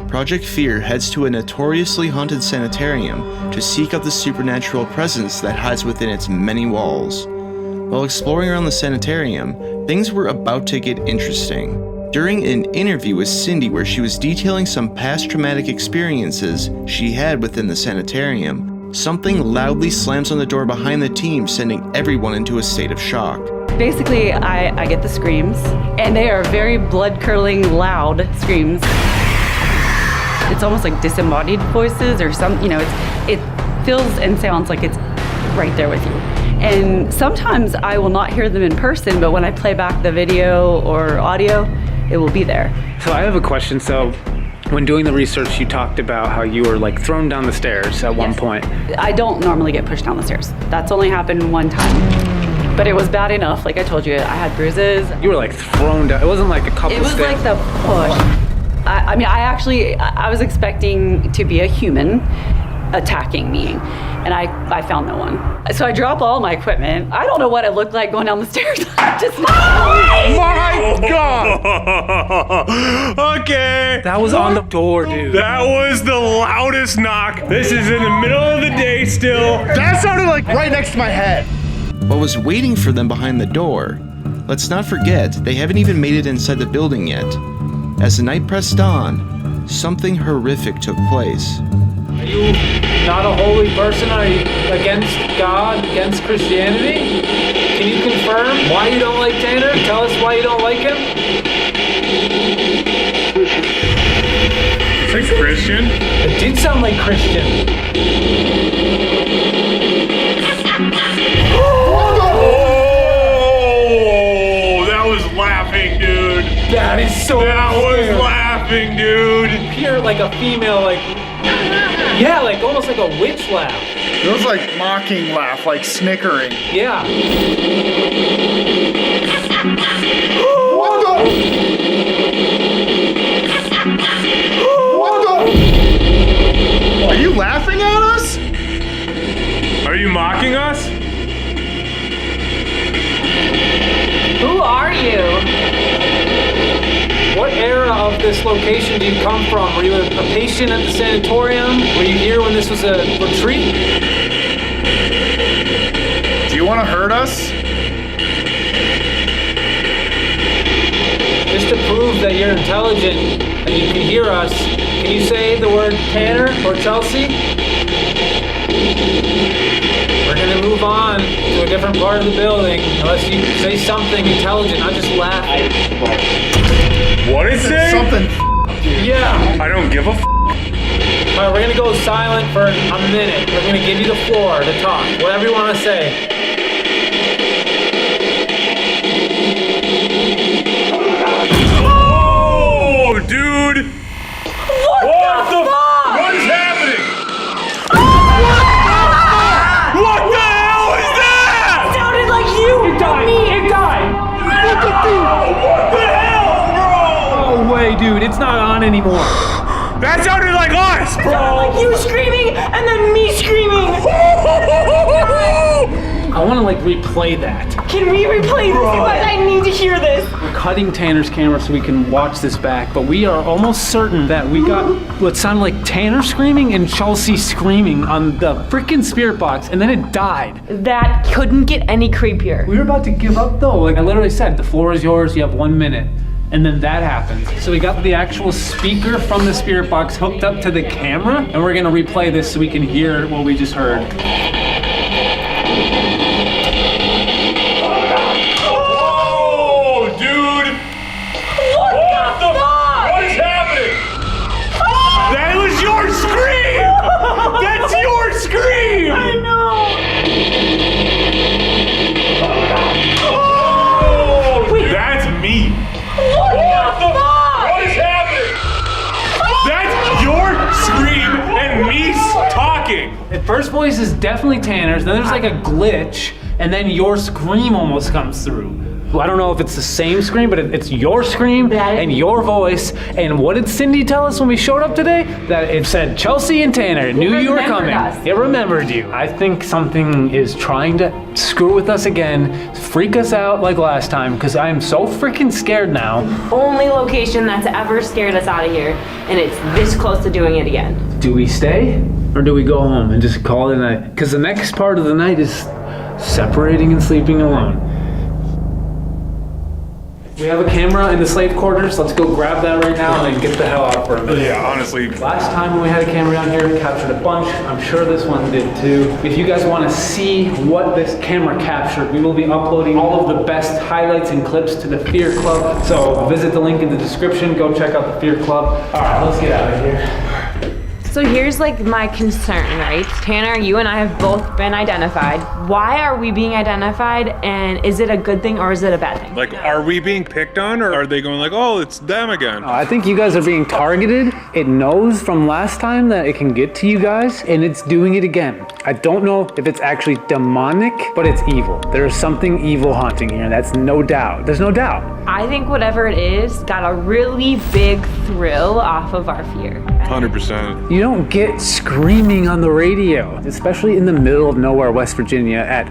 Project Fear heads to a notoriously haunted sanitarium to seek out the supernatural presence that hides within its many walls. While exploring around the sanitarium, things were about to get interesting. During an interview with Cindy where she was detailing some past traumatic experiences she had within the sanitarium, something loudly slams on the door behind the team, sending everyone into a state of shock. Basically, I get the screams, and they are very blood-curdling, loud screams. It's almost like disembodied voices or some, it feels and sounds like it's right there with you. And sometimes I will not hear them in person, but when I play back the video or audio, it will be there. So I have a question. So when doing the research, you talked about how you were like thrown down the stairs at one point. I don't normally get pushed down the stairs. That's only happened one time. But it was bad enough. Like I told you, I had bruises. You were like thrown down. It wasn't like a couple steps. It was like the push. I was expecting to be a human attacking me, and I found no one. So I drop all my equipment. I don't know what it looked like going down the stairs. Just my God! Okay. That was on the door, dude. That was the loudest knock. This is in the middle of the day still. That sounded like right next to my head. What was waiting for them behind the door? Let's not forget, they haven't even made it inside the building yet. As the night pressed on, something horrific took place. Are you not a holy person? Are you against God, against Christianity? Can you confirm why you don't like Tanner? Tell us why you don't like him. Christian? It did sound like Christian. Oh, that was laughing, dude. That is so That was weird. laughing, dude. Hear like a female, like, yeah, like almost like a witch laugh. It was like mocking laugh, like snickering. Yeah. What the? What the? Are you laughing at us? Are you mocking us? Who are you? What era of this location do you come from? Were you a patient at the sanatorium? Were you here when this was a retreat? Do you want to hurt us? Just to prove that you're intelligent and you can hear us, can you say the word Tanner or Chelsea? We're gonna move on to a different part of the building unless you say something intelligent, not just laugh. What is it? Something. Yeah. I don't give a f. Alright, we're gonna go silent for a minute. We're gonna give you the floor to talk. Whatever you wanna say. Oh, dude! What the fuck? What is happening? What the hell is that? It sounded like you! It died! It died! What the hell, bro? No way, dude. It's not on anymore. That sounded like us, It bro! sounded like you screaming and then me screaming! I wanna like replay that. Can we replay this? But I need to hear this! We're cutting Tanner's camera so we can watch this back, but we are almost certain that we got what sounded like Tanner screaming and Chelsea screaming on the freaking spirit box, and then it died. That couldn't get any creepier. We were about to give up though. Like I literally said, the floor is yours, you have 1 minute. And then that happens. So we got the actual speaker from the spirit box hooked up to the camera, and we're gonna replay this so we can hear what we just heard. Oh, dude! What the fuck? What is happening? That was your scream! That's your scream! I know! Oh, that's me! What the fuck? What is happening? That's your scream and me talking! The first voice is definitely Tanner's, then there's like a glitch, and then your scream almost comes through. Well, I don't know if it's the same scream, but it's your scream and your voice. And what did Cindy tell us when we showed up today? That it said Chelsea and Tanner knew you were coming. It remembered you. I think something is trying to screw with us again, freak us out like last time, because I am so freaking scared now. Only location that's ever scared us out of here, and it's this close to doing it again. Do we stay or do we go home and just call it a night? Because the next part of the night is separating and sleeping alone. We have a camera in the slave quarters. Let's go grab that right now and get the hell out for a minute. Yeah, honestly. Last time when we had a camera down here, we captured a bunch. I'm sure this one did too. If you guys want to see what this camera captured, we will be uploading all of the best highlights and clips to the Fear Club. So visit the link in the description. Go check out the Fear Club. All right, let's get out of here. So here's like my concern, right? Tanner, you and I have both been identified. Why are we being identified, and is it a good thing or is it a bad thing? Like, are we being picked on, or are they going like, oh, it's them again? I think you guys are being targeted. It knows from last time that it can get to you guys, and it's doing it again. I don't know if it's actually demonic, but it's evil. There's something evil haunting here, that's no doubt. There's no doubt. I think whatever it is got a really big thrill off of our fear. 100%. You don't get screaming on the radio, especially in the middle of nowhere, West Virginia at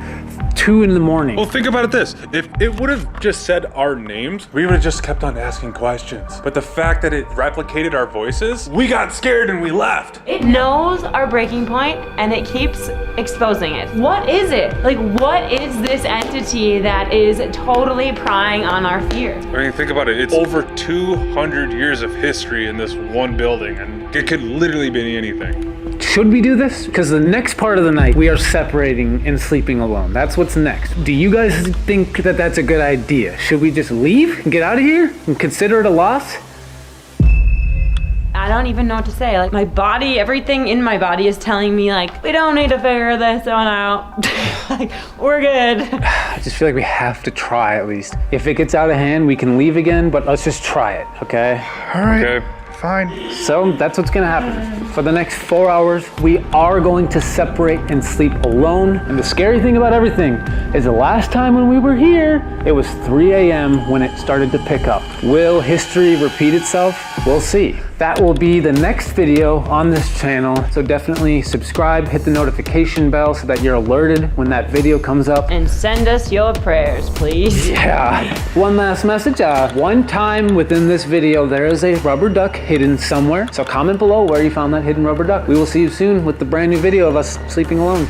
2 in the morning. Well, think about it this. If it would have just said our names, we would have just kept on asking questions. But the fact that it replicated our voices, we got scared and we left. It knows our breaking point and it keeps exposing it. What is it? Like, what is this entity that is totally prying on our fear? I mean, think about it. It's over 200 years of history in this one building, and it could literally be anything. Should we do this? Because the next part of the night, we are separating and sleeping alone. That's what's next. Do you guys think that that's a good idea? Should we just leave and get out of here and consider it a loss? As don't even know what to say. Like my body, everything in my body is telling me like, we don't need to figure this one out. Like, we're good. I just feel like we have to try at least. If it gets out of hand, we can leave again, but let's just try it, okay? All right. Okay. Fine. So that's what's gonna happen. For the next 4 hours, we are going to separate and sleep alone. And the scary thing about everything is the last time when we were here, it was 3 a.m. when it started to pick up. Will history repeat itself? We'll see. That will be the next video on this channel. So definitely subscribe, hit the notification bell so that you're alerted when that video comes up. And send us your prayers, please. Yeah. One last message. One time within this video, there is a rubber duck hidden somewhere. So comment below where you found that hidden rubber duck. We will see you soon with the brand new video of us sleeping alone.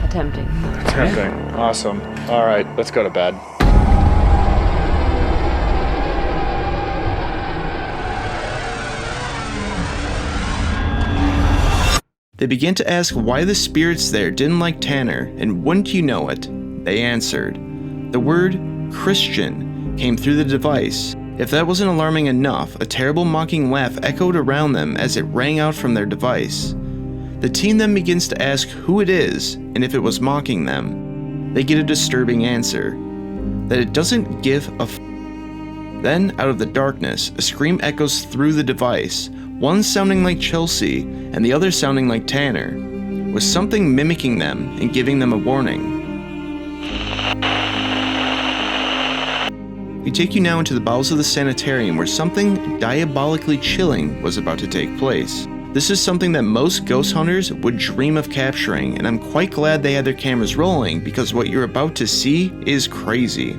Attempting. Awesome. All right, let's go to bed. They began to ask why the spirits there didn't like Tanner, and wouldn't you know it, they answered. The word Christian came through the device. If that wasn't alarming enough, a terrible mocking laugh echoed around them as it rang out from their device. The team then begins to ask who it is and if it was mocking them. They get a disturbing answer, that it doesn't give a f. Then, out of the darkness, a scream echoes through the device, one sounding like Chelsea and the other sounding like Tanner, with something mimicking them and giving them a warning. We take you now into the bowels of the sanitarium where something diabolically chilling was about to take place. This is something that most ghost hunters would dream of capturing, and I'm quite glad they had their cameras rolling because what you're about to see is crazy.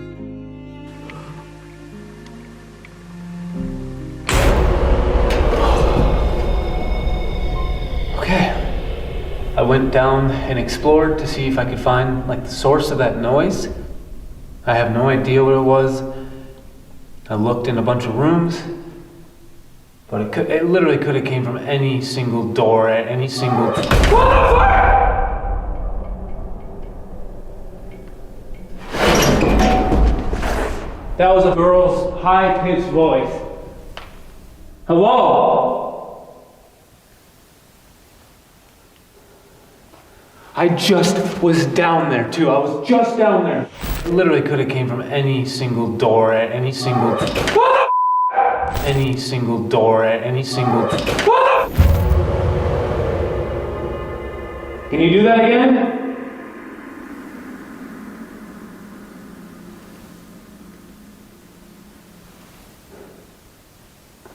I went down and explored to see if I could find like the source of that noise. I have no idea what it was. I looked in a bunch of rooms, but it literally could have came from any single door at any single. What the fuck? That was a girl's high-pitched voice. Hello? I just was down there too. I was just down there. It literally could have came from any single door at any single. What the? Any single door at any single. What the? Can you do that again?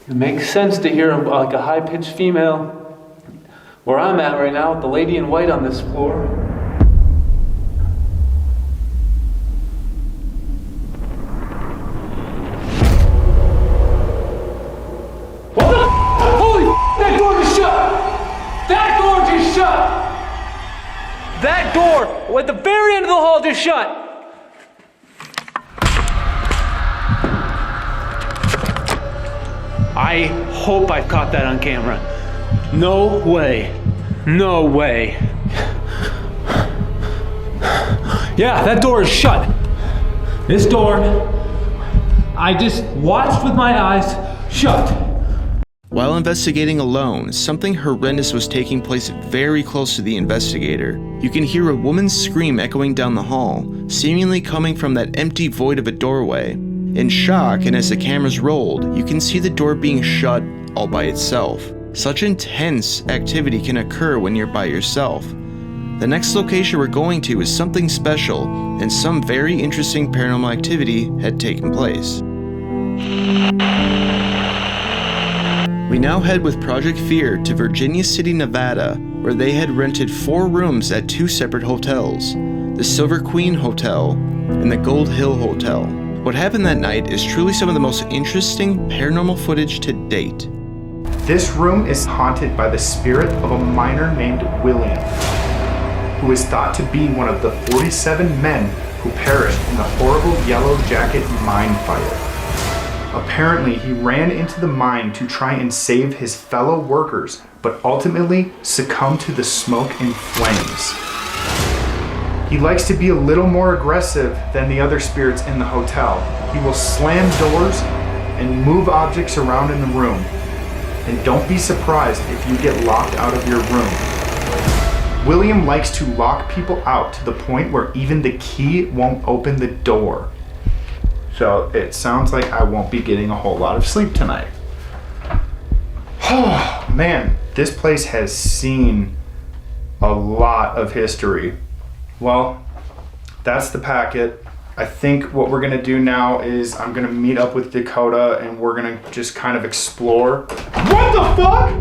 It makes sense to hear like a high-pitched female. Where I'm at right now, the lady in white on this floor. What the? Holy! That door just shut! That door just shut! That door at the very end of the hall just shut! I hope I caught that on camera. No way. No way. Yeah, that door is shut. This door, I just watched with my eyes shut. While investigating alone, something horrendous was taking place very close to the investigator. You can hear a woman's scream echoing down the hall, seemingly coming from that empty void of a doorway. In shock, and as the cameras rolled, you can see the door being shut all by itself. Such intense activity can occur when you're by yourself. The next location we're going to is something special, and some very interesting paranormal activity had taken place. We now head with Project Fear to Virginia City, Nevada, where they had rented 4 rooms at 2 separate hotels, the Silver Queen Hotel and the Gold Hill Hotel. What happened that night is truly some of the most interesting paranormal footage to date. This room is haunted by the spirit of a miner named William, who is thought to be one of the 47 men who perished in the horrible Yellow Jacket mine fire. Apparently, he ran into the mine to try and save his fellow workers, but ultimately succumbed to the smoke and flames. He likes to be a little more aggressive than the other spirits in the hotel. He will slam doors and move objects around in the room. and don't be surprised if you get locked out of your room. William likes to lock people out to the point where even the key won't open the door. So it sounds like I won't be getting a whole lot of sleep tonight. Oh man, this place has seen a lot of history. Well, that's the packet. I think what we're gonna do now is I'm gonna meet up with Dakota and we're gonna just kind of explore. What the fuck?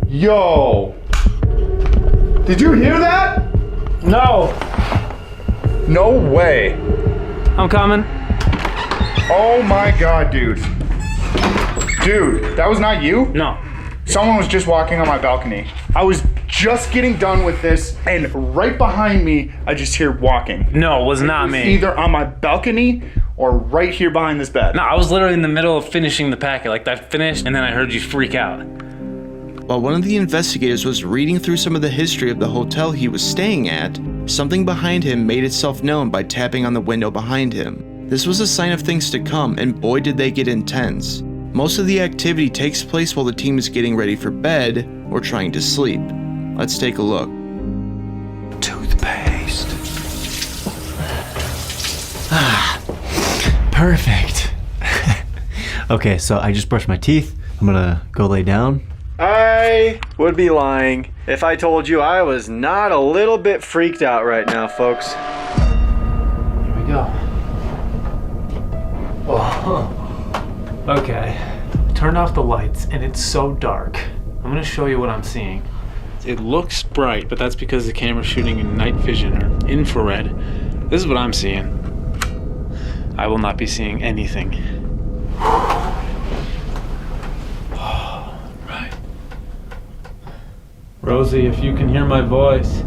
Yo! Did you hear that? No. No way. I'm coming. Oh my god, dude. Dude, that was not you? No. Someone was just walking on my balcony. I was just getting done with this, and right behind me, I just hear walking. No, it was not me. Either on my balcony or right here behind this bed. No, I was literally in the middle of finishing the packet. Like, that finished, and then I heard you freak out. While one of the investigators was reading through some of the history of the hotel he was staying at, something behind him made itself known by tapping on the window behind him. This was a sign of things to come, and boy did they get intense. Most of the activity takes place while the team is getting ready for bed or trying to sleep. Let's take a look. Toothpaste. Perfect. Okay, so I just brushed my teeth. I'm gonna go lay down. I would be lying if I told you I was not a little bit freaked out right now, folks. Here we go. Oh. Okay. Turned off the lights and it's so dark. I'm gonna show you what I'm seeing. It looks bright, but that's because the camera's shooting in night vision or infrared. This is what I'm seeing. I will not be seeing anything. Right. Rosie, if you can hear my voice,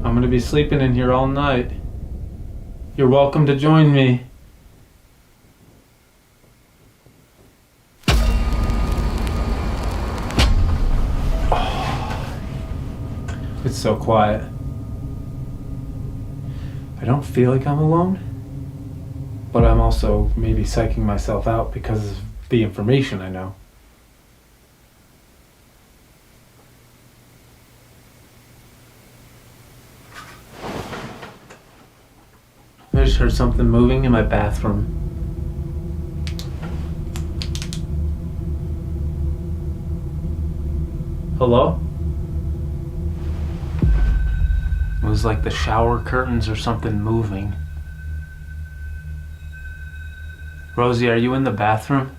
I'm gonna be sleeping in here all night. You're welcome to join me. It's so quiet. I don't feel like I'm alone, but I'm also maybe psyching myself out because of the information I know. I just heard something moving in my bathroom. Hello? It was like the shower curtains or something moving. Rosie, are you in the bathroom?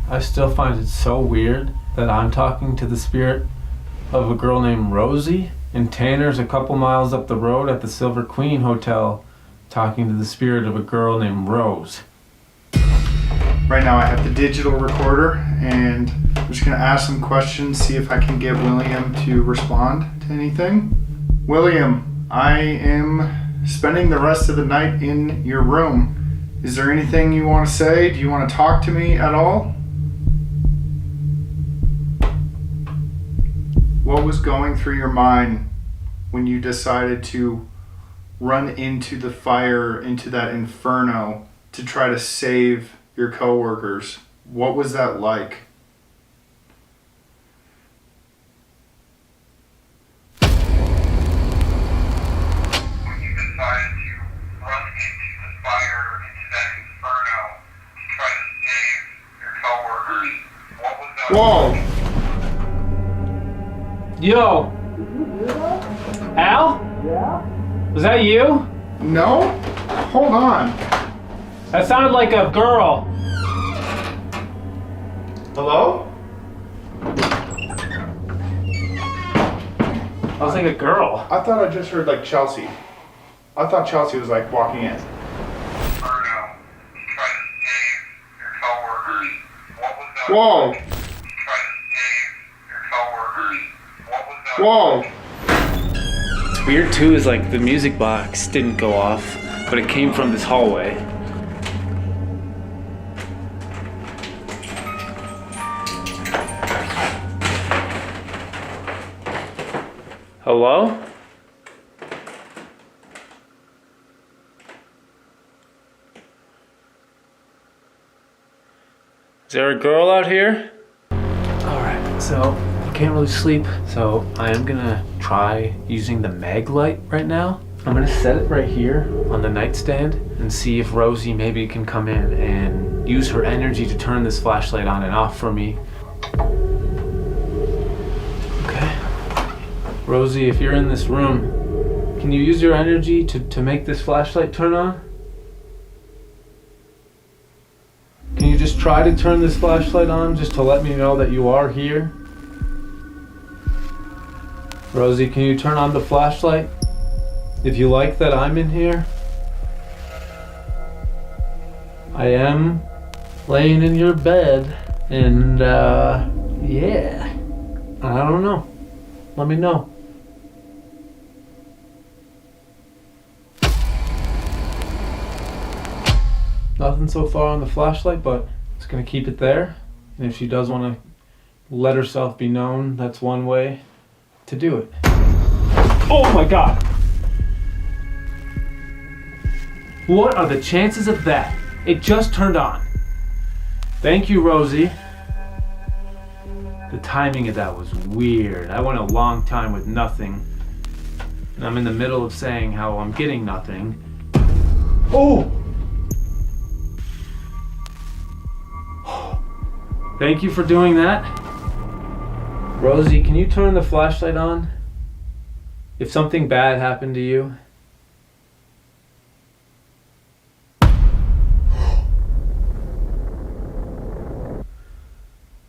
I still find it so weird that I'm talking to the spirit of a girl named Rosie, and Tanner's a couple miles up the road at the Silver Queen Hotel talking to the spirit of a girl named Rose. Right now I have the digital recorder and I'm just gonna ask some questions, see if I can get William to respond to anything. William, I am spending the rest of the night in your room. Is there anything you want to say? Do you want to talk to me at all? What was going through your mind when you decided to run into the fire, into that inferno, to try to save your coworkers? What was that like? When you decided to run into the fire, into that inferno, to try to save your coworkers, what was that like? Yo! Al? Yeah? Was that you? No? Hold on. That sounded like a girl. Hello? I was like a girl. I thought I just heard like Chelsea. I thought Chelsea was like walking in. Whoa! Whoa! What's weird too is like the music box didn't go off, but it came from this hallway. Hello? Is there a girl out here? Alright, so I can't really sleep, so I am gonna try using the mag light right now. I'm gonna set it right here on the nightstand and see if Rosie maybe can come in and use her energy to turn this flashlight on and off for me. Okay. Rosie, if you're in this room, can you use your energy to make this flashlight turn on? Can you just try to turn this flashlight on just to let me know that you are here? Rosie, can you turn on the flashlight? If you like that I'm in here. I am laying in your bed and yeah. I don't know. Let me know. Nothing so far on the flashlight, but it's gonna keep it there. And if she does want to let herself be known, that's one way to do it. Oh my God! What are the chances of that? It just turned on. Thank you, Rosie. The timing of that was weird. I went a long time with nothing. And I'm in the middle of saying how I'm getting nothing. Oh! Thank you for doing that. Rosie, can you turn the flashlight on? If something bad happened to you.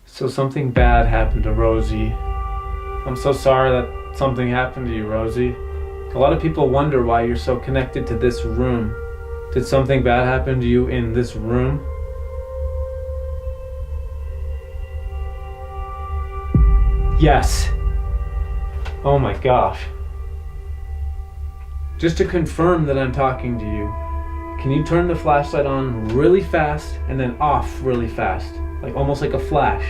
So something bad happened to Rosie. I'm so sorry that something happened to you, Rosie. A lot of people wonder why you're so connected to this room. Did something bad happen to you in this room? Yes. Oh my gosh. Just to confirm that I'm talking to you, can you turn the flashlight on really fast and then off really fast? Like almost like a flash.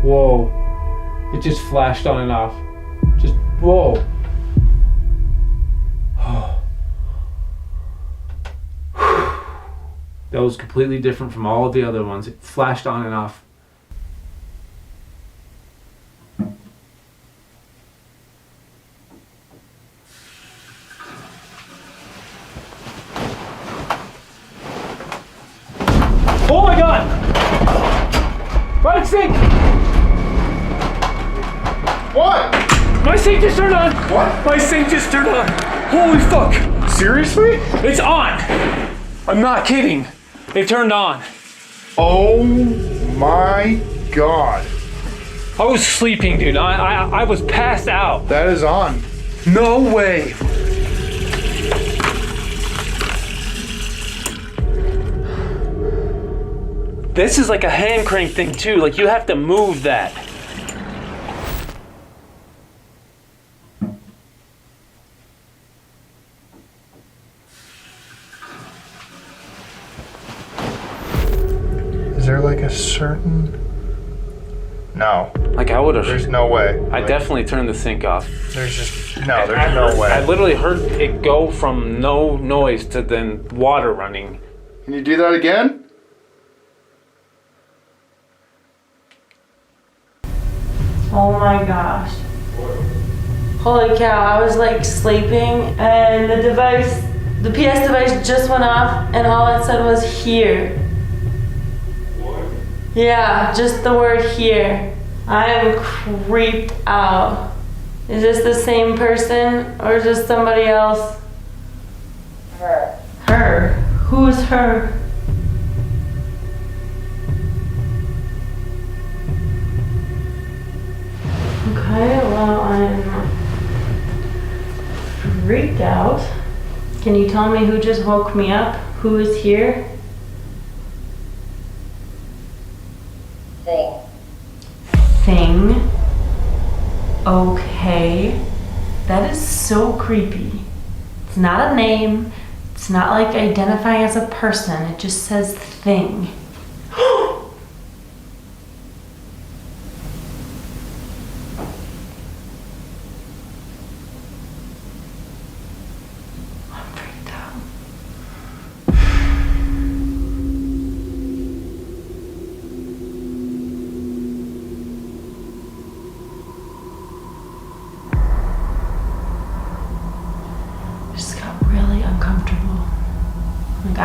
Whoa. It just flashed on and off. Just, whoa. That was completely different from all of the other ones. It flashed on and off. Oh my God! My sink! What? My sink just turned on! What? My sink just turned on! Holy fuck! Seriously? It's on! I'm not kidding. It turned on. Oh my God. I was sleeping, dude. I was passed out. That is on. No way. This is like a hand crank thing too. Like you have to move that. Is there like a certain... No. Like I would have. There's no way. I definitely turned the sink off. There's just... No, there's no way. I literally heard it go from no noise to then water running. Can you do that again? Oh my gosh. Holy cow, I was like sleeping and the device, the PS device just went off and all it said was here. What? Yeah, just the word here. I am creeped out. Is this the same person or is this somebody else? Her. Her? Who is her? Okay, well, I'm freaked out. Can you tell me who just woke me up? Who is here? Thing. Okay. That is so creepy. It's not a name. It's not like identifying as a person. It just says thing.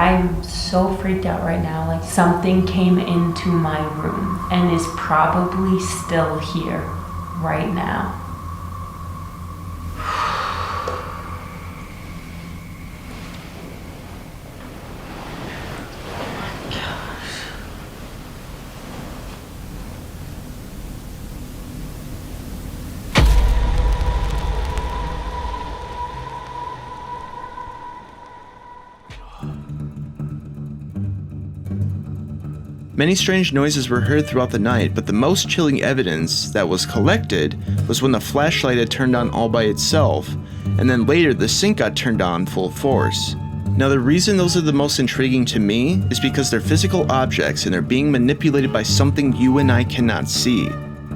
I'm so freaked out right now. Like something came into my room and is probably still here right now. Many strange noises were heard throughout the night, but the most chilling evidence that was collected was when the flashlight had turned on all by itself, and then later the sink got turned on full force. Now the reason those are the most intriguing to me is because they're physical objects and they're being manipulated by something you and I cannot see.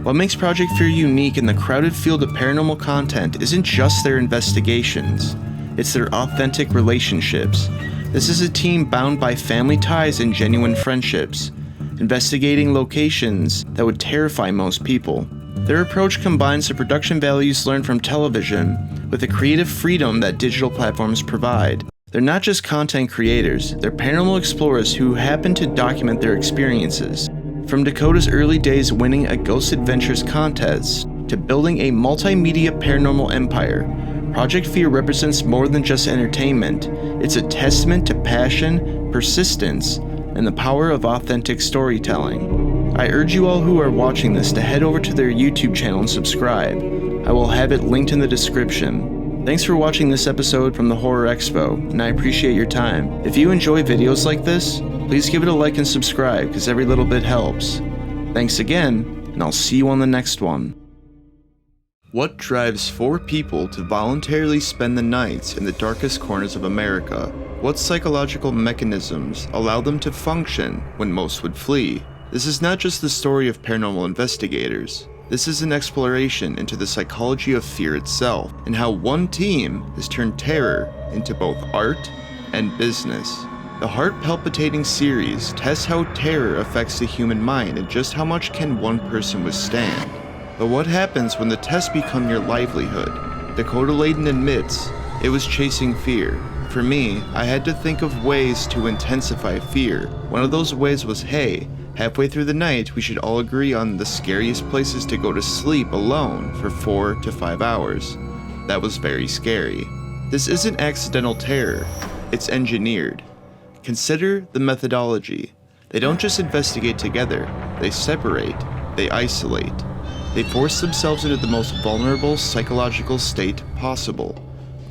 What makes Project Fear unique in the crowded field of paranormal content isn't just their investigations, it's their authentic relationships. This is a team bound by family ties and genuine friendships, investigating locations that would terrify most people. Their approach combines the production values learned from television with the creative freedom that digital platforms provide. They're not just content creators, they're paranormal explorers who happen to document their experiences. From Dakota's early days winning a Ghost Adventures contest to building a multimedia paranormal empire, Project Fear represents more than just entertainment. It's a testament to passion, persistence, and the power of authentic storytelling. I urge you all who are watching this to head over to their YouTube channel and subscribe. I will have it linked in the description. Thanks for watching this episode from the Horror Expo, and I appreciate your time. If you enjoy videos like this, please give it a like and subscribe, because every little bit helps. Thanks again, and I'll see you on the next one. What drives 4 people to voluntarily spend the nights in the darkest corners of America? What psychological mechanisms allow them to function when most would flee? This is not just the story of paranormal investigators. This is an exploration into the psychology of fear itself, and how one team has turned terror into both art and business. The heart-palpitating series tests how terror affects the human mind and just how much can one person withstand. But what happens when the tests become your livelihood? Dakota Layden admits it was chasing fear. For me, I had to think of ways to intensify fear. One of those ways was, hey, halfway through the night we should all agree on the scariest places to go to sleep alone for 4 to 5 hours. That was very scary. This isn't accidental terror, it's engineered. Consider the methodology. They don't just investigate together, they separate, they isolate. They force themselves into the most vulnerable psychological state possible,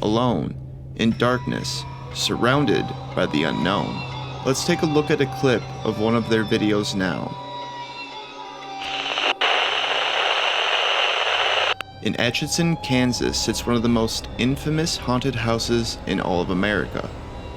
alone, in darkness, surrounded by the unknown. Let's take a look at a clip of one of their videos now. In Atchison, Kansas sits one of the most infamous haunted houses in all of America,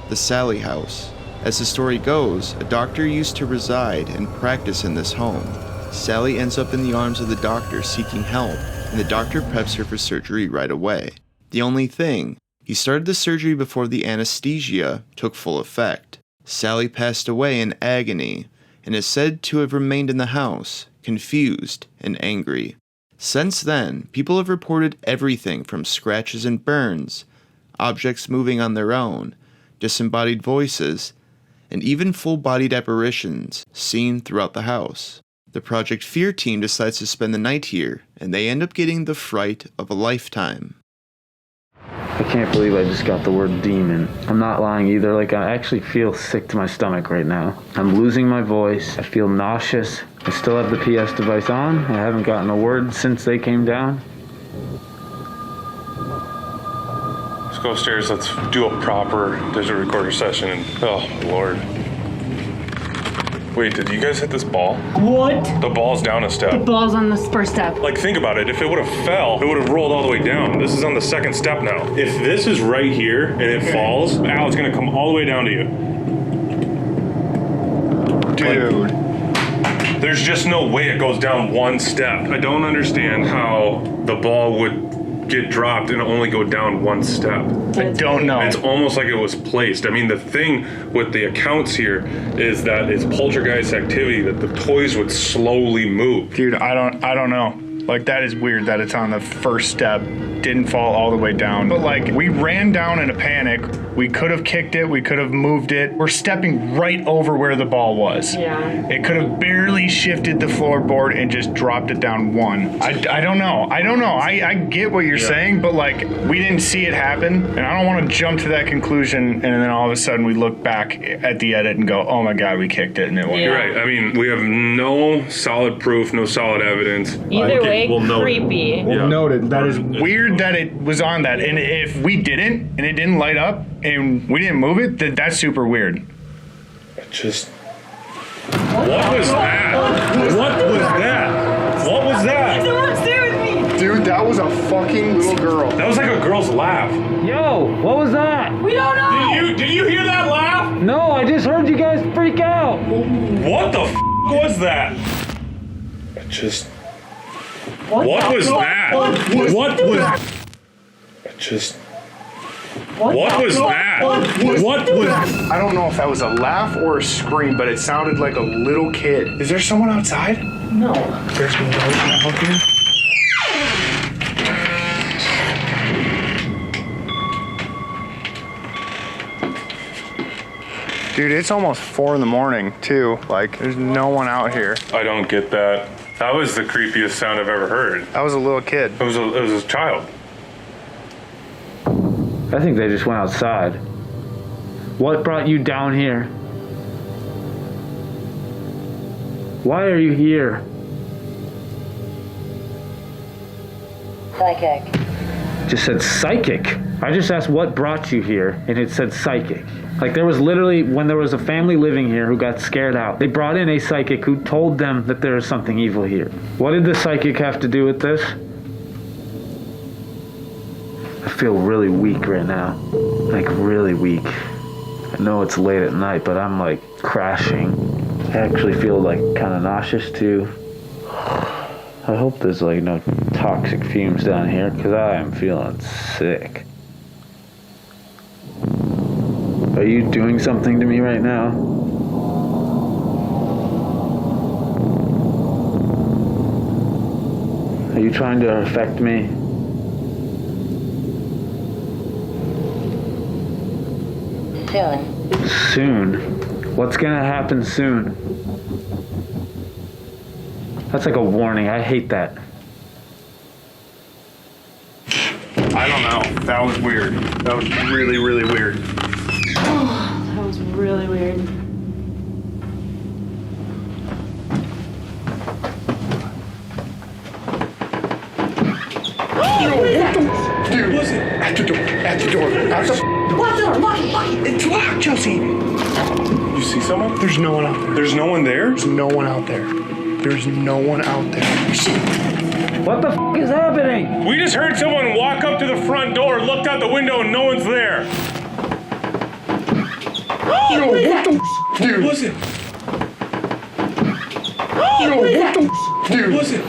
the Sally House. As the story goes, a doctor used to reside and practice in this home. Sally ends up in the arms of the doctor seeking help, and the doctor preps her for surgery right away. The only thing, he started the surgery before the anesthesia took full effect. Sally passed away in agony, and is said to have remained in the house, confused and angry. Since then, people have reported everything from scratches and burns, objects moving on their own, disembodied voices, and even full-bodied apparitions seen throughout the house. The Project Fear team decides to spend the night here, and they end up getting the fright of a lifetime. I can't believe I just got the word demon. I'm not lying either, like I actually feel sick to my stomach right now. I'm losing my voice, I feel nauseous. I still have the PS device on, I haven't gotten a word since they came down. Let's go upstairs, let's do a proper digital recorder session and, oh Lord. Wait, did you guys hit this ball? What? The ball's down a step. The ball's on the first step. Like, think about it. If it would have fell, it would have rolled all the way down. This is on the second step now. If this is right here and it falls, Al, it's gonna come all the way down to you. Dude. Like, there's just no way it goes down one step. I don't understand how the ball would get dropped and only go down one step. I don't know. It's almost like it was placed. I mean, the thing with the accounts here is that it's poltergeist activity, that the toys would slowly move. Dude, I don't know. Like, that is weird that it's on the first step. Didn't fall all the way down. But like, we ran down in a panic. We could have kicked it. We could have moved it. We're stepping right over where the ball was. Yeah. It could have barely shifted the floorboard and just dropped it down one. I don't know. I get what you're saying, but like, we didn't see it happen. And I don't want to jump to that conclusion. And then all of a sudden we look back at the edit and go, oh my God, we kicked it and it went. You're right. I mean, we have no solid proof, no solid evidence. Either way, creepy. Yeah. Noted. That is weird that it was on that. And if we didn't, and it didn't light up, and we didn't move it, that's super weird. Just... What was that? What was that? What was that? Someone stay with me. Dude, that was a fucking little girl. That was like a girl's laugh. Yo, what was that? We don't know. Did you hear that laugh? No, I just heard you guys freak out. What the was that? Just... What was that? What was... Just... What was that? What was... I don't know if that was a laugh or a scream, but it sounded like a little kid. Is there someone outside? No. There's no one out here. Dude, it's almost 4 in the morning, too. Like, there's no one out here. I don't get that. That was the creepiest sound I've ever heard. That was a little kid. It was a child. I think they just went outside. What brought you down here? Why are you here? Psychic. Just said psychic. I just asked what brought you here, and it said psychic. Like, there was literally, when there was a family living here who got scared out, they brought in a psychic who told them that there is something evil here. What did the psychic have to do with this? I feel really weak right now. Like, really weak. I know it's late at night, but I'm like crashing. I actually feel like kind of nauseous too. I hope there's like no toxic fumes down here, because I am feeling sick. Are you doing something to me right now? Are you trying to affect me? Soon. Soon? What's gonna happen soon? That's like a warning. I hate that. I don't know. That was weird. That was really, really weird. Oh, that was really weird. Yo, what the... Dude, listen. At the door. At the door. At the... What door? Lock. It's locked, Chelsea. You see someone? There's no one out there. There's no one there? There's no one out there. There's no one out there. What the f is happening? We just heard someone walk up to the front door, looked out the window, and no one's there. Yo, what the f? Dude. Listen. Yo, what the f? Dude. Listen.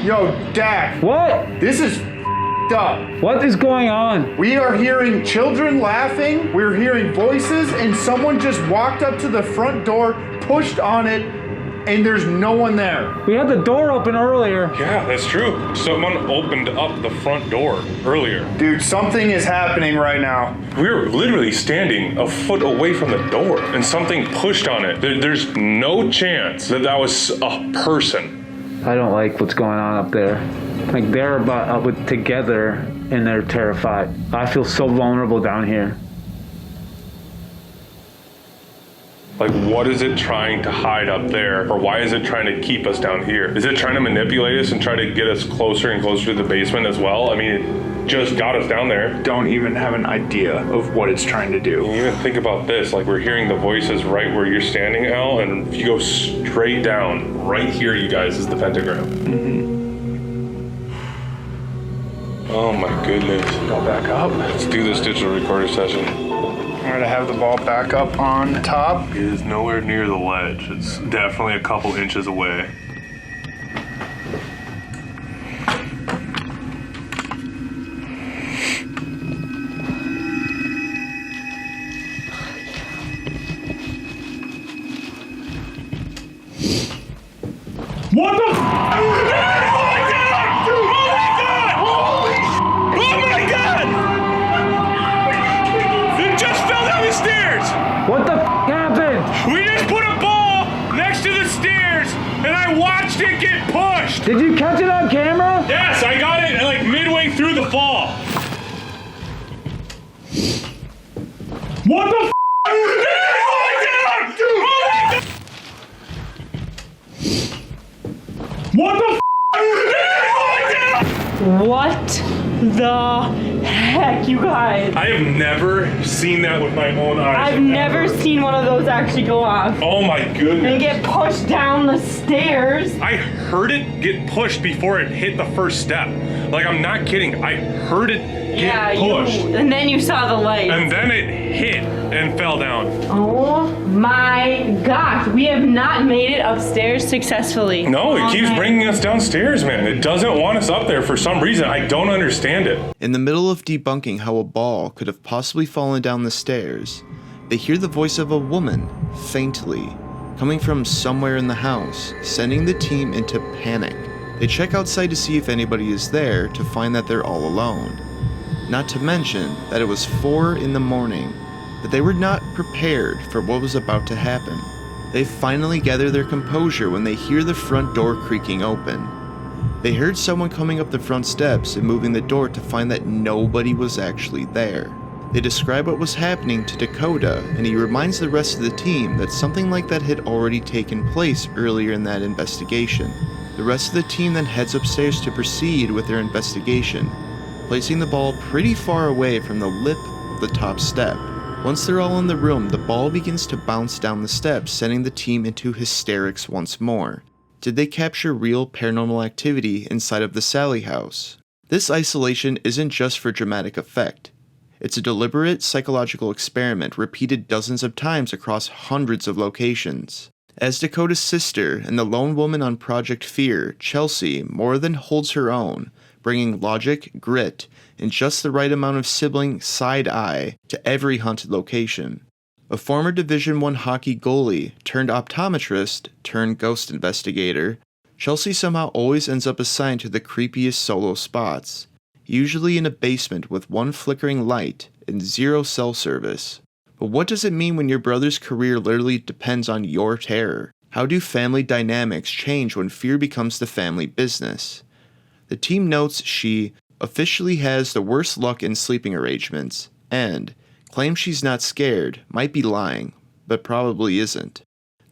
Yo, Dak. What? This is f***ed up. What is going on? We are hearing children laughing. We're hearing voices, and someone just walked up to the front door, pushed on it, and there's no one there. We had the door open earlier. Yeah, that's true. Someone opened up the front door earlier. Dude, something is happening right now. We were literally standing a foot away from the door, and something pushed on it. There's no chance that that was a person. I don't like what's going on up there. Like, they're about together, and they're terrified. I feel so vulnerable down here. Like, what is it trying to hide up there? Or why is it trying to keep us down here? Is it trying to manipulate us and try to get us closer and closer to the basement as well? I mean, it just got us down there. Don't even have an idea of what it's trying to do. You even think about this, like, we're hearing the voices right where you're standing, Al, and if you go straight down, right here, you guys, is the pentagram. Oh my goodness. Go back up. Let's do this digital recorder session. I'm gonna have the ball back up on top. It is nowhere near the ledge. It's definitely a couple inches away. What the f? attached to the stairs, and I watched it get pushed. Did you catch it on camera? Yes, I got it like midway through the fall. What the f***? What the f***? What the heck, you guys? I have never seen that with my own eyes. I've never seen one of those actually go off. Oh my goodness. And get pushed down the stairs. I heard it get pushed before it hit the first step. Like, I'm not kidding. I heard it get pushed. And then you saw the light. And then it hit and fell down. Oh my gosh, we have not made it upstairs successfully. No, it keeps bringing us downstairs, man. It doesn't want us up there for some reason. I don't understand it. In the middle of debunking how a ball could have possibly fallen down the stairs, they hear the voice of a woman, faintly, coming from somewhere in the house, sending the team into panic. They check outside to see if anybody is there, to find that they're all alone. Not to mention that it was 4 in the morning, but they were not prepared for what was about to happen. They finally gather their composure when they hear the front door creaking open. They heard someone coming up the front steps and moving the door to find that nobody was actually there. They describe what was happening to Dakota, and he reminds the rest of the team that something like that had already taken place earlier in that investigation. The rest of the team then heads upstairs to proceed with their investigation, placing the ball pretty far away from the lip of the top step. Once they're all in the room, the ball begins to bounce down the steps, sending the team into hysterics once more. Did they capture real paranormal activity inside of the Sally house? This isolation isn't just for dramatic effect. It's a deliberate psychological experiment repeated dozens of times across hundreds of locations. As Dakota's sister and the lone woman on Project Fear, Chelsea more than holds her own, bringing logic, grit, and just the right amount of sibling side-eye to every haunted location. A former Division I hockey goalie turned optometrist turned ghost investigator, Chelsea somehow always ends up assigned to the creepiest solo spots, usually in a basement with one flickering light and zero cell service. But what does it mean when your brother's career literally depends on your terror? How do family dynamics change when fear becomes the family business? The team notes she officially has the worst luck in sleeping arrangements, and claims she's not scared, might be lying, but probably isn't.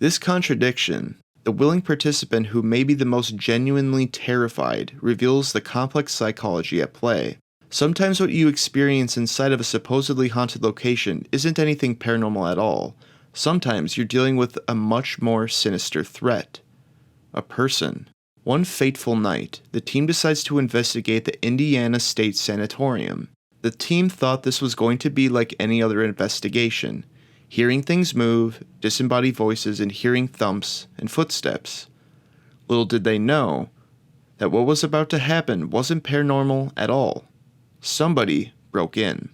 This contradiction, the willing participant who may be the most genuinely terrified, reveals the complex psychology at play. Sometimes what you experience inside of a supposedly haunted location isn't anything paranormal at all. Sometimes you're dealing with a much more sinister threat. A person. One fateful night, the team decides to investigate the Indiana State Sanatorium. The team thought this was going to be like any other investigation, hearing things move, disembodied voices, and hearing thumps and footsteps. Little did they know that what was about to happen wasn't paranormal at all. Somebody broke in.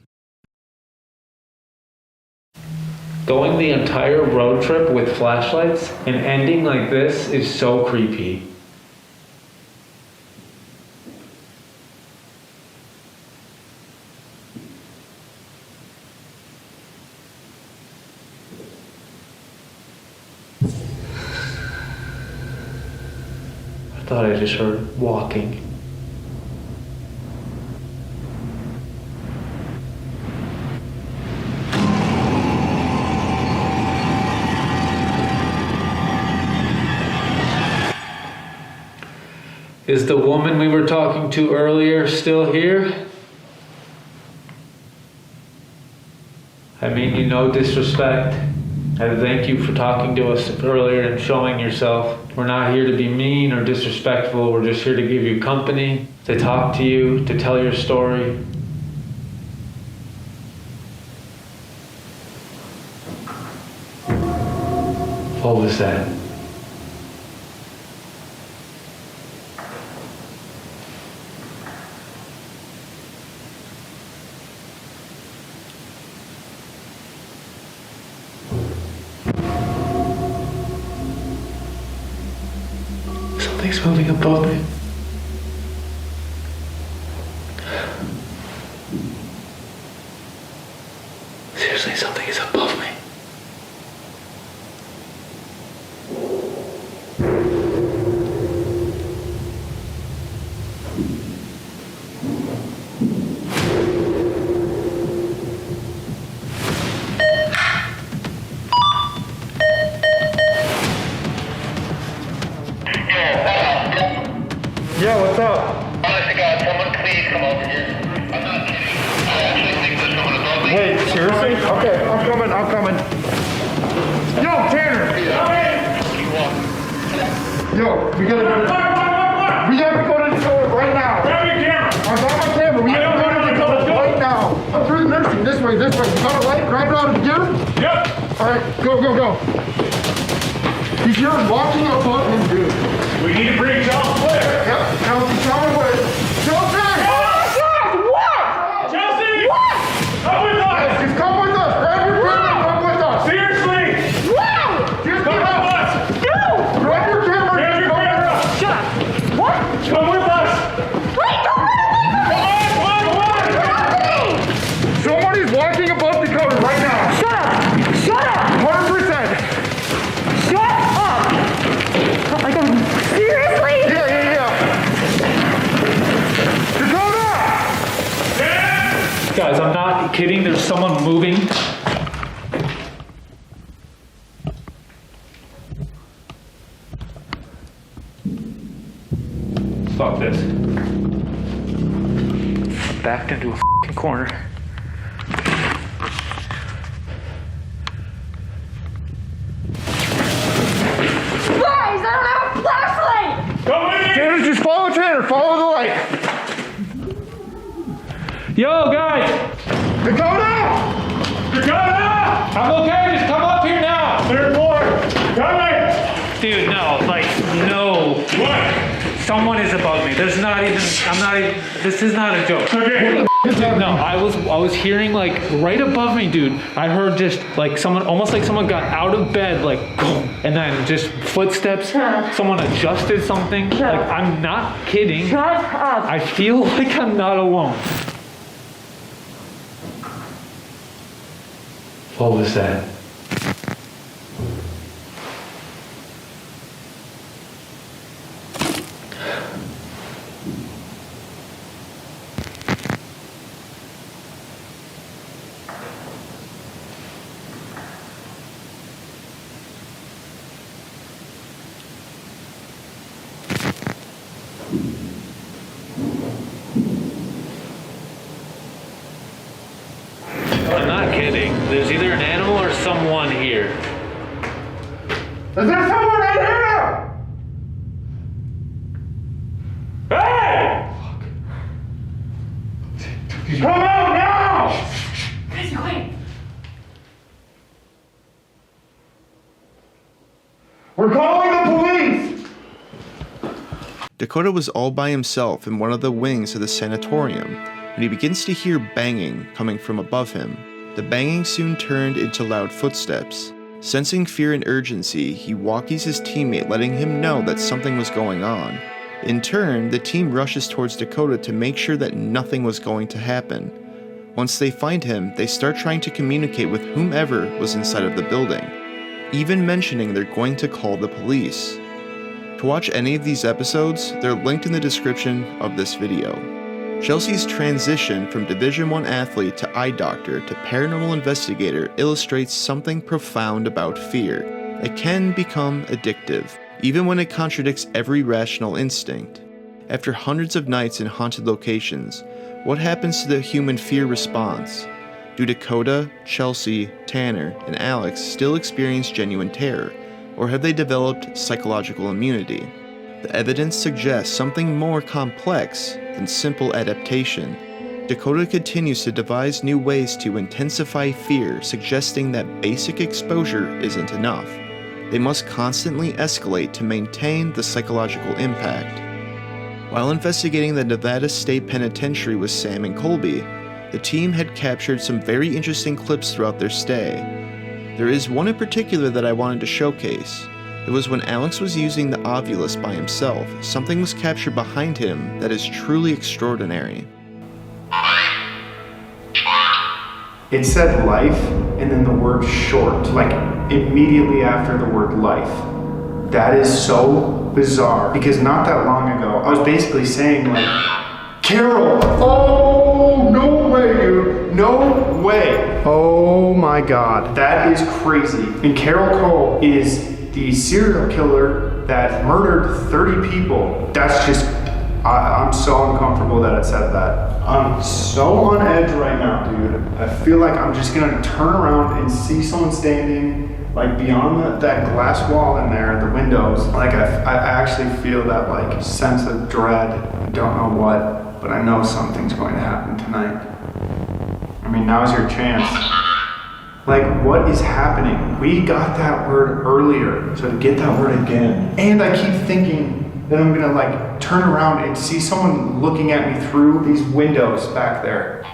Going the entire road trip with flashlights and ending like this is so creepy. I thought I just heard walking. Is the woman we were talking to earlier still here? I mean you no disrespect. I thank you for talking to us earlier and showing yourself. We're not here to be mean or disrespectful. We're just here to give you company, to talk to you, to tell your story. What was that? Something's moving above me. Seriously, something is above me. Yeah, what's up? Honest to God, someone please come over here. I'm not kidding. I actually think there's someone above me. Wait, seriously? Okay, I'm coming. Yo, Tanner! Yo, we gotta go to the toilet right now. Grab your camera. I got my camera. We have to go to the toilet right now. I'm through the nursing. This way. You got a light? Grab it out of gear? Yep. All right, go. He's here walking above him, dude. We need to bring Chelsea with. Yep, Chelsea's coming with. Chelsea! What? Chelsea! What? Come with us! Yes, just come with us. Grab your camera and come with us. Seriously! What? Just come with us! No! Grab your camera. Grab your camera! Shut up. What? Come with us! Wait, don't come on! Somebody's walking above the cover right now. Shut up! 100%. Shut up! Like, seriously? Yeah. Dakota! Guys, I'm not kidding. There's someone moving. Fuck this. I backed into a fucking corner. Guys, I don't have a flashlight! Come with me! Tanner, just follow Tanner. Follow the light. Yo, guys! Dakota! I'm okay. Just come up here now. Third floor! Coming! Dude, no. Like, no. What? Someone is above me. This is not a joke. Okay. No, I was hearing like right above me, dude. I heard just like someone, almost like someone got out of bed, like, and then just footsteps. Someone adjusted something. Like, I'm not kidding. Shut up. I feel like I'm not alone. What was that? I'm not kidding. There's either an animal or someone here. Is there someone in here? Hey! Come out now! Guys, quiet. We're calling the police! Dakota was all by himself in one of the wings of the sanatorium when he begins to hear banging coming from above him. The banging soon turned into loud footsteps. Sensing fear and urgency, he walkies his teammate, letting him know that something was going on. In turn, the team rushes towards Dakota to make sure that nothing was going to happen. Once they find him, they start trying to communicate with whomever was inside of the building, even mentioning they're going to call the police. To watch any of these episodes, they're linked in the description of this video. Chelsea's transition from Division I athlete to eye doctor to paranormal investigator illustrates something profound about fear. It can become addictive, even when it contradicts every rational instinct. After hundreds of nights in haunted locations, what happens to the human fear response? Do Dakota, Chelsea, Tanner, and Alex still experience genuine terror, or have they developed psychological immunity? The evidence suggests something more complex than simple adaptation. Dakota continues to devise new ways to intensify fear, suggesting that basic exposure isn't enough. They must constantly escalate to maintain the psychological impact. While investigating the Nevada State Penitentiary with Sam and Colby, the team had captured some very interesting clips throughout their stay. There is one in particular that I wanted to showcase. It was when Alex was using the Ovilus by himself. Something was captured behind him that is truly extraordinary. It said life and then the word short, like immediately after the word life. That is so bizarre because not that long ago, I was basically saying like, Carol, oh, no way, dude, no way. Oh my God, that is crazy. And Carol Cole is the serial killer that murdered 30 people. That's just I'm so uncomfortable that it said that. I'm so on edge right now, dude. I feel like I'm just gonna turn around and see someone standing like beyond that glass wall in there, the windows. Like I actually feel that like sense of dread. I don't know what, but I know something's going to happen tonight. I mean, now's your chance. Like, what is happening? We got that word earlier, so to get that word again. And I keep thinking that I'm gonna like turn around and see someone looking at me through these windows back there.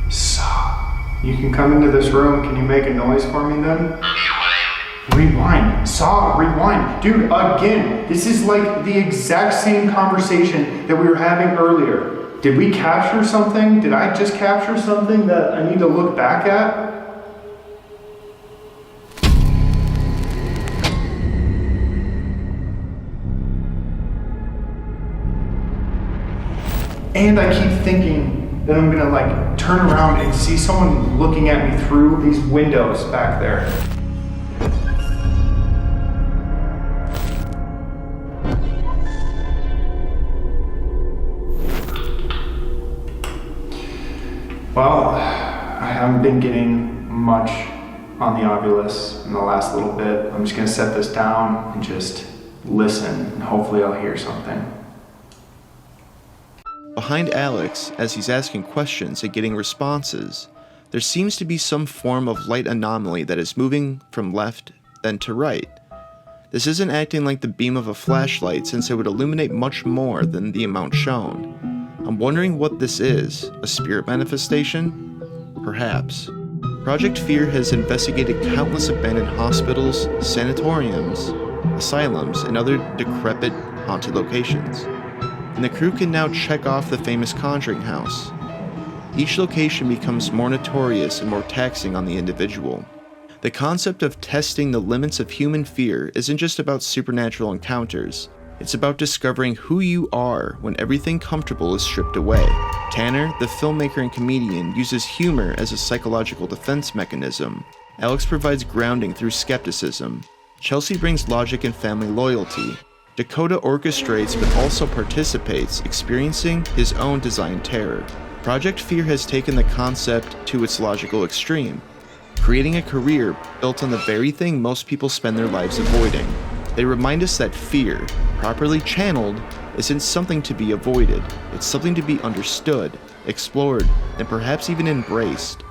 Saw, you can come into this room. Can you make a noise for me then? Rewind. Saw, rewind. Dude, again, this is like the exact same conversation that we were having earlier. Did we capture something? Did I just capture something that I need to look back at? And I keep thinking that I'm gonna like turn around and see someone looking at me through these windows back there. Well, I haven't been getting much on the Ovilus in the last little bit. I'm just gonna set this down and just listen, and hopefully I'll hear something. Behind Alex, as he's asking questions and getting responses, there seems to be some form of light anomaly that is moving from left then to right. This isn't acting like the beam of a flashlight, since it would illuminate much more than the amount shown. I'm wondering what this is, a spirit manifestation? Perhaps. Project Fear has investigated countless abandoned hospitals, sanatoriums, asylums, and other decrepit, haunted locations. And the crew can now check off the famous Conjuring House. Each location becomes more notorious and more taxing on the individual. The concept of testing the limits of human fear isn't just about supernatural encounters. It's about discovering who you are when everything comfortable is stripped away. Tanner, the filmmaker and comedian, uses humor as a psychological defense mechanism. Alex provides grounding through skepticism. Chelsea brings logic and family loyalty. Dakota orchestrates but also participates, experiencing his own designed terror. Project Fear has taken the concept to its logical extreme, creating a career built on the very thing most people spend their lives avoiding. They remind us that fear, properly channeled, isn't something to be avoided. It's something to be understood, explored, and perhaps even embraced.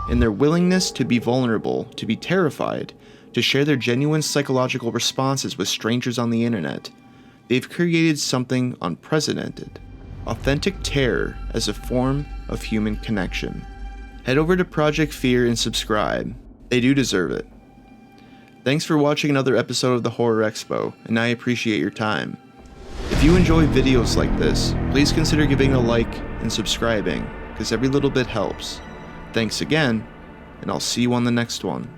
In their willingness to be vulnerable, to be terrified, to share their genuine psychological responses with strangers on the internet, they've created something unprecedented. Authentic terror as a form of human connection. Head over to Project Fear and subscribe. They do deserve it. Thanks for watching another episode of the Horror Expo, and I appreciate your time. If you enjoy videos like this, please consider giving a like and subscribing, because every little bit helps. Thanks again, and I'll see you on the next one.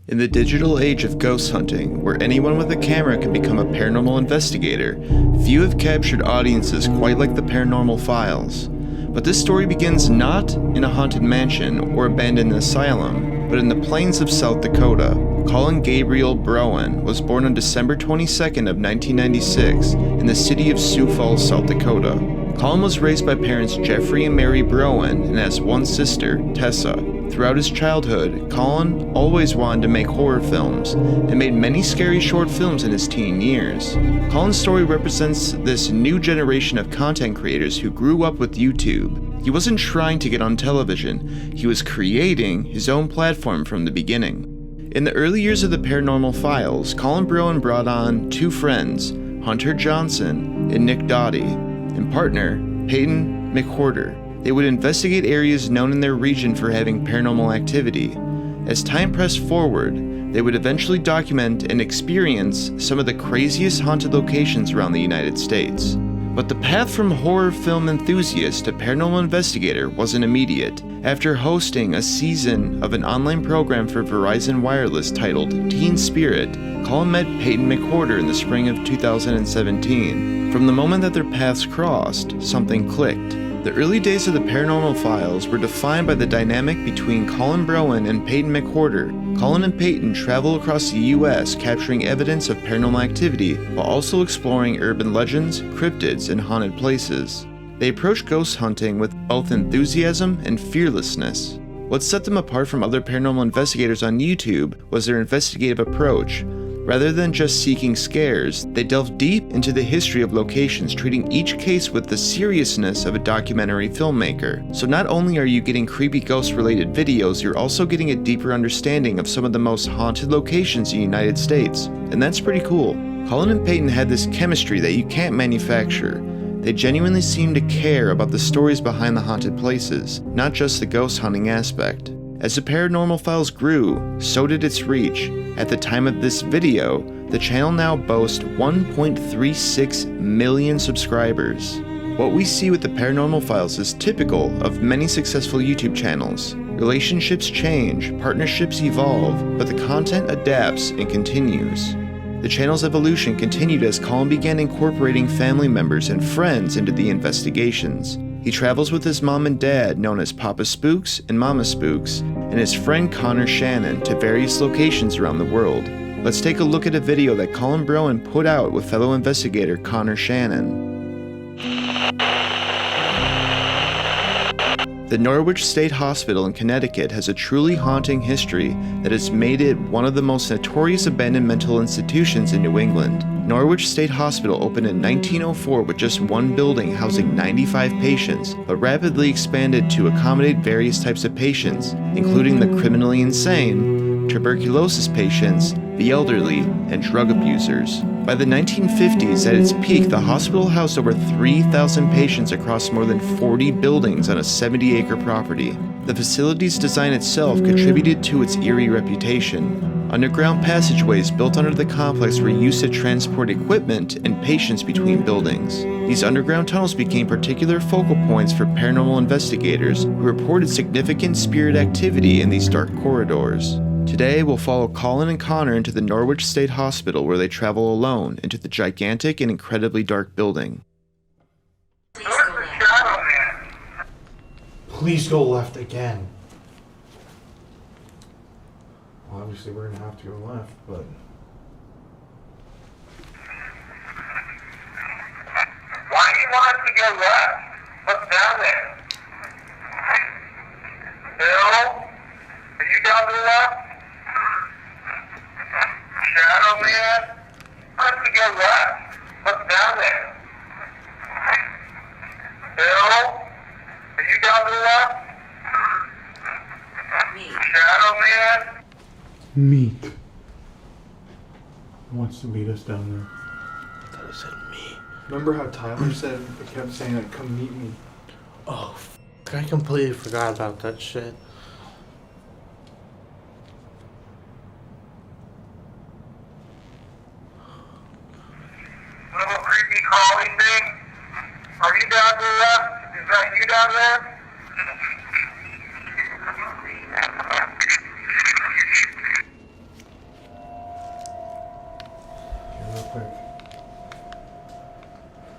In the digital age of ghost hunting, where anyone with a camera can become a paranormal investigator, few have captured audiences quite like the Paranormal Files. But this story begins not in a haunted mansion or abandoned asylum, but in the plains of South Dakota. Colin Gabriel Browen was born on December 22nd of 1996 in the city of Sioux Falls, South Dakota. Colin was raised by parents Jeffrey and Mary Browen and has one sister, Tessa. Throughout his childhood, Colin always wanted to make horror films and made many scary short films in his teen years. Colin's story represents this new generation of content creators who grew up with YouTube. He wasn't trying to get on television, he was creating his own platform from the beginning. In the early years of the Paranormal Files, Colin Browen brought on two friends, Hunter Johnson and Nick Doughty, and partner, Peyton McWhorter. They would investigate areas known in their region for having paranormal activity. As time pressed forward, they would eventually document and experience some of the craziest haunted locations around the United States. But the path from horror film enthusiast to paranormal investigator wasn't immediate. After hosting a season of an online program for Verizon Wireless titled Teen Spirit, Colin met Peyton McWhorter in the spring of 2017. From the moment that their paths crossed, something clicked. The early days of the Paranormal Files were defined by the dynamic between Colin Browen and Peyton McWhorter. Colin and Peyton travel across the US capturing evidence of paranormal activity while also exploring urban legends, cryptids, and haunted places. They approach ghost hunting with both enthusiasm and fearlessness. What set them apart from other paranormal investigators on YouTube was their investigative approach. Rather than just seeking scares, they delved deep into the history of locations, treating each case with the seriousness of a documentary filmmaker. So not only are you getting creepy ghost-related videos, you're also getting a deeper understanding of some of the most haunted locations in the United States. And that's pretty cool. Colin and Peyton had this chemistry that you can't manufacture. They genuinely seemed to care about the stories behind the haunted places, not just the ghost hunting aspect. As the Paranormal Files grew, so did its reach. At the time of this video, the channel now boasts 1.36 million subscribers. What we see with the Paranormal Files is typical of many successful YouTube channels. Relationships change, partnerships evolve, but the content adapts and continues. The channel's evolution continued as Colin began incorporating family members and friends into the investigations. He travels with his mom and dad, known as Papa Spooks and Mama Spooks, and his friend Connor Shannon to various locations around the world. Let's take a look at a video that Colin Browen put out with fellow investigator Connor Shannon. The Norwich State Hospital in Connecticut has a truly haunting history that has made it one of the most notorious abandoned mental institutions in New England. Norwich State Hospital opened in 1904 with just one building housing 95 patients, but rapidly expanded to accommodate various types of patients, including the criminally insane, tuberculosis patients, the elderly, and drug abusers. By the 1950s, at its peak, the hospital housed over 3,000 patients across more than 40 buildings on a 70-acre property. The facility's design itself contributed to its eerie reputation. Underground passageways built under the complex were used to transport equipment and patients between buildings. These underground tunnels became particular focal points for paranormal investigators who reported significant spirit activity in these dark corridors. Today, we'll follow Colin and Connor into the Norwich State Hospital where they travel alone into the gigantic and incredibly dark building. Please go left again. Well, obviously we're gonna have to go left, but... Why do you want us to go left? What's down there? Bill? Are you down to the left? Shadow Man? Why don't you go left? What's down there? Bill? Are you down to the left? Shadow Man? Meet. Wants to meet us down there. I thought it said me. Remember how Tyler said, it kept saying, like, come meet me? Oh, I completely forgot about that shit. Little creepy crawling thing? Are you down to the left? Is that you down there? Real quick.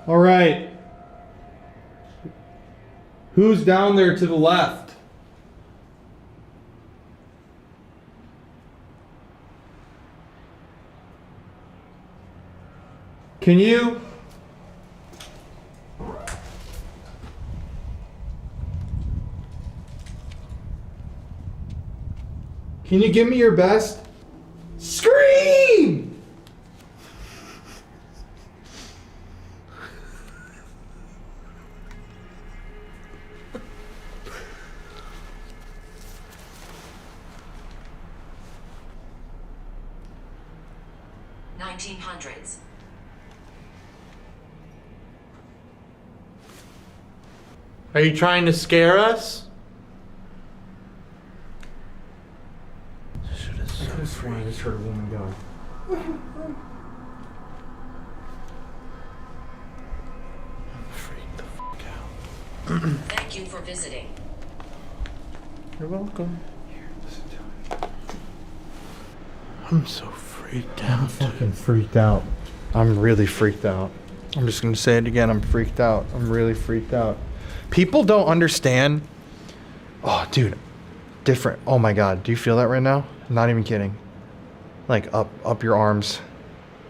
All right. Who's down there to the left? Can you? Can you give me your best? Scream! $1900s. Are you trying to scare us? I just heard a woman go. Thank you for visiting. You're welcome. I'm so freaked out. I'm fucking freaked out. I'm really freaked out. I'm just gonna say it again. I'm freaked out. I'm really freaked out. People don't understand. Oh, dude. different. Oh my God, do you feel that right now? I'm not even kidding. Like up your arms.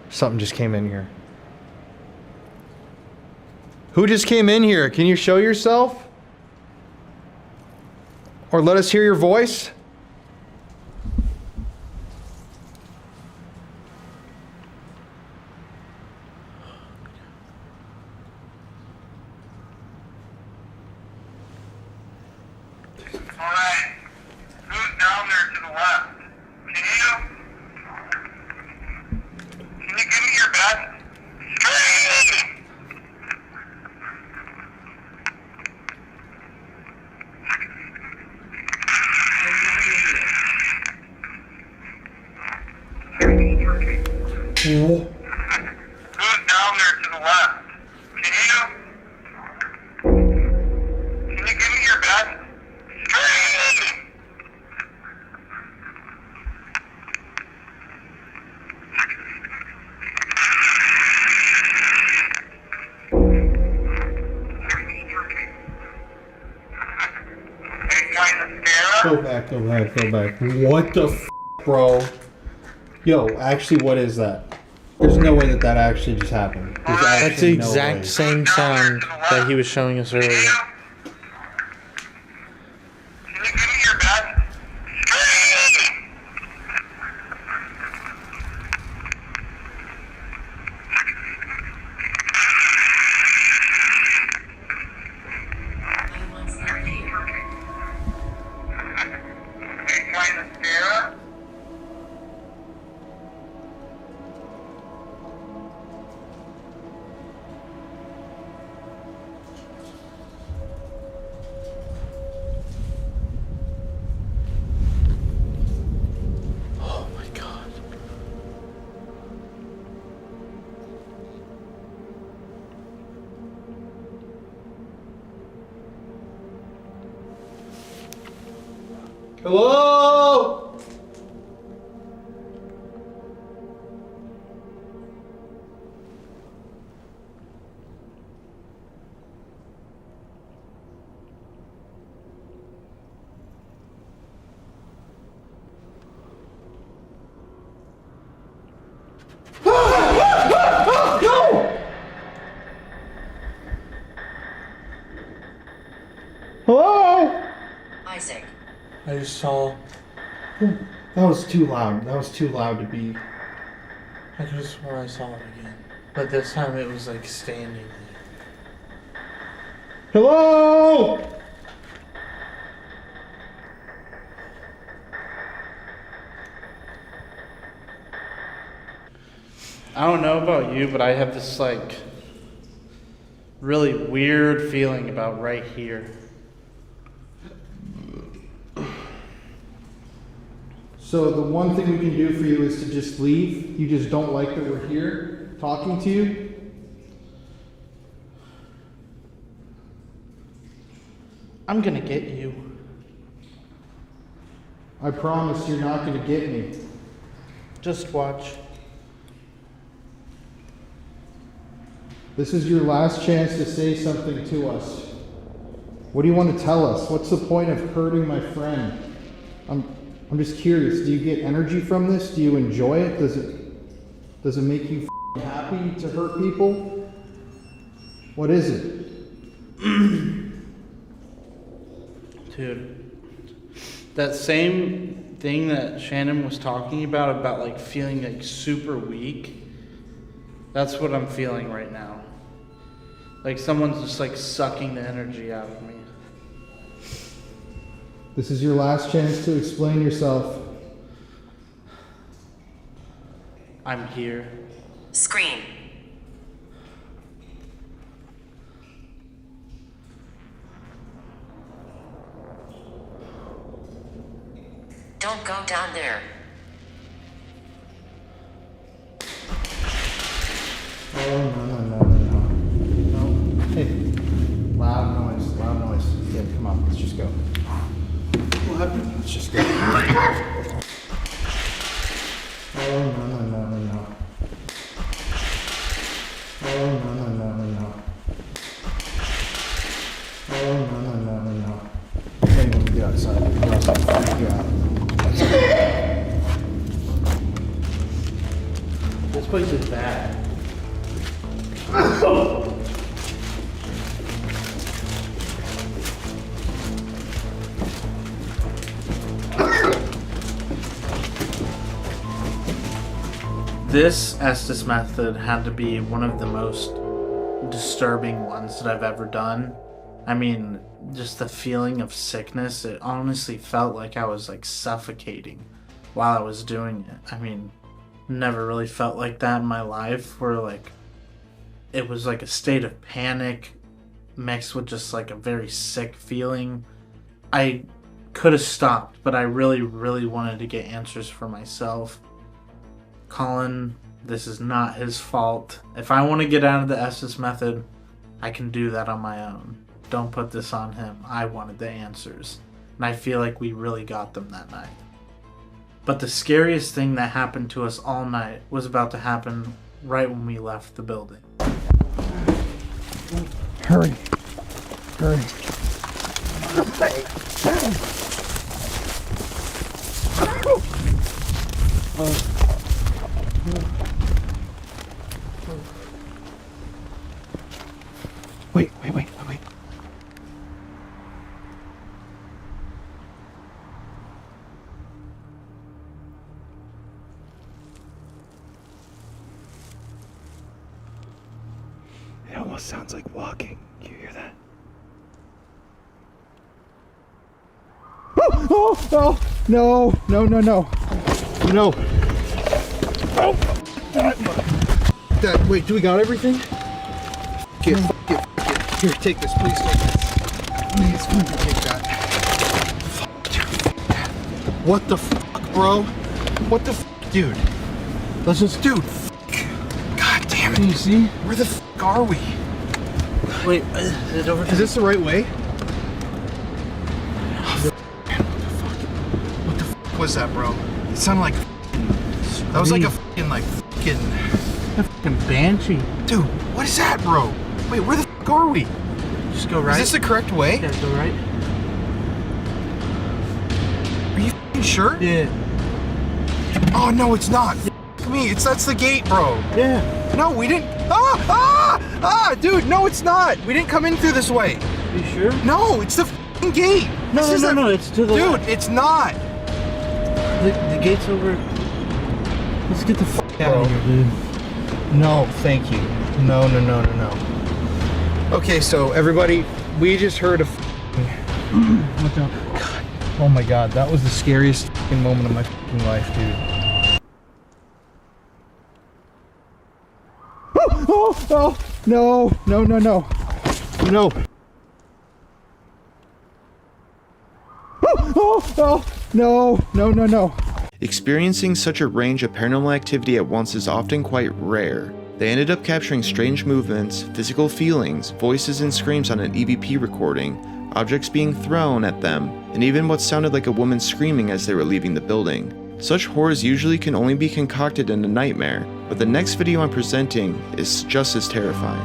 Something just came in here. Who just came in here? Can you show yourself? Or let us hear your voice? Alright. Who's down there to the left? Can you give me your best? Cool. Who's down there to the left? Can you give me your best? Go back. What the f, bro? Yo, actually, what is that? There's no way that actually just happened. That's the exact same sound that he was showing us earlier. Hello? Hello? Isaac. I just saw. That was too loud. That was too loud to be. I could have sworn I saw it again. But this time it was like standing. Hello? I don't know about you, but I have this like really weird feeling about right here. So the one thing we can do for you is to just leave. You just don't like that we're here talking to you. I'm gonna get you. I promise you're not gonna get me. Just watch. This is your last chance to say something to us. What do you want to tell us? What's the point of hurting my friend? I'm just curious. Do you get energy from this? Do you enjoy it? Does it make you happy to hurt people? What is it? Dude, that same thing that Shannon was talking about like feeling like super weak, that's what I'm feeling right now. Like someone's just like sucking the energy out of me. This is your last chance to explain yourself. I'm here. Scream. Don't go down there. Oh, no. Hey, loud noise. Yeah, come on, let's just go. What? Let's just go. Oh, no. Oh, no. Oh, no. Hey, let me get outside. This place is bad. This Estes method had to be one of the most disturbing ones that I've ever done. I mean, just the feeling of sickness, it honestly felt like I was like suffocating while I was doing it. I mean, never really felt like that in my life, where like it was like a state of panic mixed with just like a very sick feeling. I could have stopped, but I really, really wanted to get answers for myself. Colin, this is not his fault. If I want to get out of the Estes method, I can do that on my own. Don't put this on him. I wanted the answers. And I feel like we really got them that night. But the scariest thing that happened to us all night was about to happen right when we left the building. Hurry. Hurry. Wait. It almost sounds like walking. You hear that? Oh, no. No. Oh. That, wait, do we got everything? Get. Here, take this, please take this. Please, take that. What the fuck, bro? What the fuck, dude? Let's just, dude. God damn it. Can you see? Where the fuck are we? Wait, is it over? Is this the right way? What the fuck was that, bro? It sounded like that was like a fucking a fucking banshee. Dude, what is that, bro? Wait, where the fuck are we? Just go right. Is this the correct way? Yeah, go right. Are you fucking sure? Yeah. Oh no, it's not. Me, that's the gate, bro. Yeah. No, we didn't. Dude, no, it's not. We didn't come in through this way. Are you sure? No, it's the fucking gate. No, it's to the dude, left. It's not. The gate's over. Let's get the fuck out of here, dude. No, thank you. No. Okay, so everybody, we just heard a Watch out. God. Oh my God, that was the scariest fucking moment of my fucking life, dude. Oh, no. No. Experiencing such a range of paranormal activity at once is often quite rare. They ended up capturing strange movements, physical feelings, voices and screams on an EVP recording, objects being thrown at them, and even what sounded like a woman screaming as they were leaving the building. Such horrors usually can only be concocted in a nightmare, but the next video I'm presenting is just as terrifying.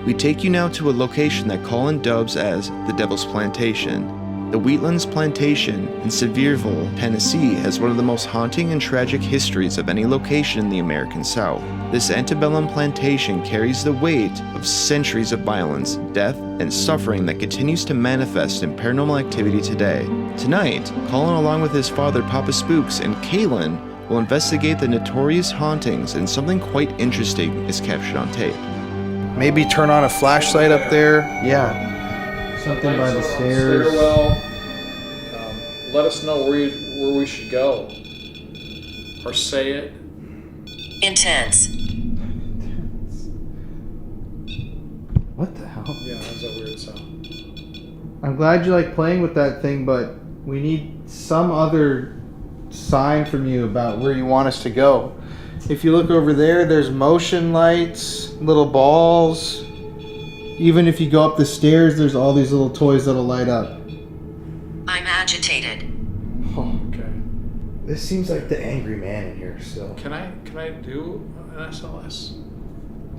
We take you now to a location that Colin dubs as the Devil's Plantation. The Wheatlands Plantation in Sevierville, Tennessee has one of the most haunting and tragic histories of any location in the American South. This antebellum plantation carries the weight of centuries of violence, death, and suffering that continues to manifest in paranormal activity today. Tonight, Colin along with his father Papa Spooks and Kaylin will investigate the notorious hauntings, and something quite interesting is captured on tape. Maybe turn on a flashlight up there. Yeah. Something by the stairs. Stairwell. Let us know where we should go. Or say it. Intense. What the hell? Yeah, that's a weird sound. I'm glad you like playing with that thing, but we need some other sign from you about where you want us to go. If you look over there, there's motion lights, little balls. Even if you go up the stairs, there's all these little toys that'll light up. I'm agitated. Oh, okay. This seems like the angry man in here still. Can I do an SLS?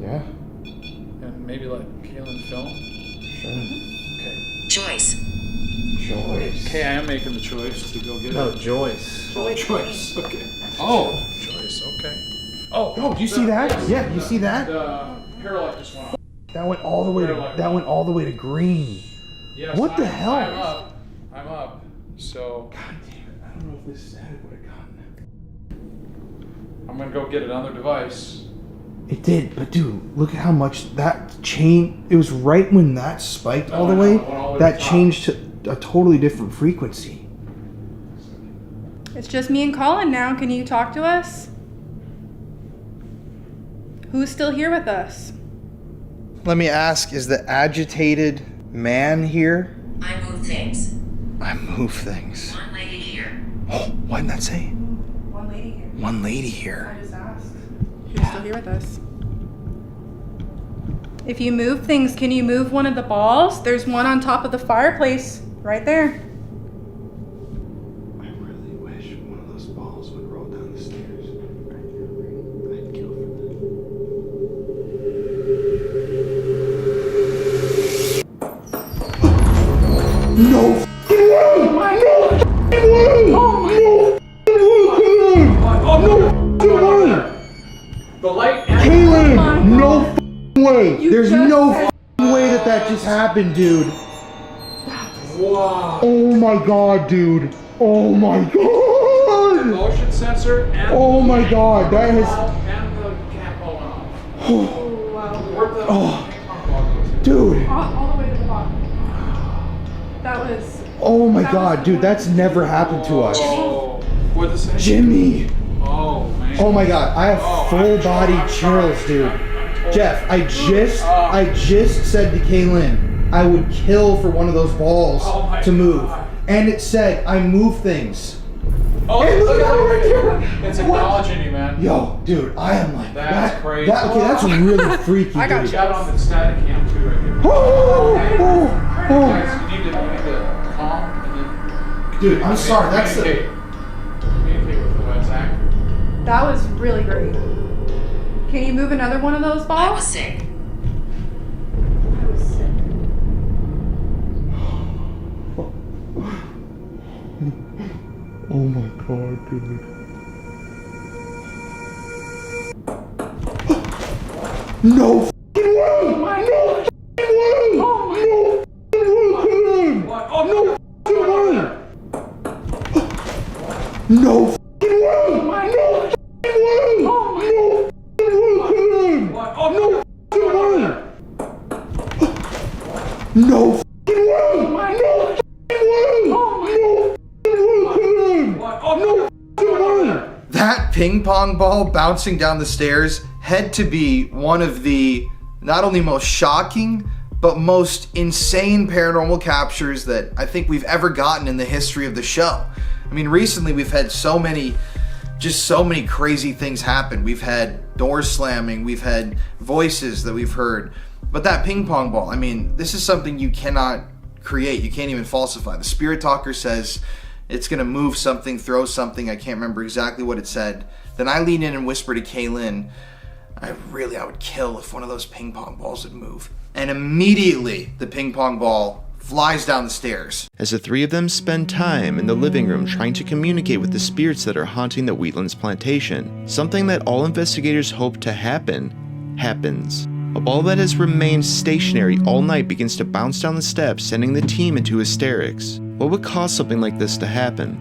Yeah. And maybe let Kaylin film? Sure. Joyce. Joyce. Okay, I am making the choice to go get No, it. Joyce. Oh, choice. Okay. Oh, choice. Okay. Oh. Oh, do you see that? Yeah, you see that? The parallel just went off. That went all the way to green. Yes, What the I'm hell? I'm up. So. God damn it! I don't know if this static would have gotten it. I'm gonna go get another device. It did, but dude, look at how much that chain. It was right when that spiked all the way. That changed to a totally different frequency. It's just me and Colin now. Can you talk to us? Who's still here with us? Let me ask: is the agitated man here? I move things. I move things. One lady here. Oh, what did that say? One lady here. One lady here. I just asked. Who's still here with us? If you move things, can you move one of the balls? There's one on top of the fireplace, right there. I really wish one of those balls would roll down the stairs. I'd kill for that. No f***ing way! No f***ing way! No f***ing way! The light. Kaylin, no f***ing way! There's no f***ing way that just happened, dude. Wow. Oh my god, dude. Oh my god! The motion sensor and Oh my god, that has. and the cap all went off. Oh, Where'd the ping pong ball go to? dude. All the way to the bottom. That was. Oh my god, dude, that's never happened to us. Oh, what'd it say? Jimmy. Oh man. Oh my god, I have full body chills, dude. Jeff, I just said to Kaylin, I would kill for one of those balls to move. And it said, I move things. Oh, Hey, look at right it. there. It's acknowledging you, man. Yo, dude, I am like That's crazy. okay, that's really freaky, I got dude. you out on the static cam too, right here. Guys, you need to calm and then. Dude, I'm sorry, that's the. Communicate with the WhatsApp. That was really great. Can you move another one of those balls? I was sick. Oh my god, dude. No f***ing way! No f***ing way! No f***ing way! No f***ing way! No f***ing way! No f***ing way! No f***ing way! That ping pong ball bouncing down the stairs had to be one of the not only most shocking but most insane paranormal captures that I think we've ever gotten in the history of the show. I mean, recently we've had so many crazy things happen. We've had doors slamming, we've had voices that we've heard, but that ping pong ball, I mean, this is something you cannot create, you can't even falsify. The spirit talker says it's gonna move something, throw something, I can't remember exactly what it said. Then I lean in and whisper to Kaylin, I would kill if one of those ping pong balls would move. And immediately the ping pong ball flies down the stairs. As the three of them spend time in the living room trying to communicate with the spirits that are haunting the Wheatlands plantation, something that all investigators hope to happen, happens. A ball that has remained stationary all night begins to bounce down the steps, sending the team into hysterics. What would cause something like this to happen?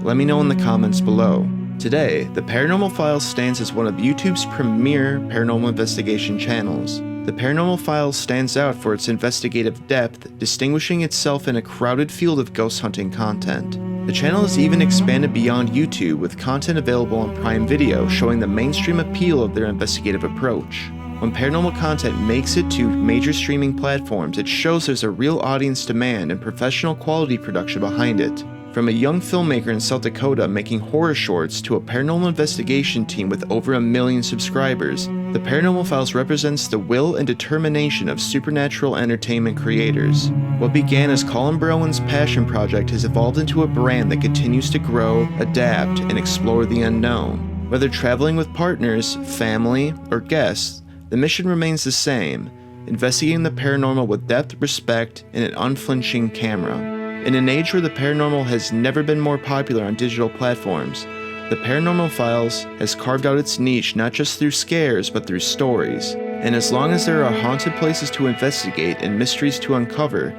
Let me know in the comments below. Today, The Paranormal Files stands as one of YouTube's premier paranormal investigation channels. The Paranormal Files stands out for its investigative depth, distinguishing itself in a crowded field of ghost hunting content. The channel has even expanded beyond YouTube with content available on Prime Video, showing the mainstream appeal of their investigative approach. When paranormal content makes it to major streaming platforms, it shows there's a real audience demand and professional quality production behind it. From a young filmmaker in South Dakota making horror shorts to a paranormal investigation team with over 1 million subscribers, The Paranormal Files represents the will and determination of supernatural entertainment creators. What began as Colin Browan's passion project has evolved into a brand that continues to grow, adapt, and explore the unknown. Whether traveling with partners, family, or guests, the mission remains the same, investigating the paranormal with depth, respect, and an unflinching camera. In an age where the paranormal has never been more popular on digital platforms, the Paranormal Files has carved out its niche not just through scares, but through stories. And as long as there are haunted places to investigate and mysteries to uncover,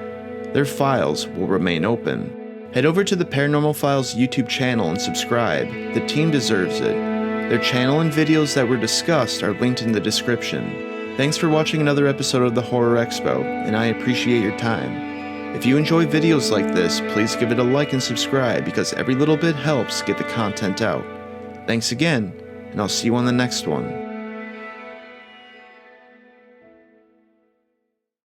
their files will remain open. Head over to the Paranormal Files YouTube channel and subscribe. The team deserves it. Their channel and videos that were discussed are linked in the description. Thanks for watching another episode of the Horror Expo, and I appreciate your time. If you enjoy videos like this, please give it a like and subscribe because every little bit helps get the content out. Thanks again, and I'll see you on the next one.